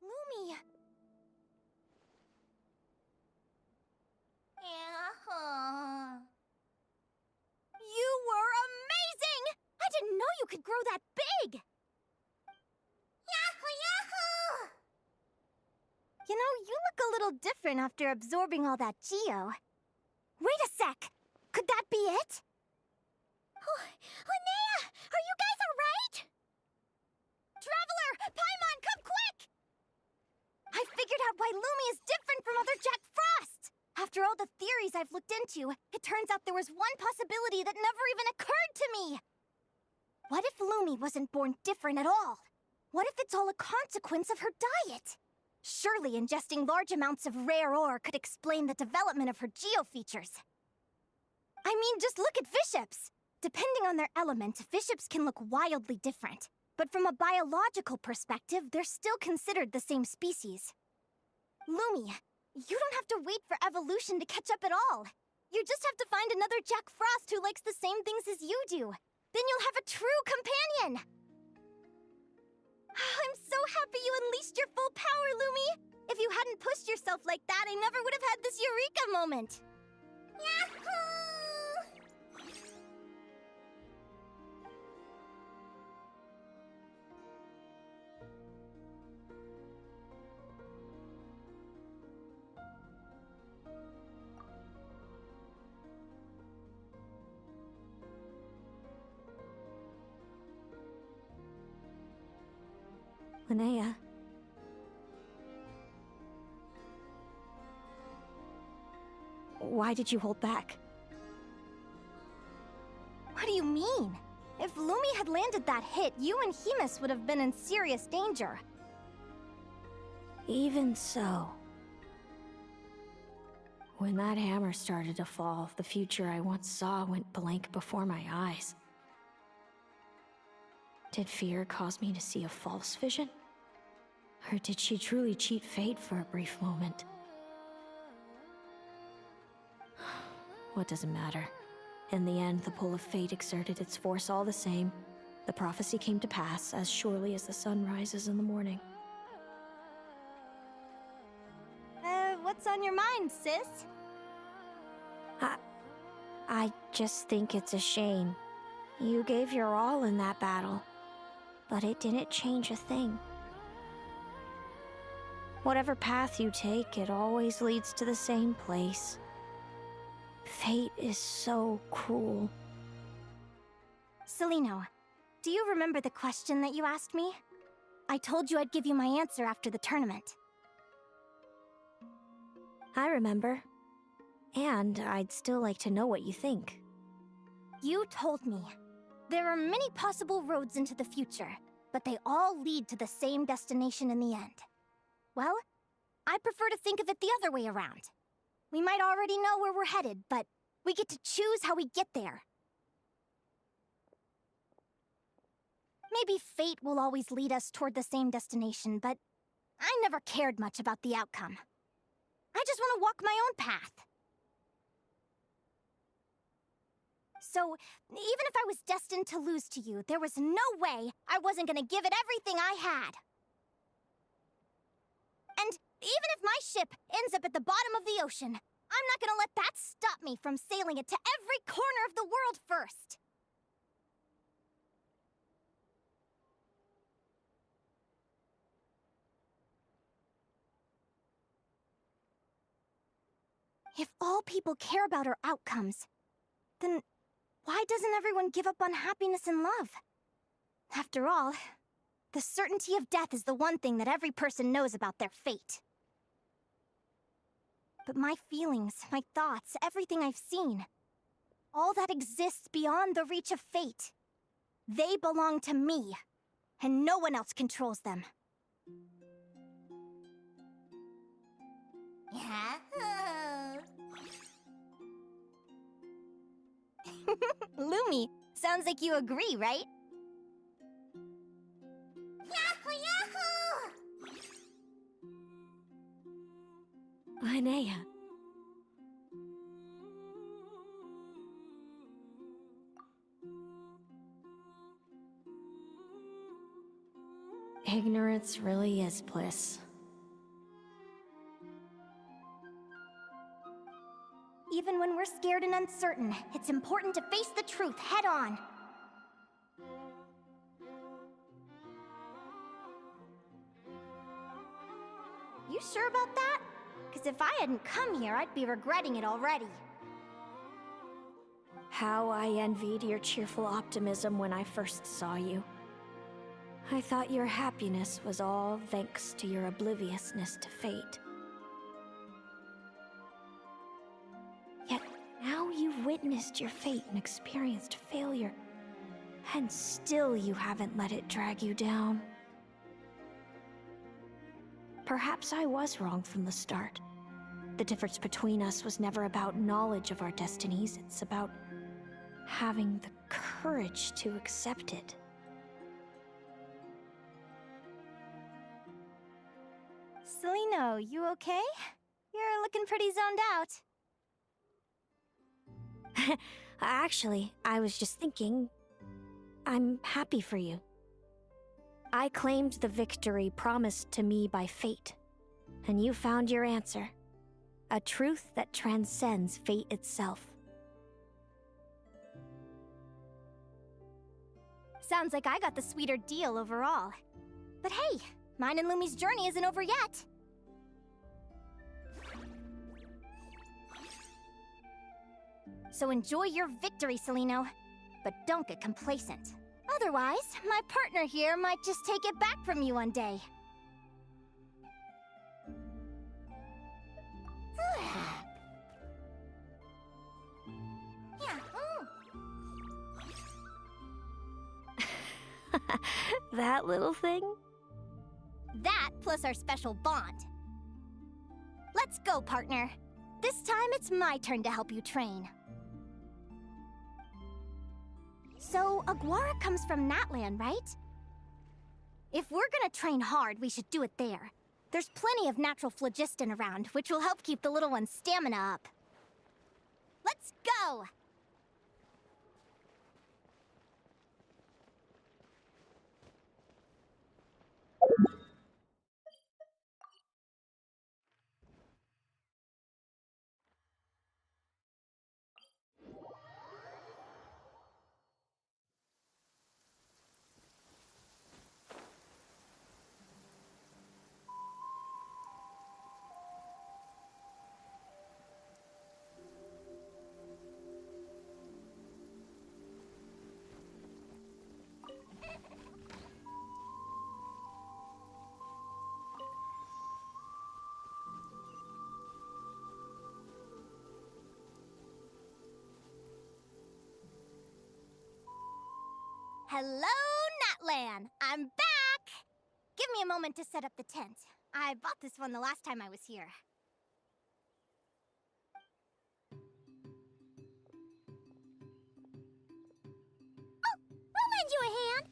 Lumi! You were amazing! I didn't know you could grow that big! Yahoo! Yahoo! You know, you look a little different after absorbing all that Geo. Wait a sec! Could that be it? Linnea! Are you guys alright? Traveler! Paimon, come quick! I figured out why Lumi is different from other Jack Frost! After all the theories I've looked into, it turns out there was one possibility that never even occurred to me! What if Lumi wasn't born different at all? What if it's all a consequence of her diet? Surely ingesting large amounts of rare ore could explain the development of her geofeatures. I mean, just look at fiships! Depending on their element, fiships can look wildly different. But from a biological perspective, they're still considered the same species. Lumi, you don't have to wait for evolution to catch up at all. You just have to find another Jack Frost who likes the same things as you do. Then you'll have a true companion! I'm so happy you unleashed your full power, Lumi! If you hadn't pushed yourself like that, I never would have had this eureka moment! Yahoo! Linnea. Why did you hold back? What do you mean? If Lumi had landed that hit, you and Hemus would have been in serious danger. Even so. When that hammer started to fall, the future I once saw went blank before my eyes. Did fear cause me to see a false vision? Or did she truly cheat fate for a brief moment? What does it matter? In the end, the pull of fate exerted its force all the same. The prophecy came to pass as surely as the sun rises in the morning. What's on your mind, sis? I just think it's a shame. You gave your all in that battle, but it didn't change a thing. Whatever path you take, it always leads to the same place. Fate is so cruel. Celino, do you remember the question that you asked me? I told you I'd give you my answer after the tournament. I remember. And I'd still like to know what you think. You told me. There are many possible roads into the future, but they all lead to the same destination in the end. Well, I prefer to think of it the other way around. We might already know where we're headed, but we get to choose how we get there. Maybe fate will always lead us toward the same destination, but I never cared much about the outcome. I just want to walk my own path. So, even if I was destined to lose to you, there was no way I wasn't gonna give it everything I had. And even if my ship ends up at the bottom of the ocean, I'm not gonna let that stop me from sailing it to every corner of the world first. If all people care about are outcomes, then why doesn't everyone give up on happiness and love? After all, the certainty of death is the one thing that every person knows about their fate. But my feelings, my thoughts, everything I've seen, all that exists beyond the reach of fate, they belong to me, and no one else controls them. Lumi, sounds like you agree, right? Yahoo! Yahoo! Linnea. Ignorance really is bliss. Even when we're scared and uncertain, it's important to face the truth head on. You sure about that? Because if I hadn't come here, I'd be regretting it already. How I envied your cheerful optimism when I first saw you. I thought your happiness was all thanks to your obliviousness to fate. Yet now you've witnessed your fate and experienced failure, and still you haven't let it drag you down. Perhaps I was wrong from the start. The difference between us was never about knowledge of our destinies, it's about having the courage to accept it. Celino, you okay? You're looking pretty zoned out. Actually, I was just thinking, I'm happy for you. I claimed the victory promised to me by fate, and you found your answer. A truth that transcends fate itself. Sounds like I got the sweeter deal overall. But hey, mine and Lumi's journey isn't over yet. So enjoy your victory, Celino. But don't get complacent. Otherwise, my partner here might just take it back from you one day. That little thing? That plus our special bond. Let's go, partner. This time it's my turn to help you train. So, Aguara comes from Natland, right? If we're gonna train hard, we should do it there. There's plenty of natural phlogiston around, which will help keep the little one's stamina up. Let's go! Hello, Natlan! I'm back! Give me a moment to set up the tent. I bought this one the last time I was here. Oh! We'll lend you a hand!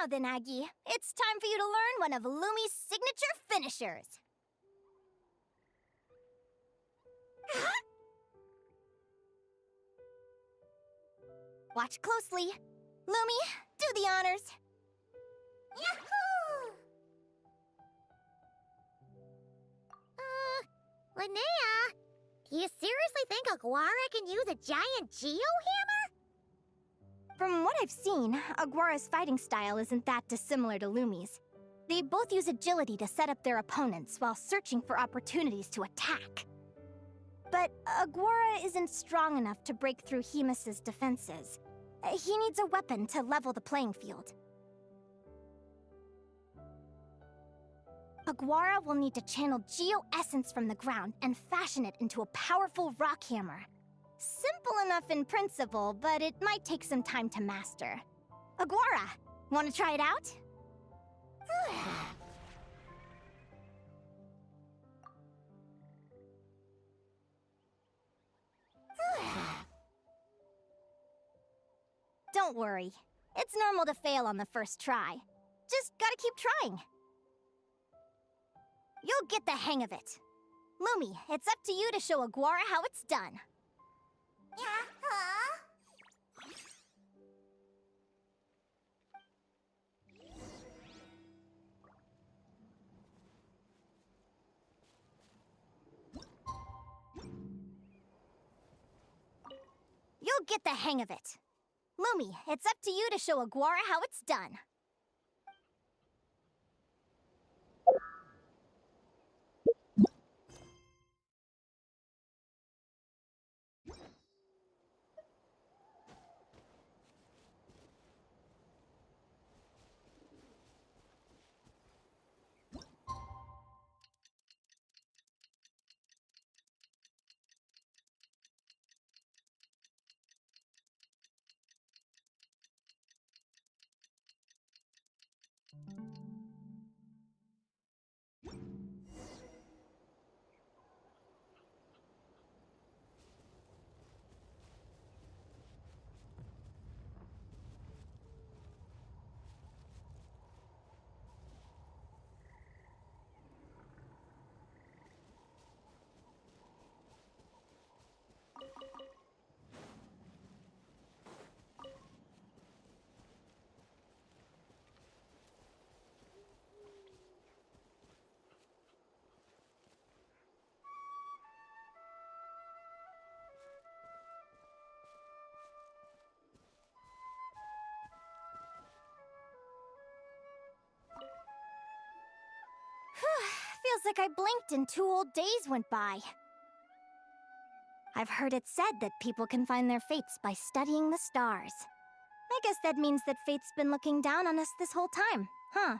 Now then, Aggie, it's time for you to learn one of Lumi's signature finishers. Watch closely. Lumi, do the honors. Yahoo! Linnea, do you seriously think Aguara can use a giant geo-hammer? From what I've seen, Aguara's fighting style isn't that dissimilar to Lumi's. They both use agility to set up their opponents while searching for opportunities to attack. But Aguara isn't strong enough to break through Hemus's defenses. He needs a weapon to level the playing field. Aguara will need to channel Geo-Essence from the ground and fashion it into a powerful rock hammer. Simple enough in principle, but it might take some time to master. Aguara, want to try it out? Don't worry. It's normal to fail on the first try. Just gotta keep trying. You'll get the hang of it. Lumi, it's up to you to show Aguara how it's done. You'll get the hang of it. Lumi, it's up to you to show Aguara how it's done. Feels like I blinked and 2 whole days went by. I've heard it said that people can find their fates by studying the stars. I guess that means that fate's been looking down on us this whole time, huh?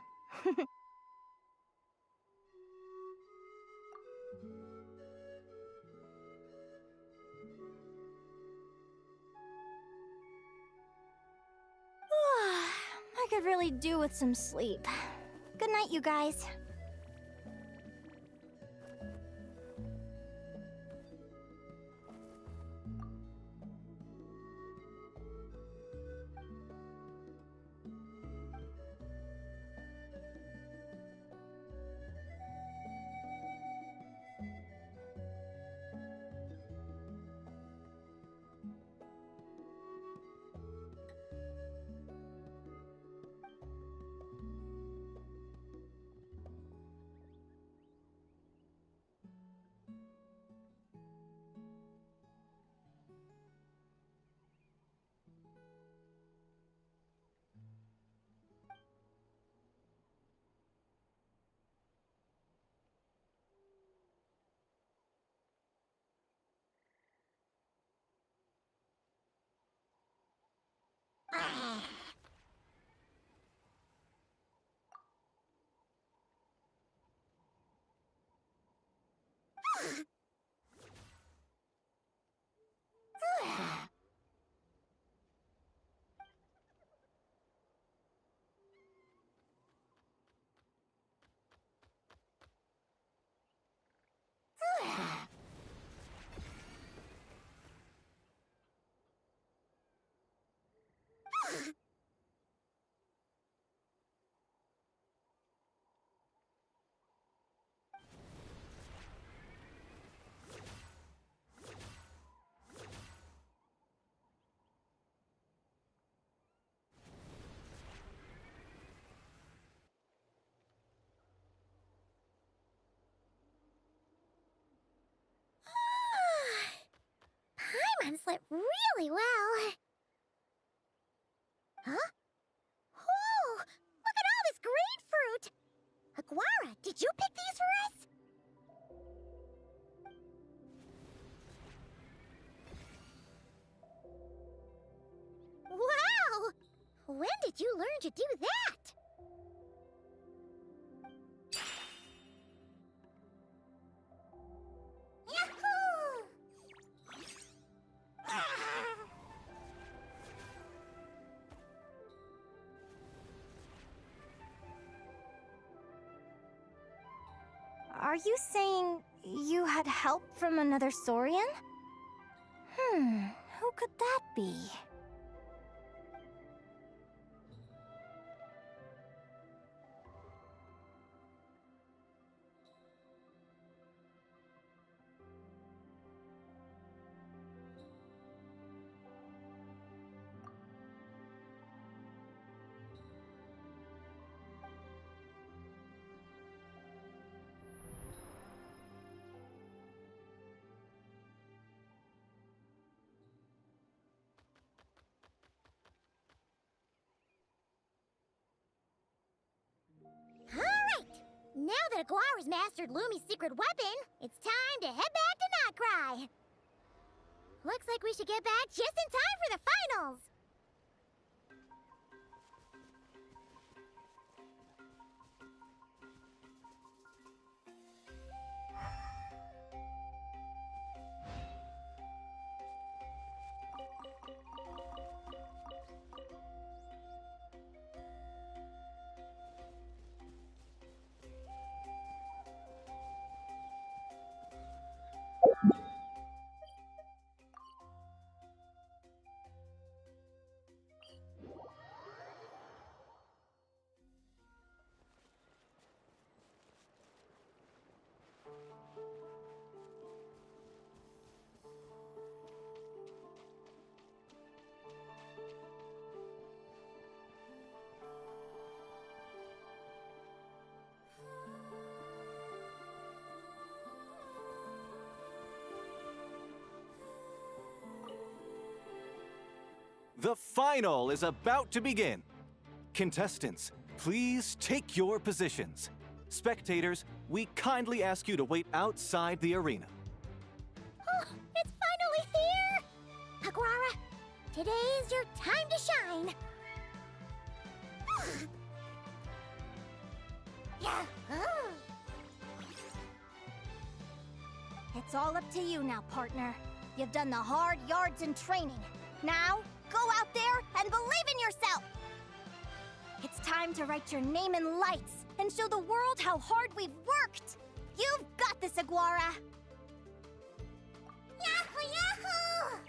I could really do with some sleep. Good night, you guys. Paimon slept really well. Huh? Oh, look at all this grapefruit! Aguara, did you pick these for us? Wow! When did you learn to do that? Yahoo! Are you saying you had help from another Saurian? Who could that be? that Aguara's mastered Lumi's secret weapon, it's time to head back to Notcry. Looks like we should get back just in time for the finals. The final is about to begin. Contestants, please take your positions. Spectators, we kindly ask you to wait outside the arena. Oh, it's finally here! Aguara, today is your time to shine. It's all up to you now, partner. You've done the hard yards in training. Now, go out there and believe in yourself! It's time to write your name in lights and show the world how hard we've worked! You've got this, Aguara! Yahoo! Yahoo!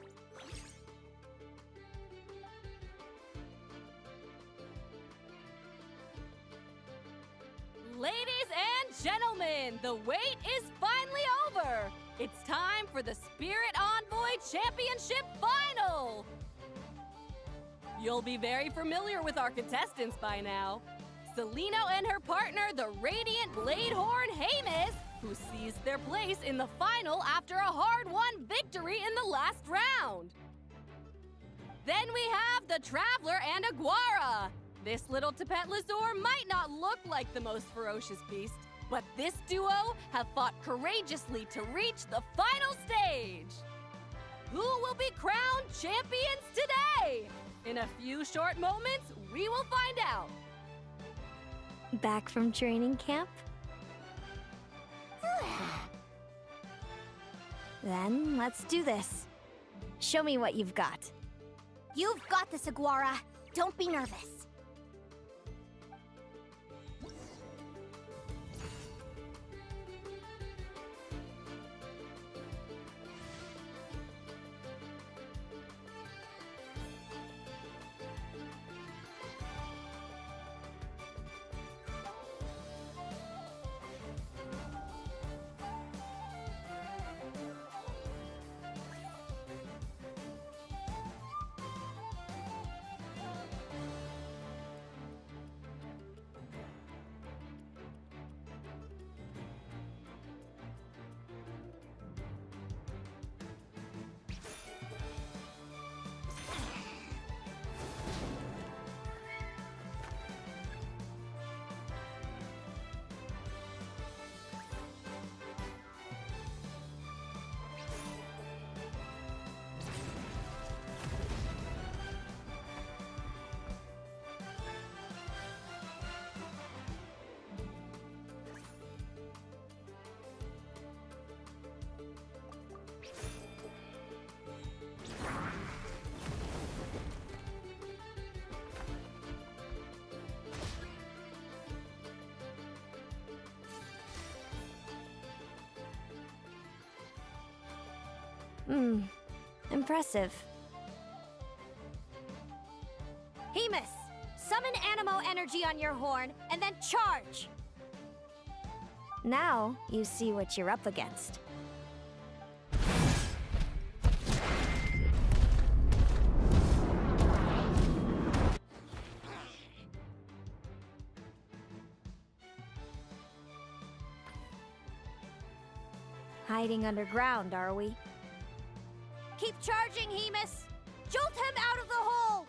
Ladies and gentlemen, the wait is finally over. It's time for the Spirit Envoy Championship Final. You'll be very familiar with our contestants by now. Celino and her partner, the Radiant Bladehorn Hamus, who seized their place in the final after a hard-won victory in the last round. Then we have the Traveler and Aguara. This little Tapet Lazur might not look like the most ferocious beast, but this duo have fought courageously to reach the final stage. Who will be crowned champions today? In a few short moments, we will find out. Back from training camp? Then let's do this. Show me what you've got. You've got this, Aguara. Don't be nervous. Impressive. Hamus, summon Animo energy on your horn, and then charge! Now you see what you're up against. Hiding underground, are we? Keep charging, Hamus! Jolt him out of the hole!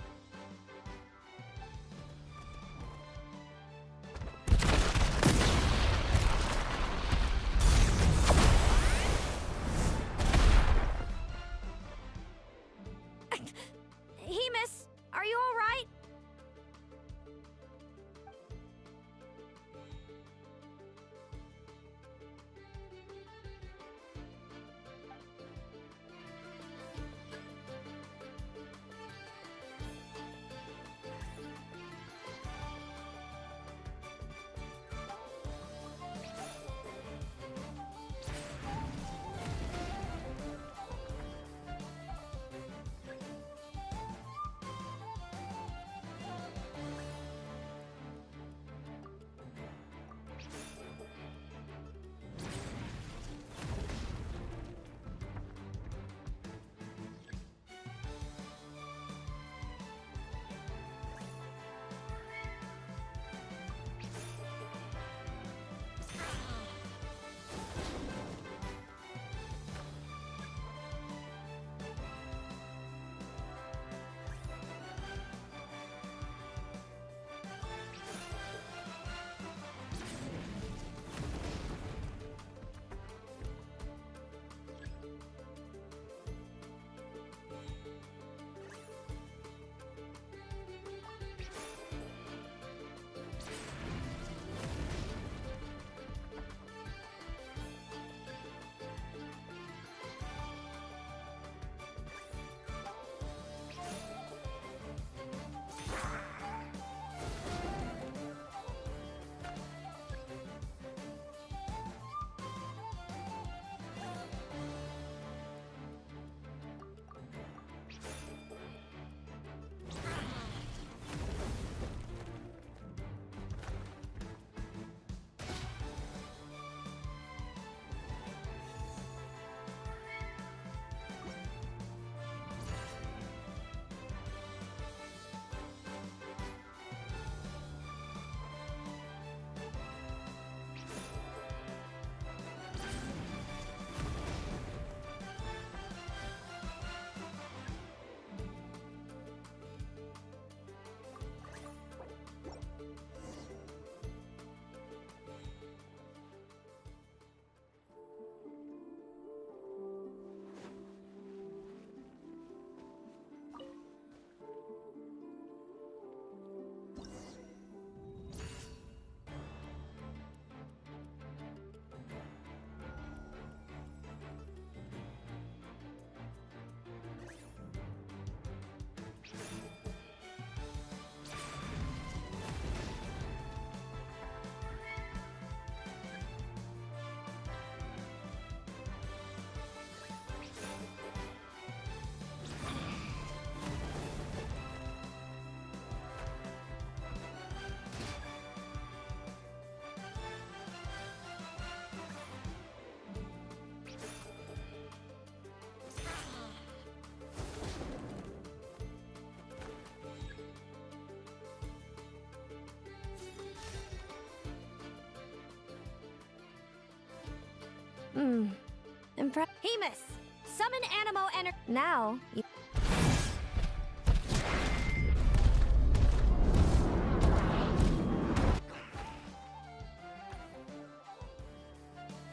Hemus, summon Animo Energy. Now,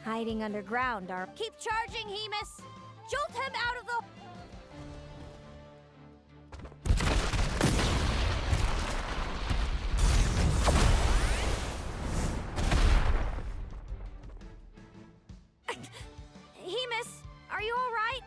hiding underground are. Keep charging, Hemus. Jolt him out of the... Hemus, are you all right?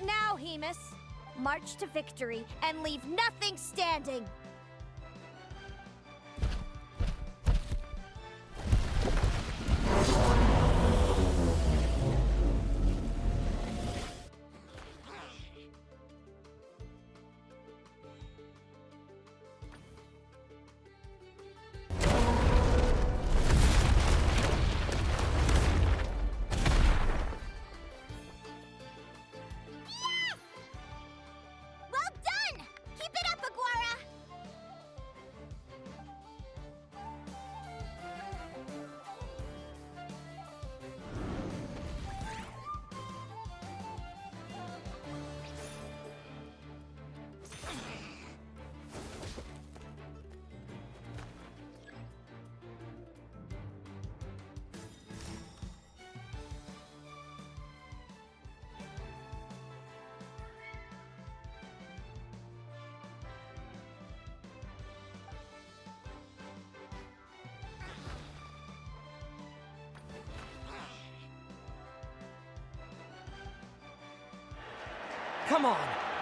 Now, Hemus, march to victory and leave nothing standing. Come on!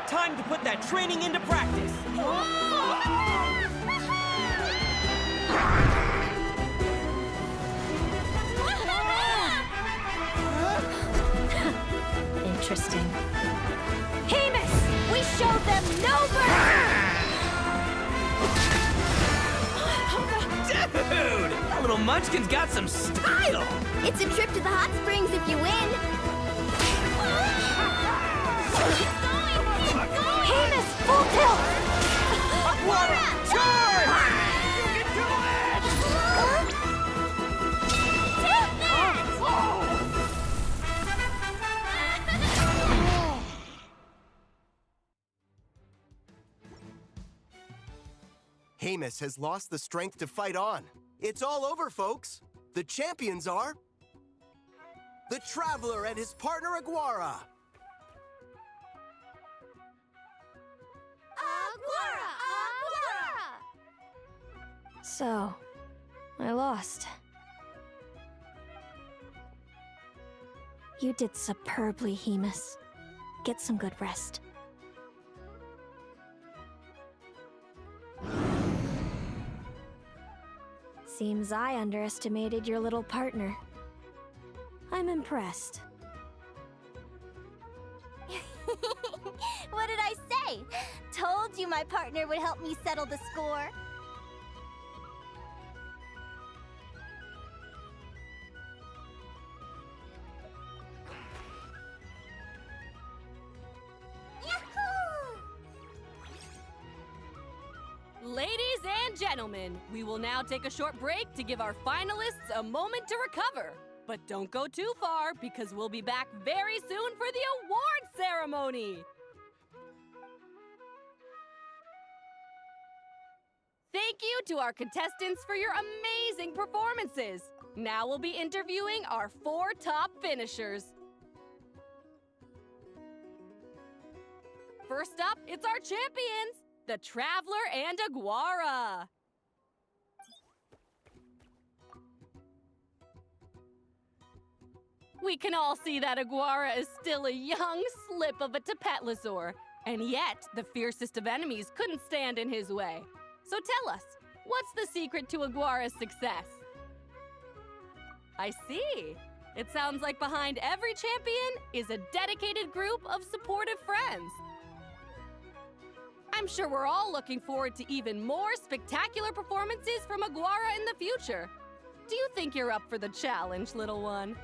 Time to put that training into practice! Interesting. Hemus, we showed them no mercy! Dude! That little munchkin's got some style! It's a trip to the hot springs if you win. Hemus, full tilt! Aquara, charge! You can do it! Hemus has lost the strength to fight on. It's all over, folks. The champions are... the Traveler and his partner Aguara. So, I lost. You did superbly, Hemus. Get some good rest. Seems I underestimated your little partner. I'm impressed. What did I say? Told you my partner would help me settle the score. Ladies and gentlemen, we will now take a short break to give our finalists a moment to recover. But don't go too far, because we'll be back very soon for the award ceremony! Thank you to our contestants for your amazing performances! Now we'll be interviewing our 4 top finishers. First up, it's our champions, the Traveler and Aguara. We can all see that Aguara is still a young slip of a Tapetlosaur, and yet the fiercest of enemies couldn't stand in his way. So tell us, what's the secret to Aguara's success? I see. It sounds like behind every champion is a dedicated group of supportive friends. I'm sure we're all looking forward to even more spectacular performances from Aguara in the future. Do you think you're up for the challenge, little one?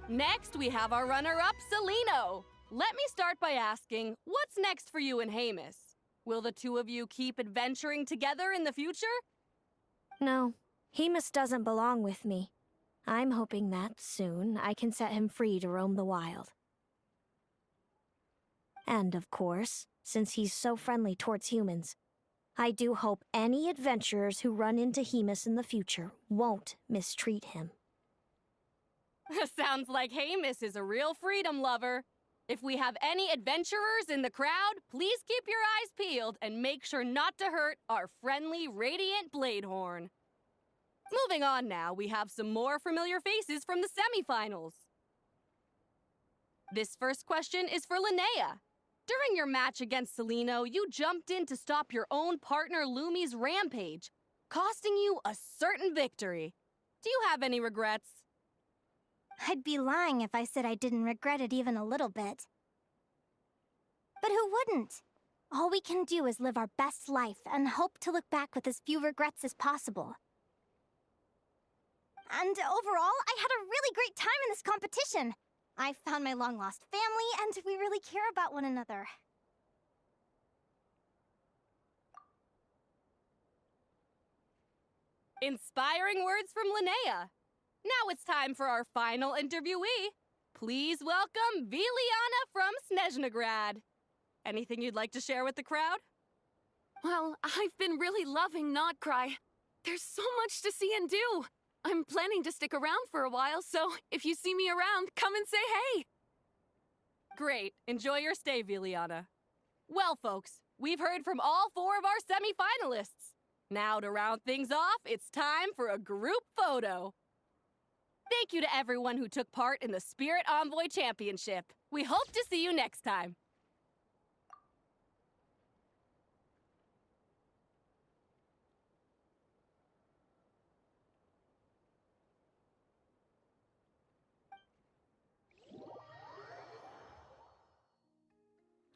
Next, we have our runner-up, Celino. Let me start by asking, what's next for you and Hamus? Will the two of you keep adventuring together in the future? No, Hamus doesn't belong with me. I'm hoping that soon I can set him free to roam the wild. And of course, since he's so friendly towards humans, I do hope any adventurers who run into Hamus in the future won't mistreat him. Sounds like Hamus is a real freedom lover. If we have any adventurers in the crowd, please keep your eyes peeled and make sure not to hurt our friendly, radiant Bladehorn. Moving on now, we have some more familiar faces from the semifinals. This first question is for Linnea. During your match against Celino, you jumped in to stop your own partner Lumi's rampage, costing you a certain victory. Do you have any regrets? I'd be lying if I said I didn't regret it even a little bit. But who wouldn't? All we can do is live our best life and hope to look back with as few regrets as possible. And overall, I had a really great time in this competition. I found my long-lost family, and we really care about one another. Inspiring words from Linnea. Now it's time for our final interviewee. Please welcome Viliana from Snezhnegrad. Anything you'd like to share with the crowd? Well, I've been really loving Notcry. There's so much to see and do. I'm planning to stick around for a while, so if you see me around, come and say hey. Great. Enjoy your stay, Viliana. Well, folks, we've heard from all 4 of our semi-finalists. Now to round things off, it's time for a group photo. Thank you to everyone who took part in the Spirit Envoy Championship. We hope to see you next time.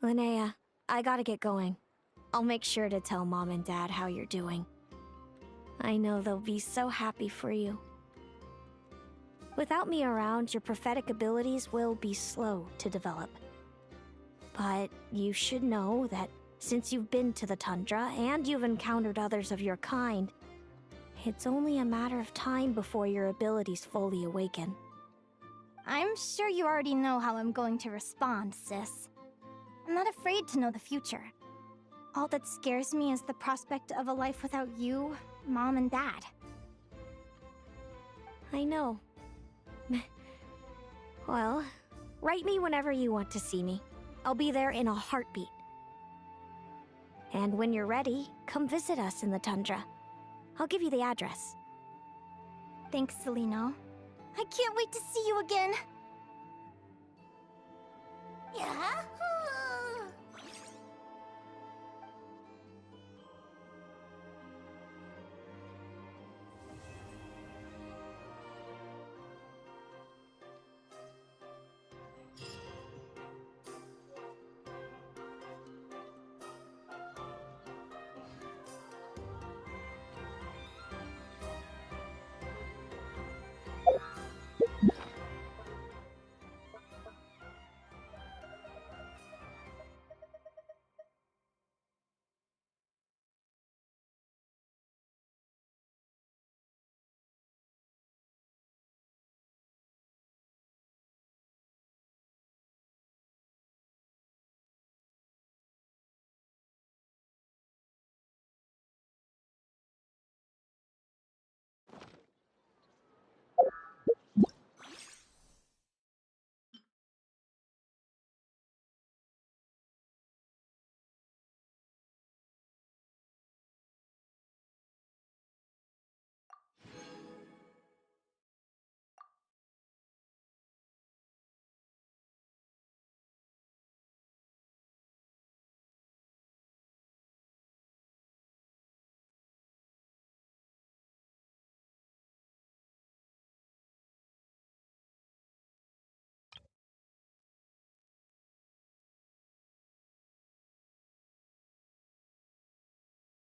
Linnea, I gotta get going. I'll make sure to tell Mom and Dad how you're doing. I know they'll be so happy for you. Without me around, your prophetic abilities will be slow to develop. But you should know that since you've been to the tundra and you've encountered others of your kind, it's only a matter of time before your abilities fully awaken. I'm sure you already know how I'm going to respond, sis. I'm not afraid to know the future. All that scares me is the prospect of a life without you, Mom, and Dad. I know. Well, write me whenever you want to see me. I'll be there in a heartbeat. And when you're ready, come visit us in the tundra. I'll give you the address. Thanks, Celino. I can't wait to see you again. Yahoo!